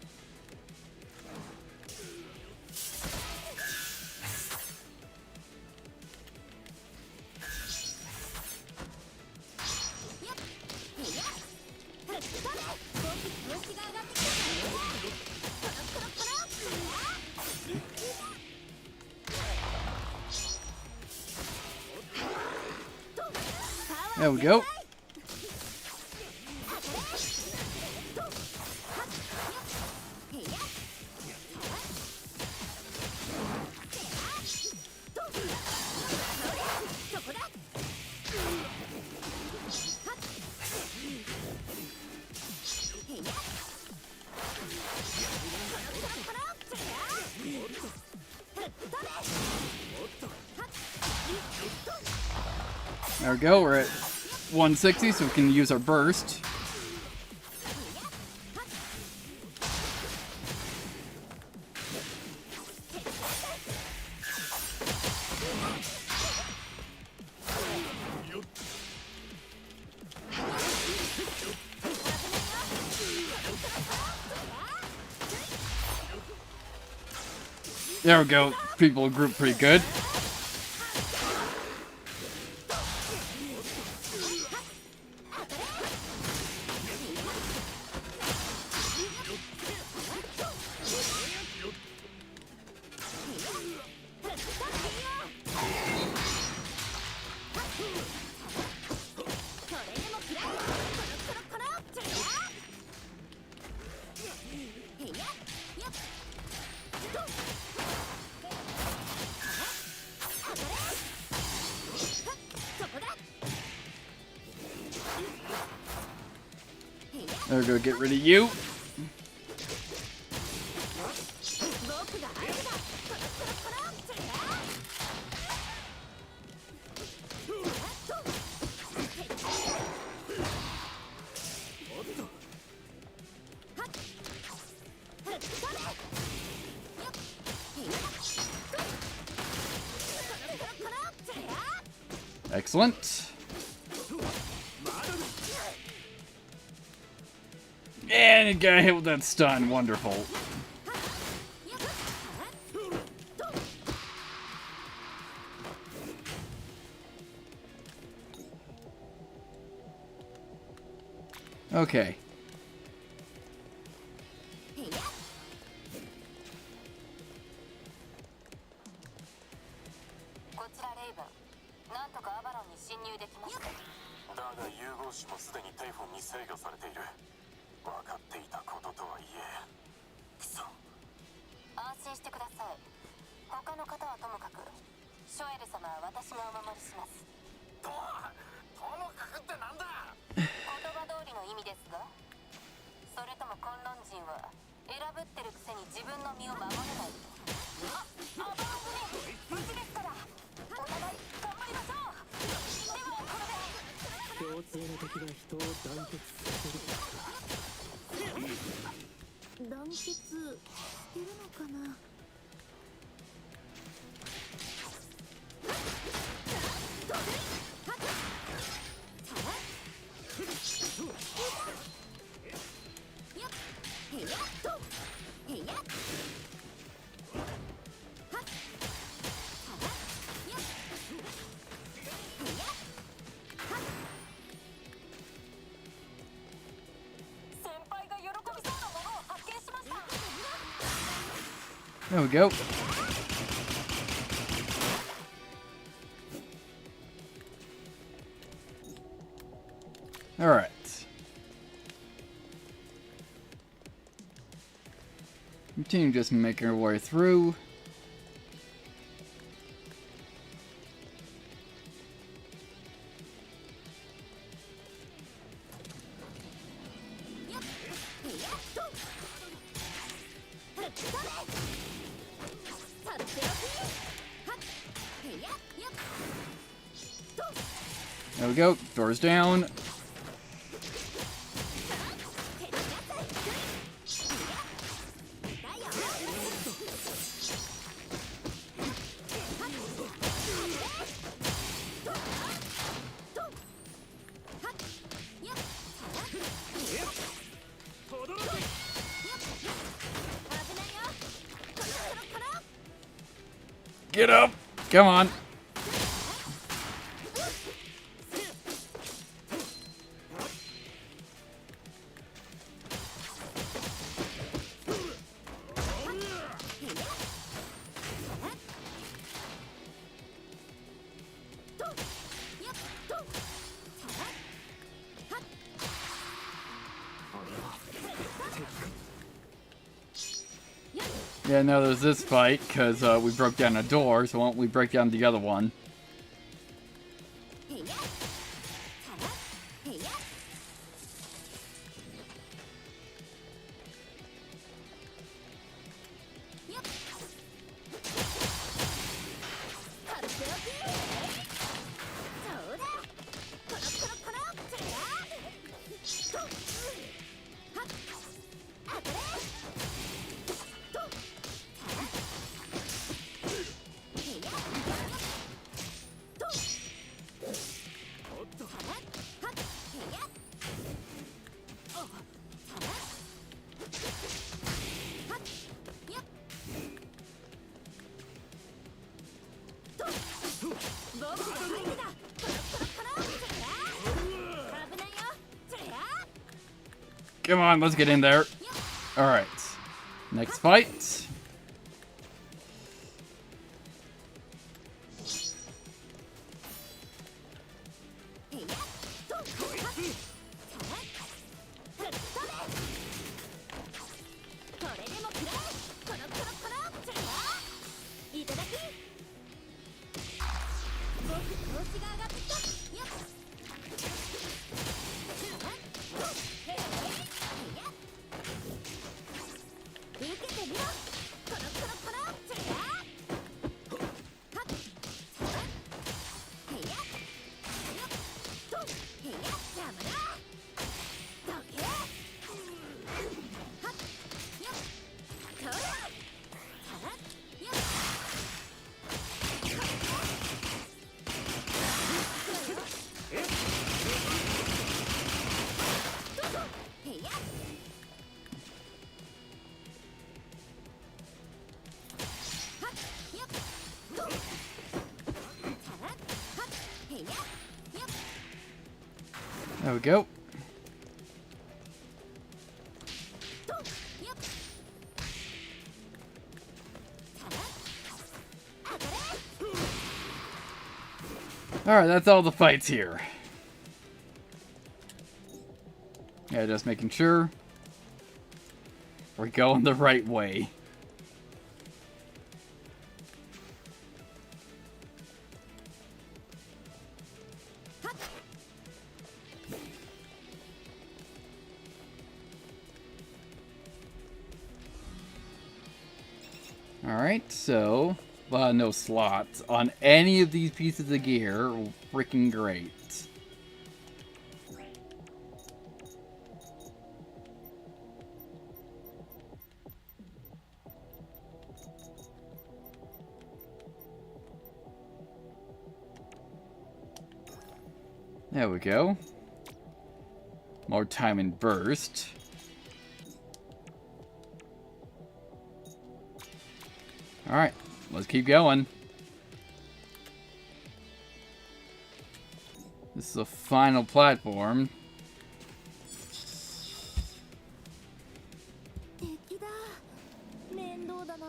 There we go. There we go, we're at 160, so we can use our burst. There we go, people group pretty good. They're gonna get rid of you. 僕が相手だ。コロコロコロってや。Excellent. And it got hit with that stun. Wonderful. Okay. こちらレイブン、なんとかアバロンに侵入できました。だが融合士もすでにテイフォンに制御されている。分かっていたこととはいえ、クソ。安心してください。他の方はともかく、ショエル様は私がお守りします。ともかくってなんだ。言葉通りの意味ですが、それとも混乱人は選ぶってるくせに自分の身を守れない。アバロンに無事ですから、お互い頑張りましょう。ではこれで共通の敵が人を団結させる団結してるのかな。先輩が喜びそうなものを発見しました。 There we go. All right. Continue just making our way through. There we go. Doors down. Get up! Come on. Yeah, now there's this fight, because we broke down a door, so why don't we break down the other one? Come on, let's get in there. Alright. Next fight. There we go. Alright, that's all the fights here. Yeah, just making sure we're going the right way. Alright, so no slots on any of these pieces of gear. Freaking great. There we go. More time and burst. Alright, let's keep going. This is the final platform. 敵だ。面倒だな。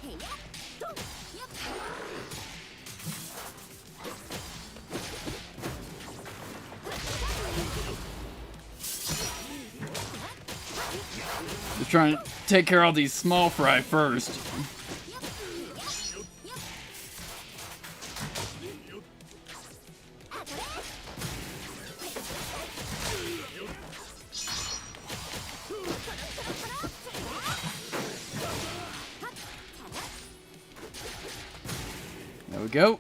へやっとやっ Just trying to take care of these small fry first. There we go.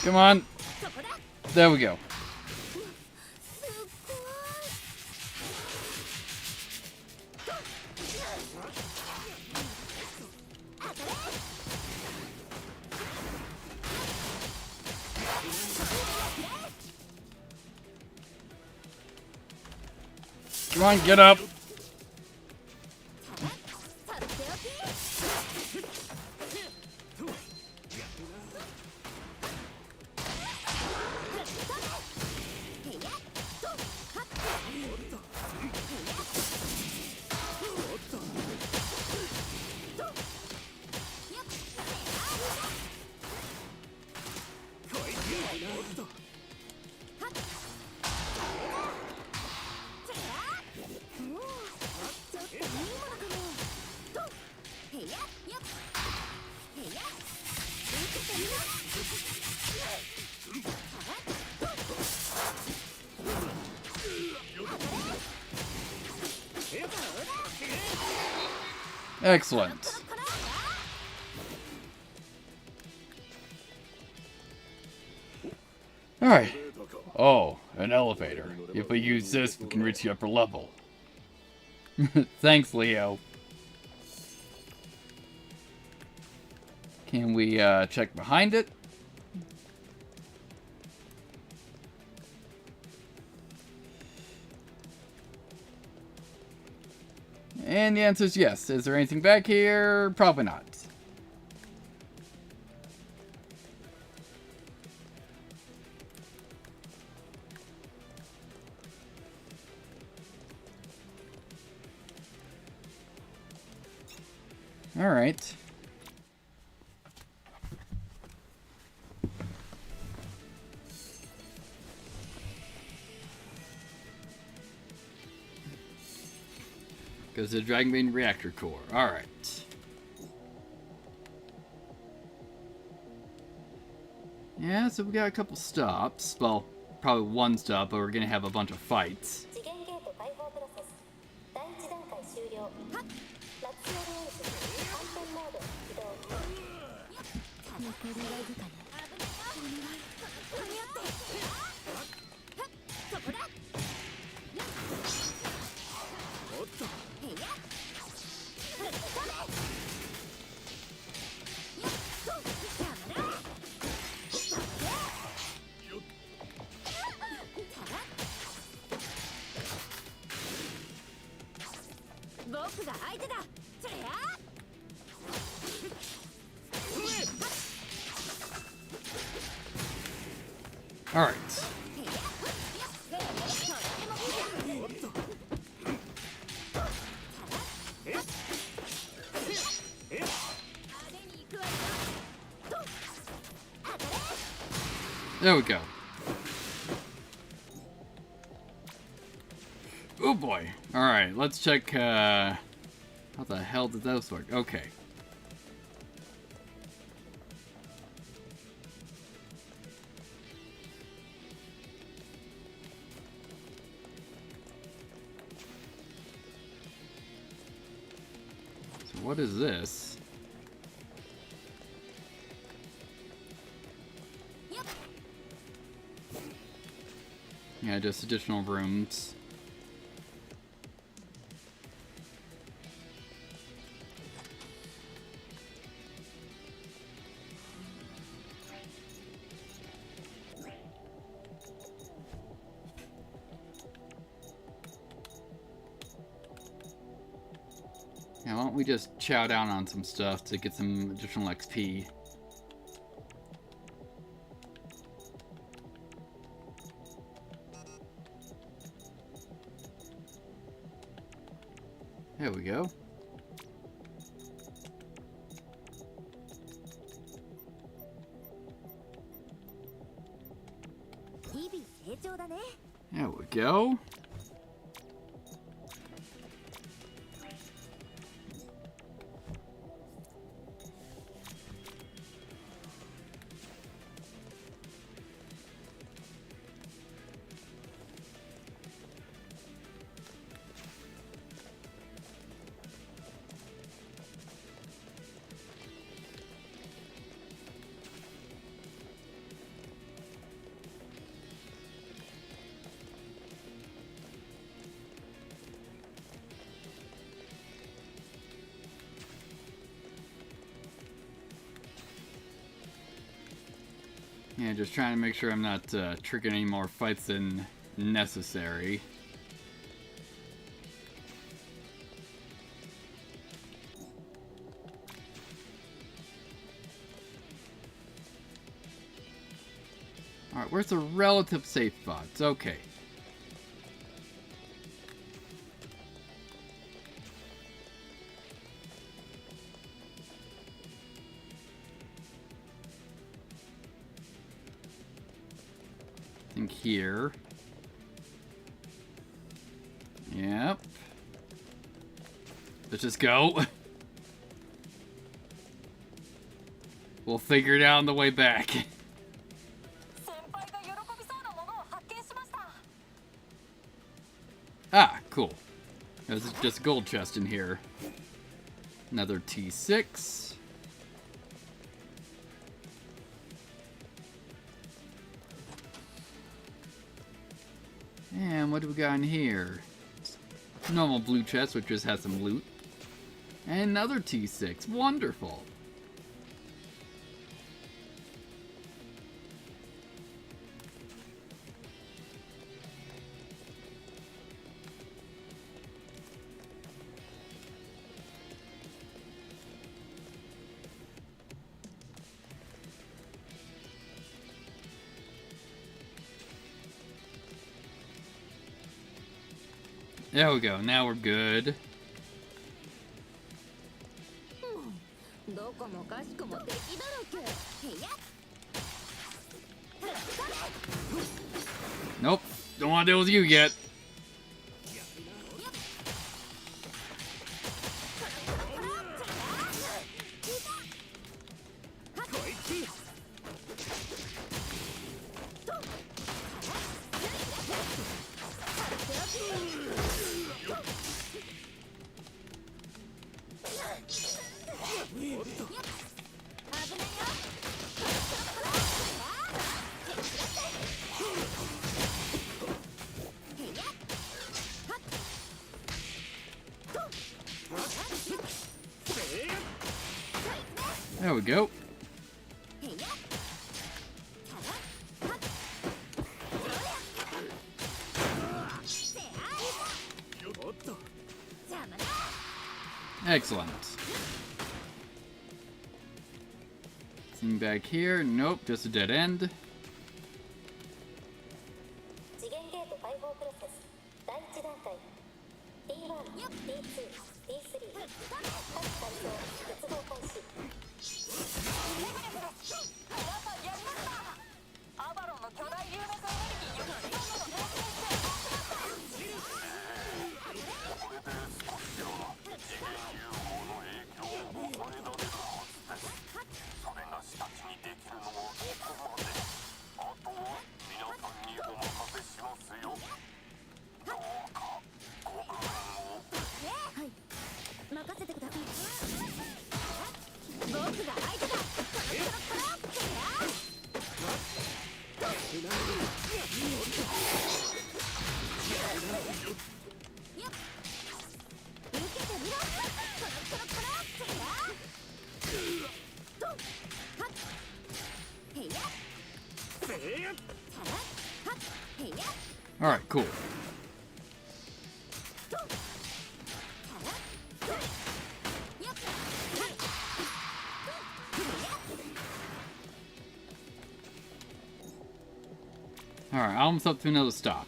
Come on. There we go. Come on, get up. Excellent. Alright. Oh, an elevator. If we use this, we can reach the upper level. Thanks, Leo. Can we check behind it? And the answer is yes. Is there anything back here? Probably not. All right. Goes to the Dragon Beam Reactor Core. Alright. Yeah, so we got a couple stops. Well, probably one stop, but we're gonna have a bunch of fights. 次元ゲート開放プロセス第1段階終了。ラツヨルエルス反転モード起動。残りわずかね。お願い間に合ってそこだ。おっとへいや僕が相手だ。それや。 Alright. There we go. Oh boy. Alright, let's check, how the hell did those work? Okay. So what is this? Yeah, just additional rooms. Yeah, why don't we just chow down on some stuff to get some additional XP? There we go. There we go. Yeah, just trying to make sure I'm not triggering any more fights than necessary. Alright, where's the relative safe spots? Okay. I think here. Yep. Let's just go. We'll figure it out on the way back. Ah, cool. There's just a gold chest in here. Another T6. And what do we got in here? Normal blue chest, which just has some loot. And another T6. Wonderful. There we go. Now we're good. Nope. Don't want to deal with you yet. There we go. Excellent. Anything back here? Nope, just a dead end. 次元ゲート開放プロセス第1段階 D1、D2、D3 各階層結合開始。皆さんやりました。アバロンの巨大流脈エネルギーより1つ目の合成してこれで少しは次元融合の影響を抑えられるはずです。それが下地にできるのはここまで。あとは皆さんにお任せしますよ。どうかご分を。はい、任せてください。僕が相手だ。Alright, cool. Alright, almost up to another stop.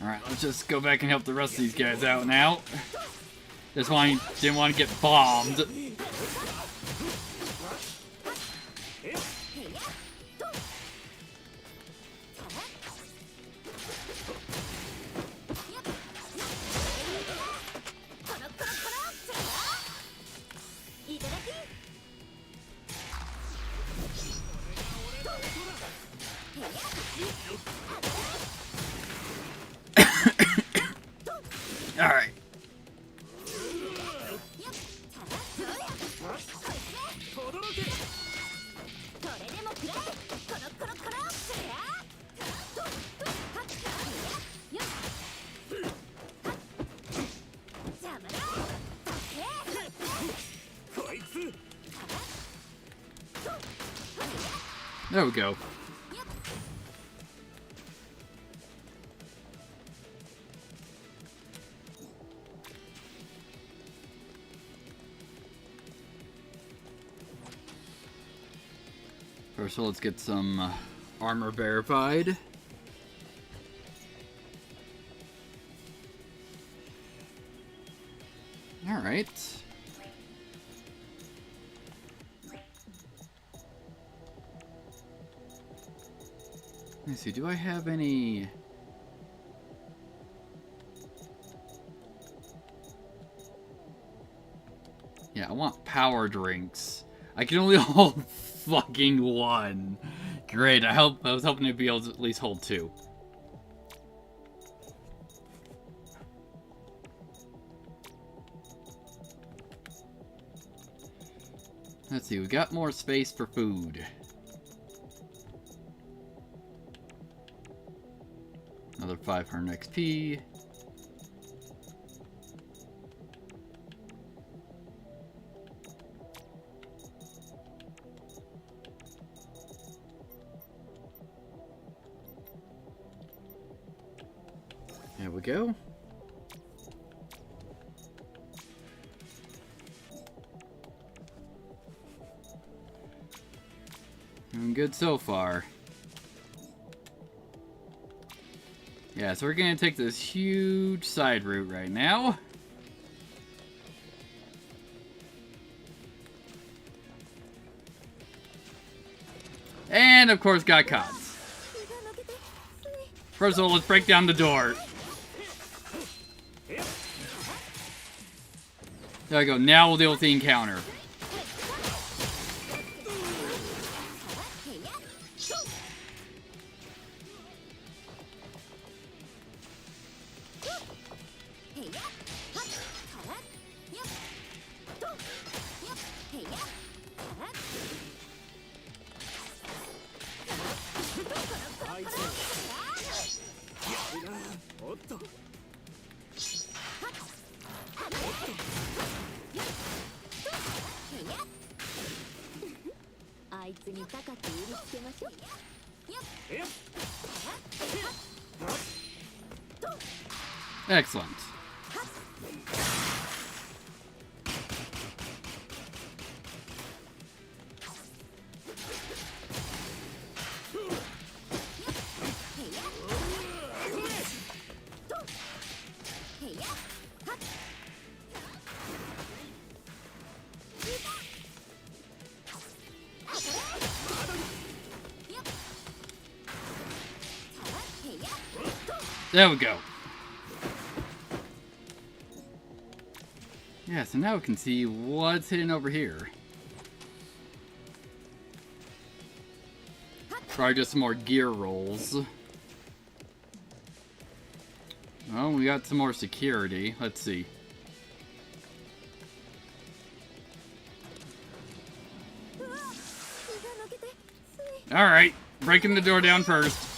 Alright, let's just go back and help the rest of these guys out now. Didn't want to get bombed. Alright. There we go. First of all, let's get some armor verified. Alright. Let me see, do I have any... Yeah, I want power drinks. I can only hold fucking one. Great, I was hoping to be able to at least hold two. Let's see, we got more space for food. Another 500 XP. There we go. Doing good so far. Yeah, so we're gonna take this huge side route right now. And of course got caught. First of all, let's break down the door. There we go, now we'll deal with the encounter. あいつやるな。おっと。あいつに高く売りつけましょう。えっ Excellent. There we go. Yeah, so now we can see what's hidden over here. Probably just some more gear rolls. Well, we got some more security. Let's see. Alright, breaking the door down first.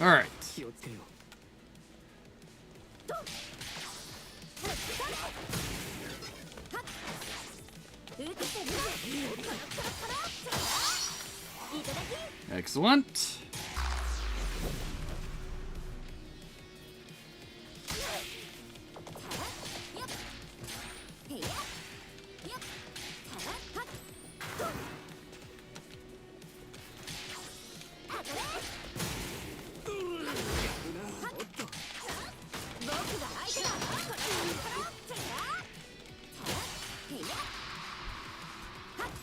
Alright. Excellent.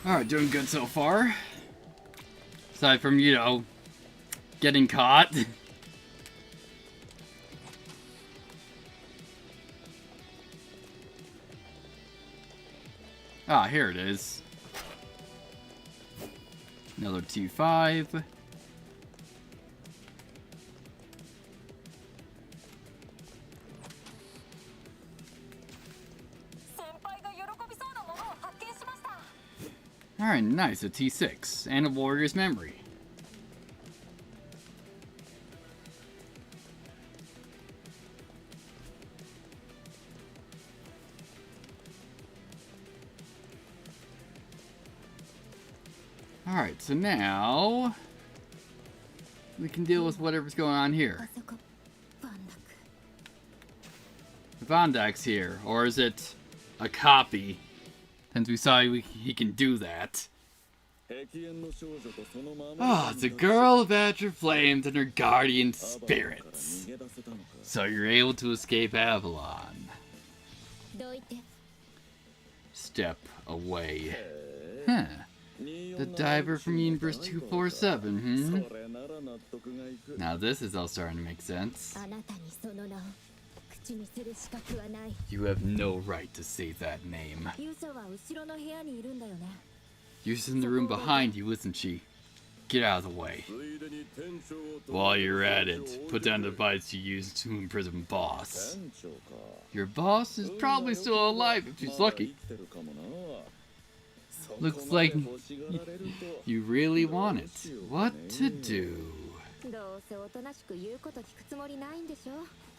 Alright, doing good so far. Aside from, you know, getting caught. Ah, here it is. Another T5. Alright, nice, a T6, and a warrior's memory. Alright, so now we can deal with whatever's going on here. Vandak's here, or is it a copy? Since we saw he can do that. Oh, it's a girl of Badger Flames and her guardian spirits. So you're able to escape Avalon. Step away. Huh. The diver from Universe 247, Now this is all starting to make sense. You have no right to say that name. Yusa's in the room behind you, isn't she? Get out of the way. While you're at it, put down the device you used to imprison Boss. Your boss is probably still alive if she's lucky. Looks like you really want it. What to do?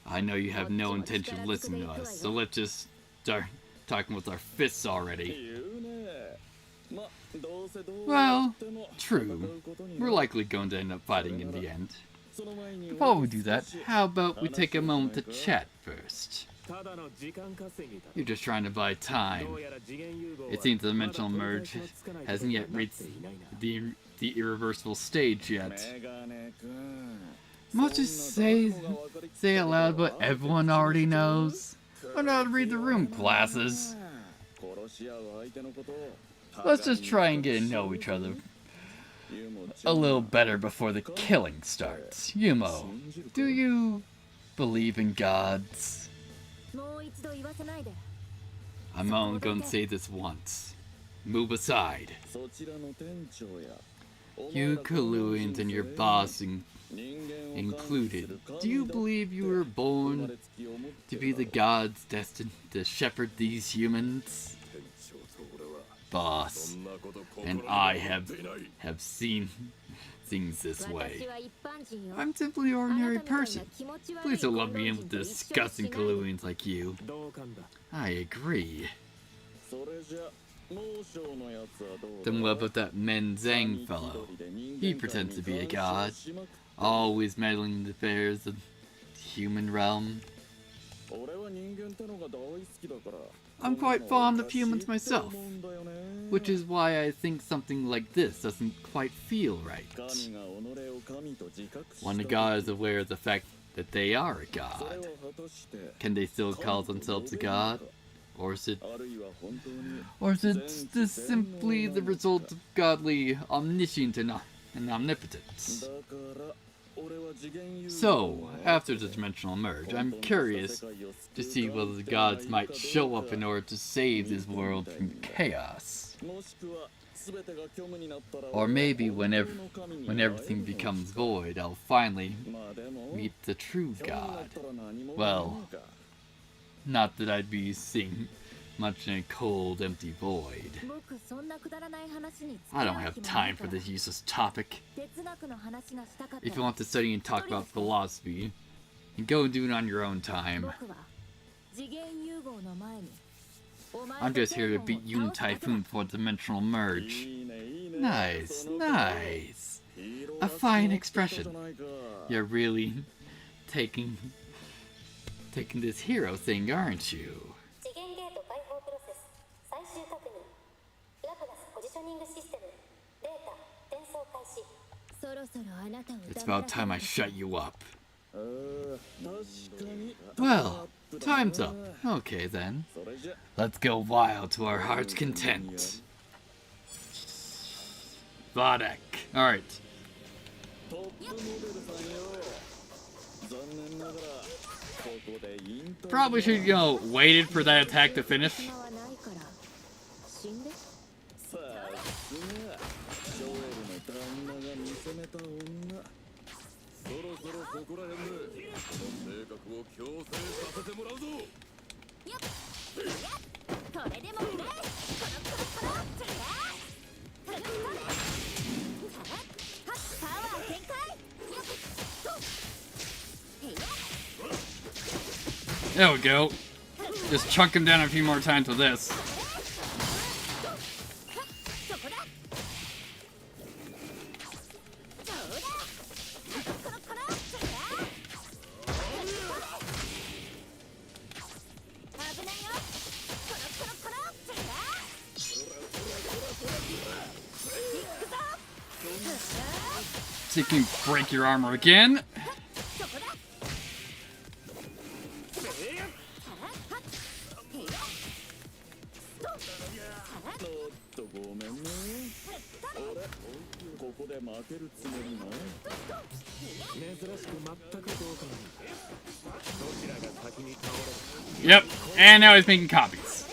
I know you have no intention of listening to us, so let's just start talking with our fists already. Well, true. We're likely going to end up fighting in the end. Before we do that, how about we take a moment to chat first? You're just trying to buy time. It seems the dimensional merge hasn't yet reached the irreversible stage yet. Must just say it loud what everyone already knows. Learn how to read the room, classes. Let's just try and get to know each other a little better before the killing starts. Yumo, do you believe in gods? もう一度言わせないで。 I'm only gonna say this once. Move aside. そちらの店長や You Kaluans and your boss included, do you believe you were born to be the gods destined to shepherd these humans? Boss, and I have seen things this way. 私は一般人よ。 I'm simply an ordinary person. Please don't lump me in with disgusting Kaluans like you. 同感だ I agree. それじゃ猛将のやつはどう Then what about that Men Zhang fellow? He pretends to be a god, always meddling in the affairs of the human realm. 俺は人間ってのが大好きだから I'm quite fond of humans myself, which is why I think something like this doesn't quite feel right. 神が己を神と自覚した When a god is aware of the fact that they are a それ god, を果たして can they still call themselves a god? Or is it, あるいは本当に or is it this simply the result of godly omniscience and omnipotence? だから俺は次元遊 So, after the dimensional merge, I'm curious to see whether the gods might show up in order to save this world from chaos. もしくは全てが虚無になったら Or maybe when everything becomes void, I'll finally まあでも meet the true 虚無になっ god. たら何も Well, ないのか not that I'd be seeing much in a cold, empty void. 僕そんなくだらない話に I don't have time for this useless topic. 哲学の話がしたかった If you want to study and talk about philosophy, you go and do it on your own time. 僕は次元融合の前にお前 I'm just here to beat you and Typhoon for dimensional merge. いいねいいね Nice, その nice. ヒーロー A が fine 決まった expression. じゃないか You're really taking this hero thing, aren't you? 次元ゲート開放プロセス最終確認ラプラスポジショニングシステムデータ転送開始そろそろあなたを It's about time I shut you up. ああ確かに Well, time's up. Okay then. それじゃ Let's go wild to our heart's content. Vodek. Alright. トップモデルさんよ残念ながらここで引退 Probably should, waited for that attack to finish. 暇はないから死んでさすがジョエルの旦那が見せめた女そろそろここら辺でこの性格を強制させてもらうぞこれでもくれコロコロコロってねパワー全開 There we go. Just chunk him down a few more times with this. そこだそうだコロコロってね危ないよコロコロコロってね行くぞ See if you can break your armor again. そこだおっとごめんね俺ここで負けるつもりない珍しく全く同感どちらが先に倒れ Yep. And now he's making copies.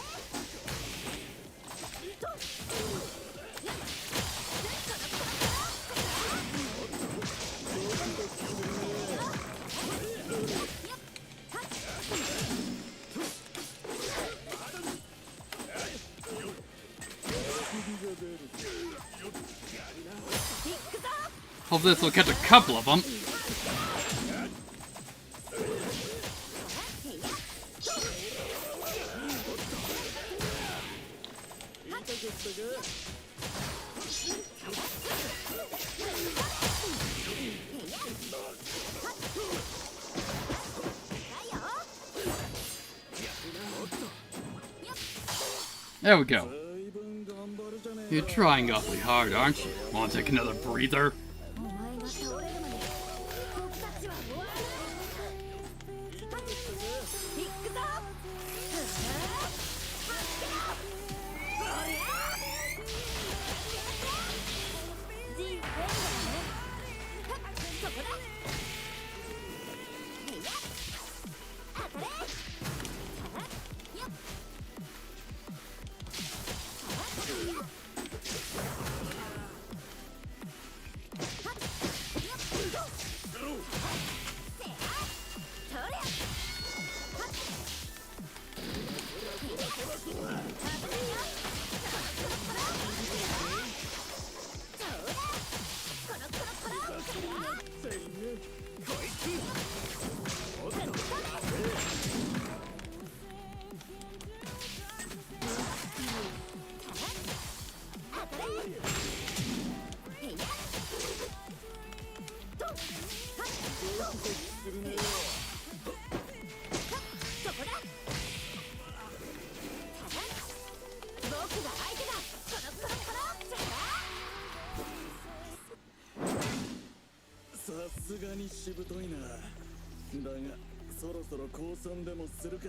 Hope this will catch a couple of them. There we go. 随分頑張るじゃねえ You're trying awfully hard, aren't you? Want to take another breather? お前が倒れるまで僕たちはしぶといな。だがそろそろ降参でもするか。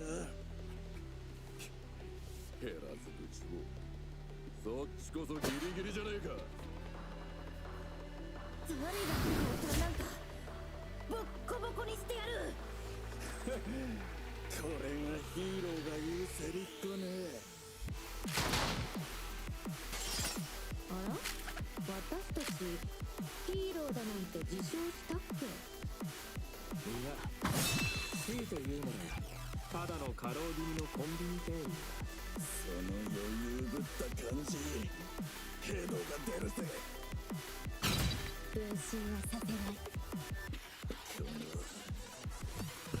減らず口を。そっちこそギリギリじゃねえか。誰が降参なんかボッコボコにしてやる。これがヒーローが言うセリフね。あら、私たちヒーローだなんて自称したっけ？いや、強いて言うならただの過労気味のコンビニ店員。その余裕ぶった感じ、ヘドが出るぜ。分身はさせない。この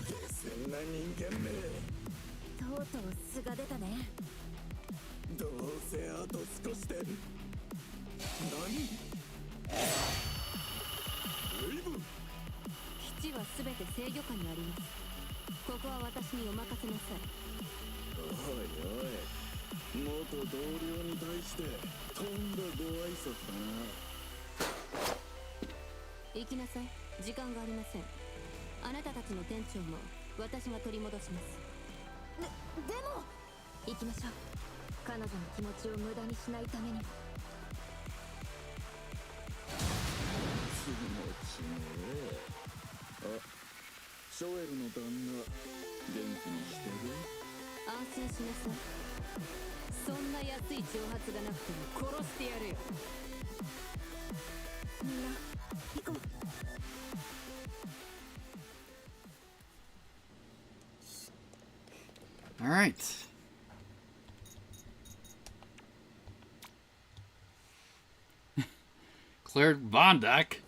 下賤な人間め。とうとう素が出たね。どうせあと少しで。何？レイブ。基地はすべて制御下にあります。ここは私にお任せなさい。おいおい、元同僚に対してとんだご挨拶だな。行きなさい。時間がありません。あなたたちの店長も私が取り戻します。でも行きましょう。彼女の気持ちを無駄にしないためにも。気持ちねえ。あ、ショエルの旦那元気にしてる？安心しなさい。そんな安い挑発がなくても殺してやるよ。みんな行こう。All right. Cleared Vondak.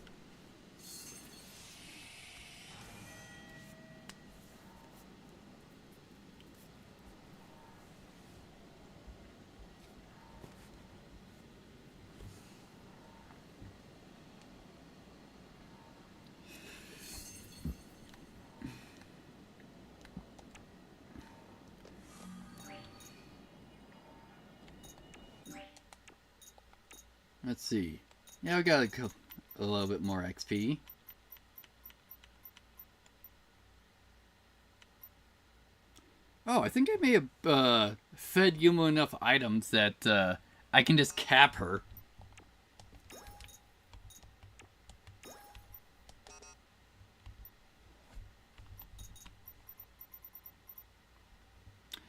Let's see. Yeah, we got a little bit more XP. Oh, I think I may have fed Yuma enough items that I can just cap her.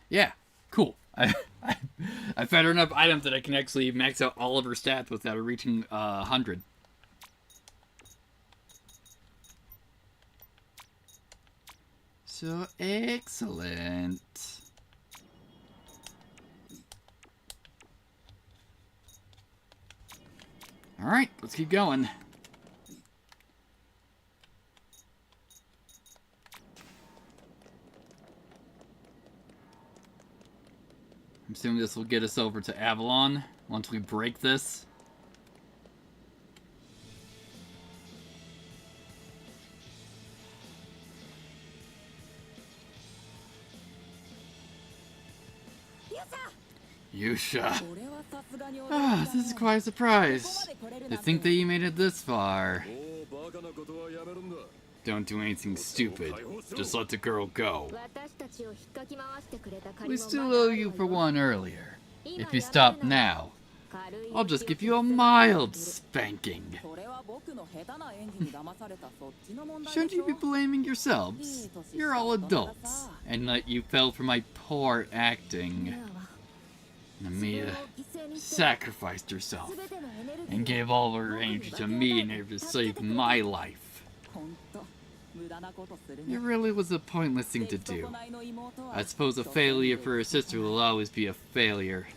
Yeah, cool. I fed her enough items that I can actually max out all of her stats without her reaching 100. So excellent. All right, let's keep going. I'm assuming this will get us over to Avalon once we break this. Yusha. Ah, this is quite a surprise. To think that you made it this far. Don't do anything stupid. Just let the girl go. We still owe you for one earlier. If you stop now, I'll just give you a mild spanking. Shouldn't you be blaming yourselves? You're all adults, and that you fell for my poor acting. Namiya sacrificed herself and gave all her energy to me in order to save my life. It really was a pointless thing to do. I suppose a failure for a sister will always be a failure.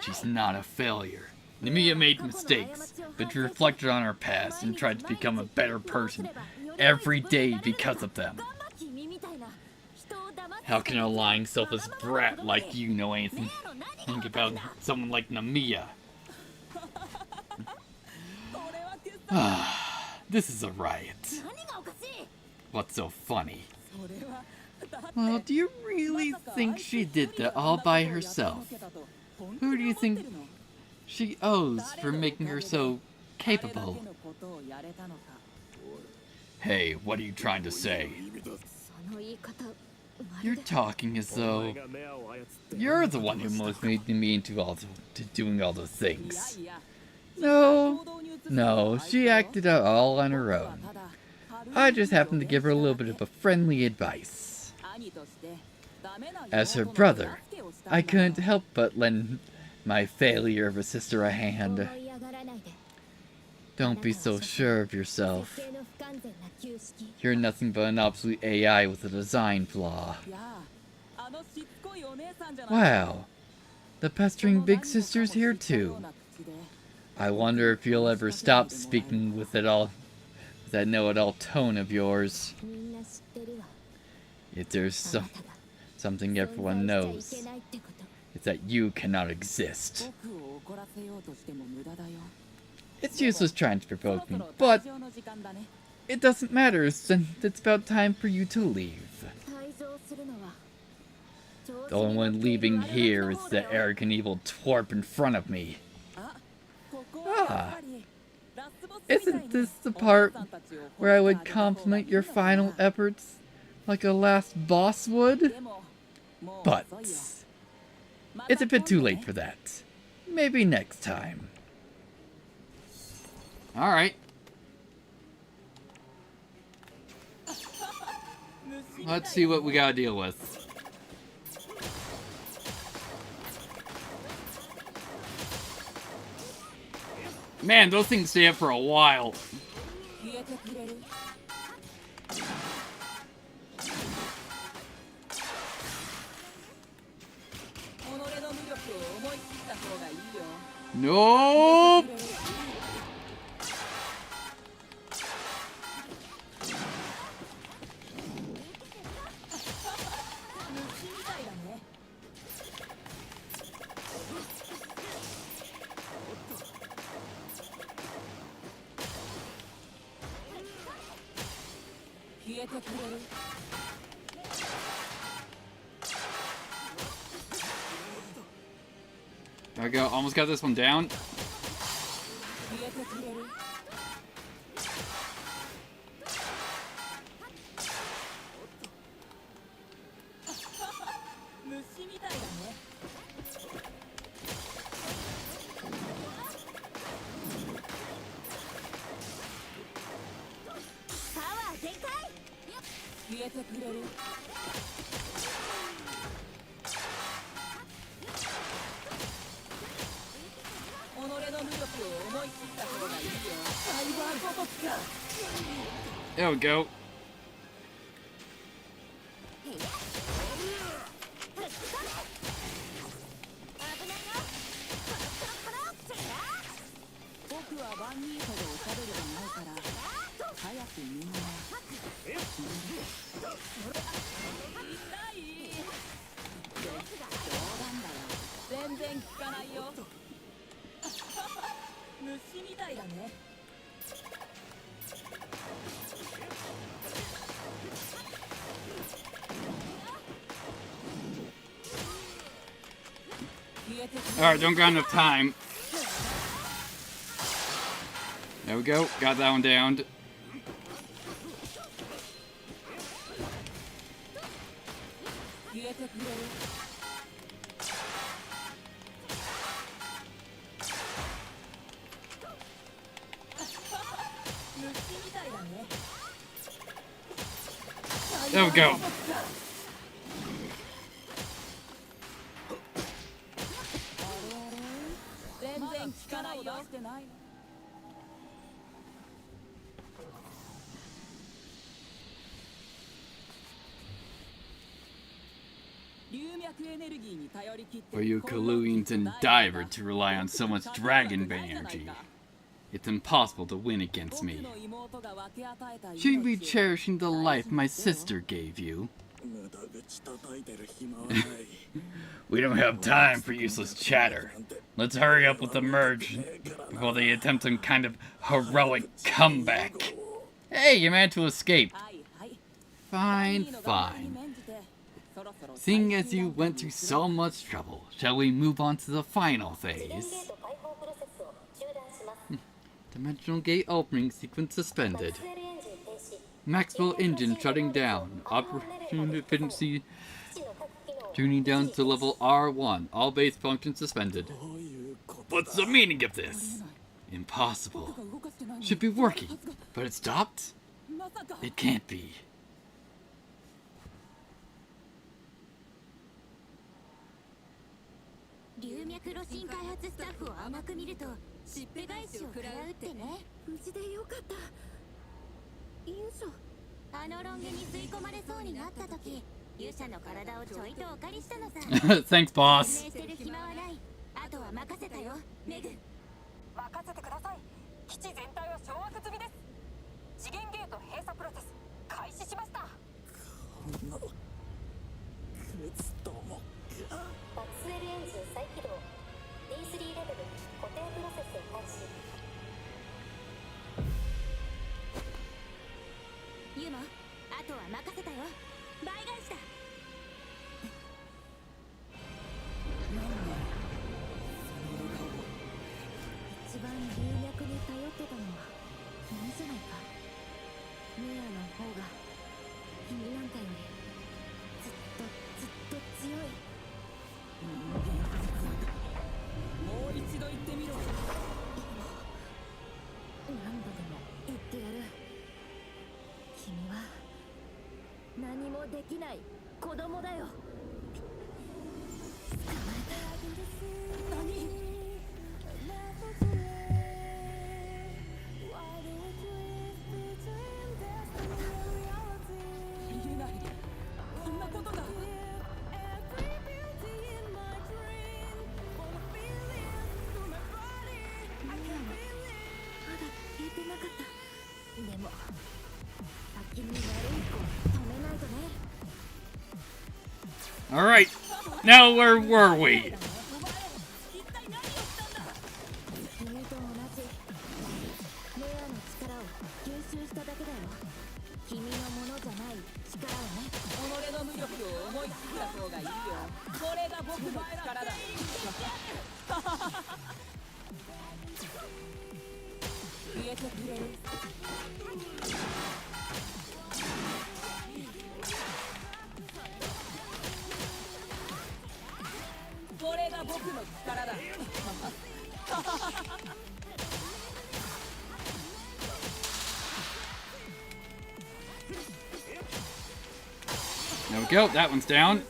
She's not a failure. Namiya made mistakes, but she reflected on her past and tried to become a better person every day because of them. How can a lying, selfless brat like you know anything think about someone like Namiya? This is a riot. What's so funny? Well, do you really think she did that all by herself? Who do you think she owes for making her so capable? Hey, what are you trying to say? その言い方ま You're るで talking as お前 though がメアを操って you're the one who motivated me into doing all those いや things. いや No, no, she acted out all on her own. I just happened to give her a little bit of a friendly advice. 兄として As her brother, I couldn't help but lend my failure of a sister a 思 hand. い上がらないで Don't be so sure of 設 yourself. 計の不完全な旧式 You're nothing but an obsolete AI with a design flaw. いやあのしつこいお姉さんじゃない Wow, the pestering big sister's here too. I wonder if you'll ever stop speaking with that know-it-all tone of yours. みんな知ってるわ If there's あなたが something 存 everyone 在しちゃい knows, けないってこと it's that you cannot exist. 僕を怒らせようとしても無駄だよ It's useless trying to そろ provoke そ me, ろ but 退場の時間だね it doesn't matter since it's about time for you to leave. 退場するのは The only one leaving here is the arrogant evil twerp in front of me. あここはやっぱりラスボスみたい Isn't に this the お part 姉さんたちを where I 褒め would てあげた方が compliment いい your のかな final efforts like a last boss would? でももう But 遅いよ it's a bit too late for that. Maybe next time. Alright. Let's see what we gotta deal with. Man, those things stay up for a while. 消えてくれる 己の無力を思い切った方がいいよ Nope! 虫みたいだね 消えてくれる There we go. Almost got this one down. 消えてくれる 虫みたいだね パワー全開消えてくれる 己の無力を思い切った方がいいよサイバーごときか There we go. 僕は万人ほどおしゃべりがないから早くみんな痛い冗談だよ全然効かないよ虫みたいだね Alright, don't got enough time. There we go. Got that one downed. There we go. For you Kaluians and Diver to rely on so much Dragon Bane energy, it's impossible to win against me. Should be cherishing the life my sister gave you. We don't have time for useless chatter. Let's hurry up with the merge before they attempt some kind of heroic comeback. Hey, you managed to escape. Fine, fine. Seeing as you went through so much trouble, shall we move on to the final phase? Dimensional gate opening sequence suspended. Maxwell engine shutting down. Operation efficiency 基地の各機能を tuning down to level R1. All base functions suspended. どういうことだ What's the meaning of this? Impossible. Should be working, but it stopped? It can't be. 龍脈炉新開発スタッフを甘く見るとしっぺ返しを食らうってね。無事でよかった。勇者あのロン毛に吸い込まれそうになった時、勇者の体をちょいとお借りしたのさ。 Thanks, boss. 説明してる暇はない。あとは任せたよ、メグ。任せてください。基地全体は掌握済みです。次元ゲート閉鎖プロセス開始しました。こんなクツともマクスウェルエンジン再起動 D3 レベル固定プロセス開始。ユモ、あとは任せたよ。倍返しだ。一番龍脈に頼ってたのは君じゃないか。メアの方が君なんかよりずっと強い。もう一度言ってみろ。何度でも言ってやる。君は何もできない子供だよ。捕まえた。何？言えない。そんなことが。まだ聞いてなかった。でも先に悪い子を止めないとね。 Alright, now where were we? 君と同じメアの力を吸収しただけだよ。君のものじゃない力をね。己の無力を思いついた方がいいよ。これが僕の力だ。消えてくれる。これが僕の力だ。 There we go, that one's down.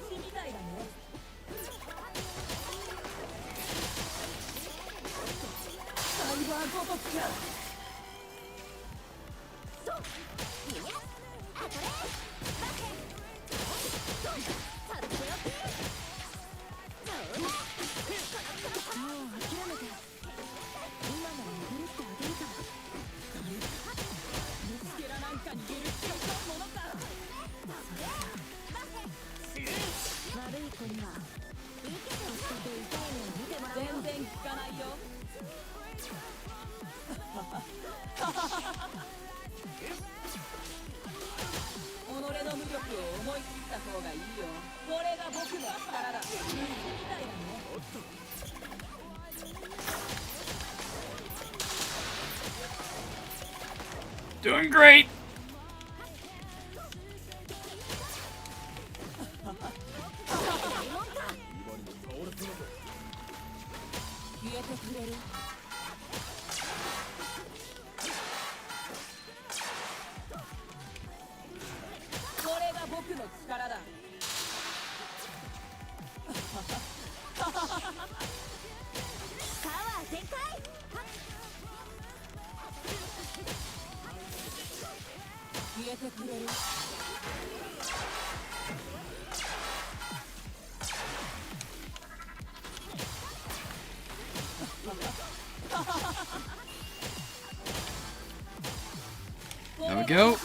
全然効かないよ。己の無力を思い切った方がいいよ。これが僕の力だ。虫みたいだね。 Doing great! 消えてくれる。これが僕の力だ。パワー全開。消えてくれる。There we go.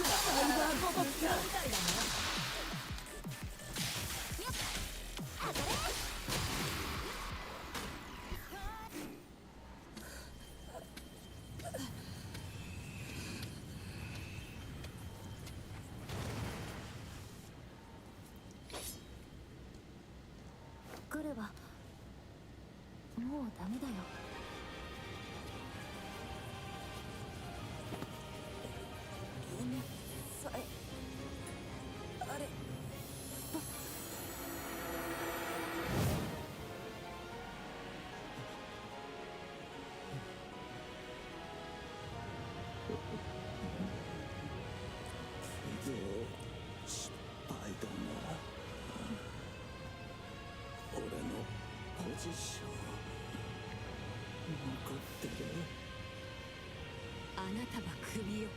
来ればもうダメだよ。ごめんなさい。者残ってる。あなたはクビよ。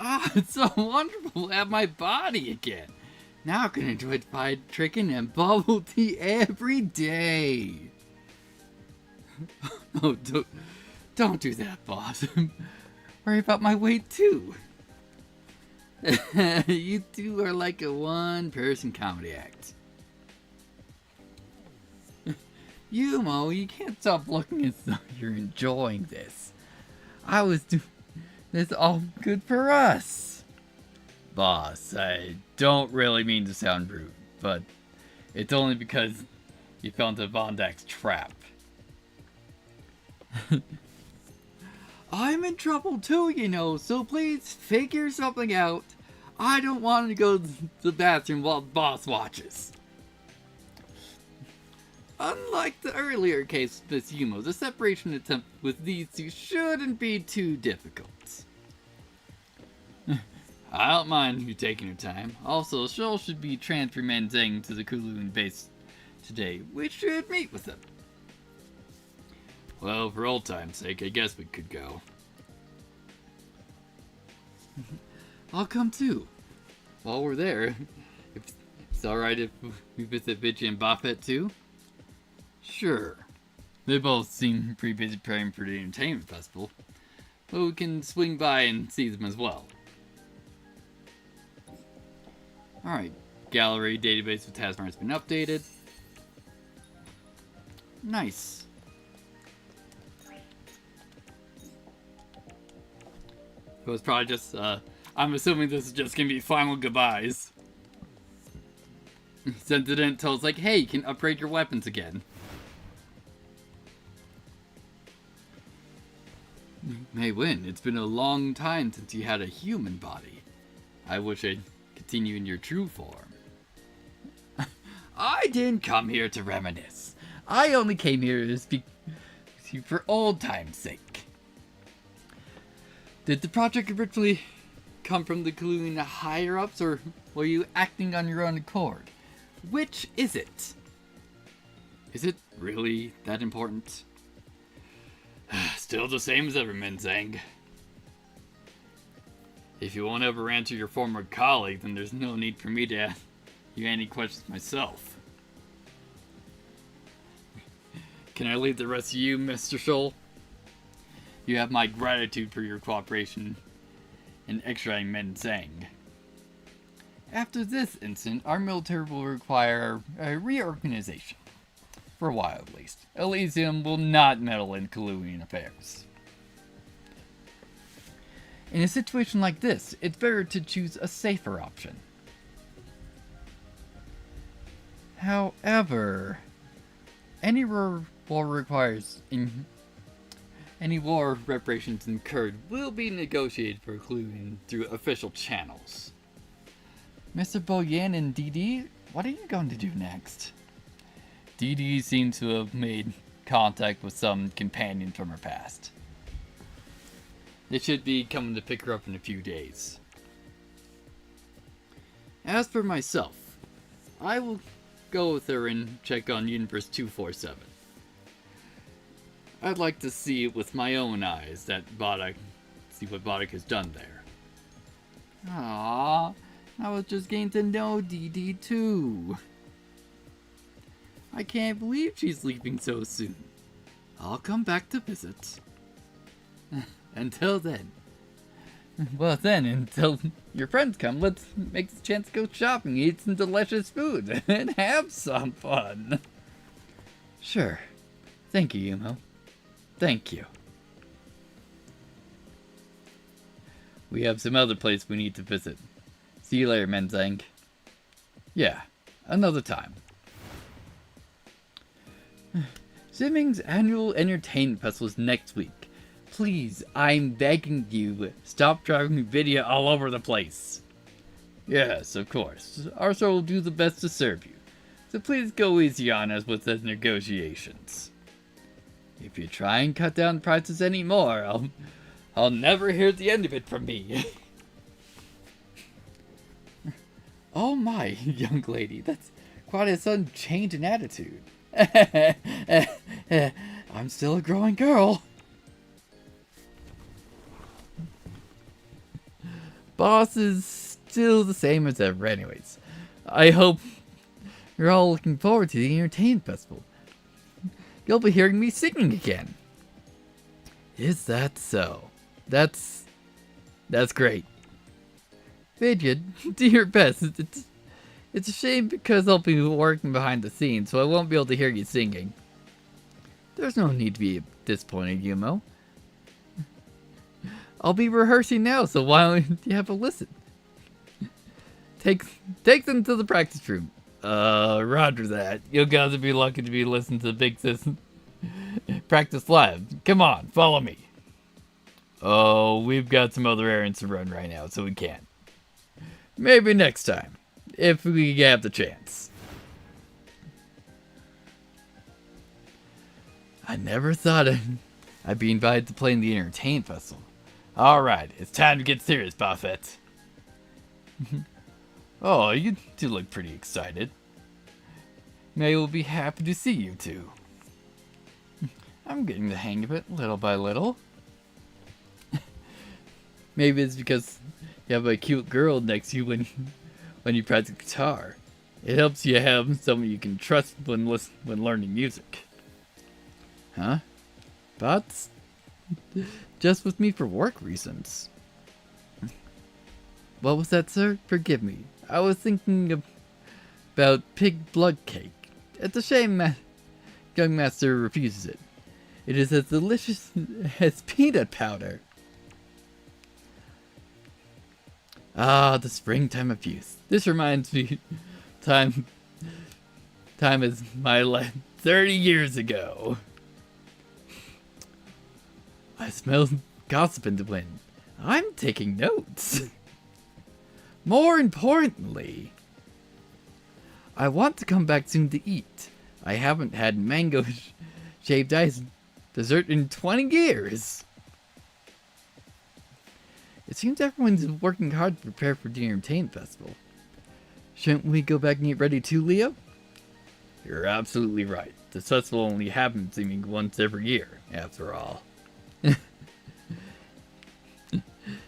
Ah, it's so wonderful to have my body again. Now I can enjoy fried chicken and bubble tea every day. Oh, don't do that, boss. Worry about my weight too. You two are like a one-person comedy act. Yumo, you can't stop looking as though you're enjoying this. I was doing this all good for us. Boss, I don't really mean to sound rude, but it's only because you fell into Vondak's trap. I'm in trouble too, you know, so please figure something out. I don't want to go to the bathroom while the boss watches. Unlike the earlier case with Miss Yumo, the separation attempt with these two shouldn't be too difficult. I don't mind you taking your time. Also, Shoal should be transferring Menzeng to the Kowloon base today. We should meet with them. Well, for old time's sake, I guess we could go. I'll come too. While we're there, if it's alright if we visit Vijay and Buffett too? Sure. They both seem pretty busy preparing for the entertainment festival. But we can swing by and see them as well. Alright, gallery database with Tasmar has been updated. Nice. It was probably just, I'm assuming this is just gonna be final goodbyes. Since it didn't tell us, like, hey, you can upgrade your weapons again. May Win, it's been a long time since you had a human body. I wish I'd continue in your true form. I didn't come here to reminisce. I only came here to speak to you for old time's sake. Did the project originally come from the Kowloon higher-ups, or were you acting on your own accord? Which is it? Is it really that important? Still the same as ever, Menzeng. If you won't ever answer your former colleague, then there's no need for me to ask you any questions myself. Can I leave the rest of you, Mr. Shoal? You have my gratitude for your cooperation in extraditing Menzeng. After this incident, our military will require a reorganization. For a while, at least. Elysium will not meddle in Kowloon affairs. In a situation like this, it's better to choose a safer option. However, any war reparations incurred will be negotiated for Kowloon through official channels. Mr. Boyan and DD, what are you going to do next? DD seems to have made contact with some companions from her past. They should be coming to pick her up in a few days. As for myself, I will go with her and check on Universe 247. I'd like to see it with my own eyes, see what Bodok has done there. Aww, I was just getting to know DD too. I can't believe she's leaving so soon. I'll come back to visit. Until then. Well then, until your friends come, let's make the chance to go shopping, eat some delicious food, and have some fun. Sure. Thank you, Yumo. Thank you. We have some other place we need to visit. See you later, Menzeng. Yeah, another time. Simming's annual entertainment festival is next week. Please, I'm begging you, stop driving video all over the place. Yes, of course. Our store will do the best to serve you. So please go easy on us with the negotiations. If you try and cut down prices anymore, I'll never hear the end of it from me. Oh my, young lady, that's quite a sudden change in attitude. I'm still a growing girl. Boss is still the same as ever anyways. I hope you're all looking forward to the entertainment festival. You'll be hearing me singing again. Is that so? That's great. Vidya, do your best. It's a shame because I'll be working behind the scenes, so I won't be able to hear you singing. There's no need to be disappointed, Yumo. I'll be rehearsing now, so why don't you have a listen? Take them to the practice room. Roger that. You'll gotta be lucky to be listening to the Big Sis practice live. Come on, follow me. Oh, we've got some other errands to run right now, so we can't. Maybe next time, if we have the chance. I never thought I'd be invited to play in the entertainment festival. Alright, it's time to get serious, Buffett. Oh, you do look pretty excited. May will be happy to see you two. I'm getting the hang of it little by little. Maybe it's because you have a cute girl next to you when you practice guitar. It helps you have someone you can trust when learning music. Huh? But just with me for work reasons. What was that, sir? Forgive me. I was thinking about pig blood cake. It's a shame young master refuses it. It is as delicious as peanut powder. Ah, the springtime of youth. This reminds me, time is my life 30 years ago. I smell gossip in the wind. I'm taking notes. More importantly, I want to come back soon to eat. I haven't had mango shaved ice dessert in 20 years. It seems everyone's working hard to prepare for the entertainment festival. Shouldn't we go back and get ready too, Leo? You're absolutely right. The festival only happens seeming once every year, after all.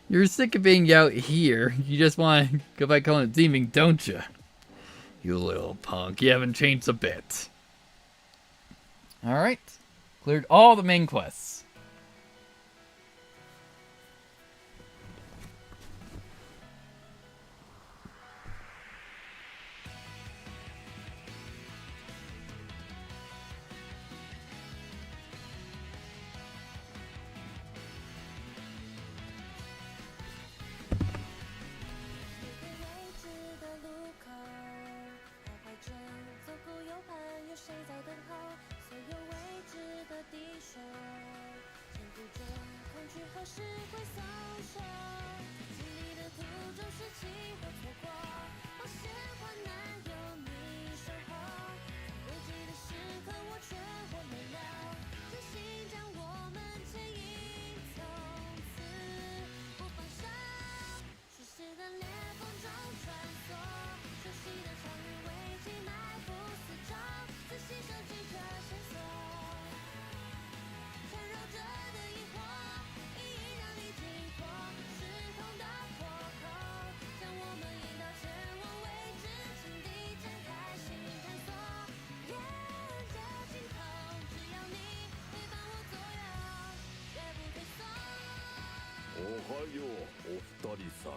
You're sick of being out here. You just want to go back home to theming, don't you? You little punk. You haven't changed a bit. Alright. Cleared all the main quests.おはよう、お二人さん。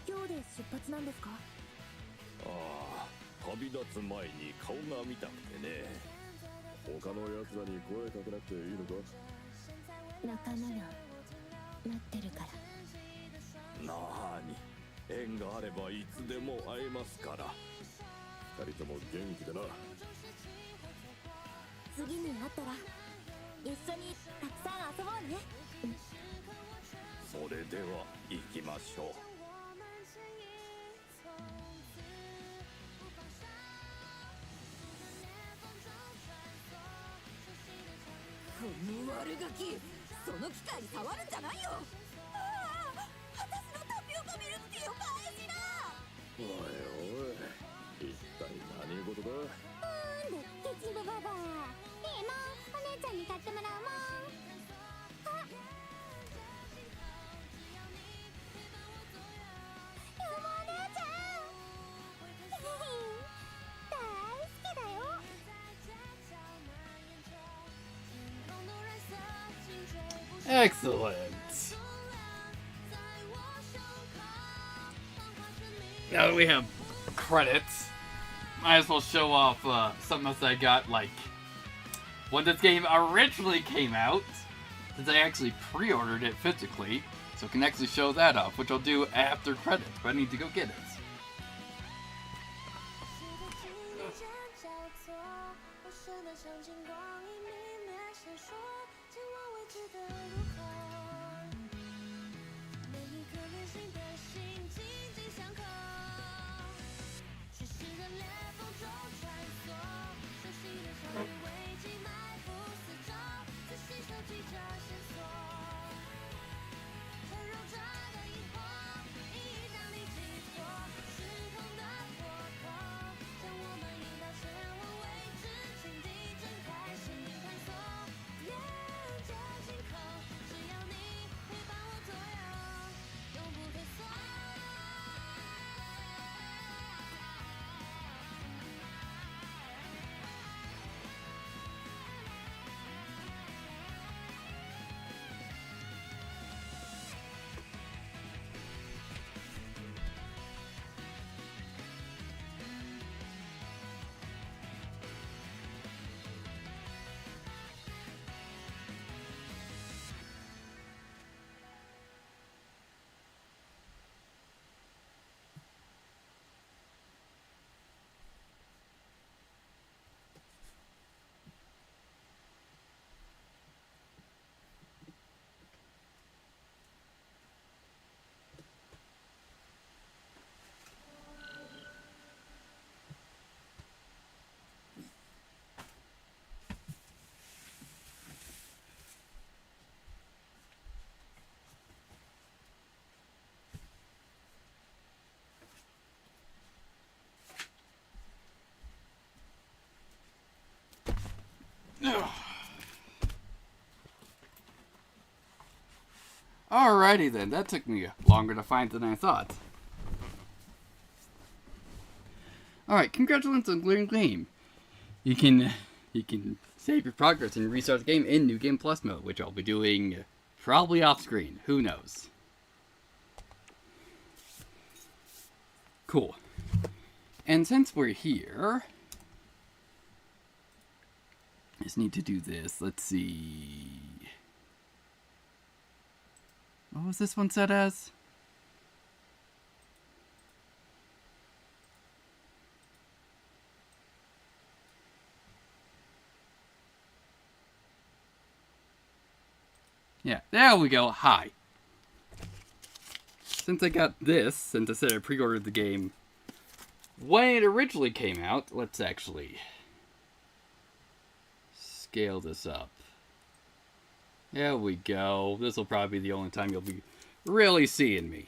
今日で出発なんですか？ああ、旅立つ前に顔が見たくてね。他の奴らに声かけなくていいのか？仲間が待ってるから。なーに、縁があればいつでも会えますから。二人とも元気でな。次に会ったら一緒にたくさん遊ぼうね。それででは行きましょう。この悪ガキ、その機械に触るんじゃないよ。ああ、私のタピオカミルクティーを返しな。おいおい、一体何事だ。なんでケチブババア。いいもん、お姉ちゃんに買ってもらうもん。あ、よもお姉ちゃん大好きだよ。Excellent. Now that we have credits, might as well show off something else I got, like, when this game originally came out, since I actually pre-ordered it physically, so I can actually show that off, which I'll do after credits, but I need to go get it. Alrighty then, that took me longer to find than I thought. Alright, congratulations on clearing the game. You can save your progress and restart the game in New Game Plus mode, which I'll be doing probably off screen. Who knows? Cool. And since we're here, I just need to do this. Let's see. What was this one set as? Yeah, there we go. Hi. Since I got this, since I said I pre-ordered the game when it originally came out, let's actually scale this up. There we go. This will probably be the only time you'll be really seeing me,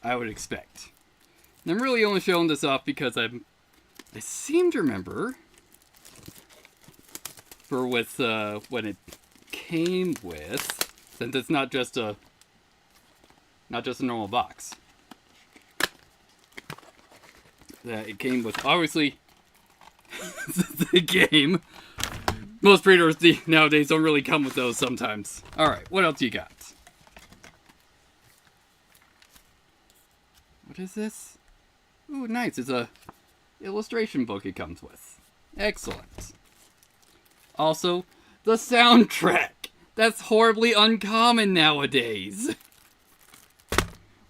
I would expect. And I'm really only showing this off because I seem to remember for with when it came with, since it's not just a normal box, that it came with obviously the game. Most pre-orders nowadays don't really come with those sometimes. Alright, what else you got? What is this? Ooh, nice. It's a illustration book it comes with. Excellent. Also, the soundtrack. That's horribly uncommon nowadays.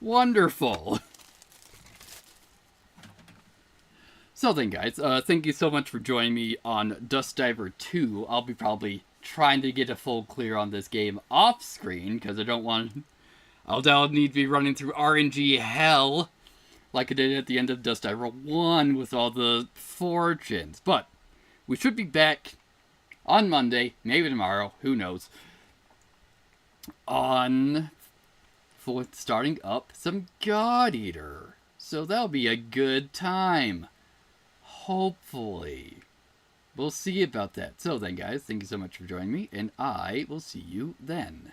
Wonderful. So then guys, thank you so much for joining me on Dusk Diver 2. I'll be probably trying to get a full clear on this game off screen, because I don't want... I'll need to be running through RNG hell, like I did at the end of Dusk Diver 1 with all the fortunes. But we should be back on Monday, maybe tomorrow, who knows, for starting up some God Eater. So that'll be a good time. Hopefully. We'll see about that. So then, guys, thank you so much for joining me, and I will see you then.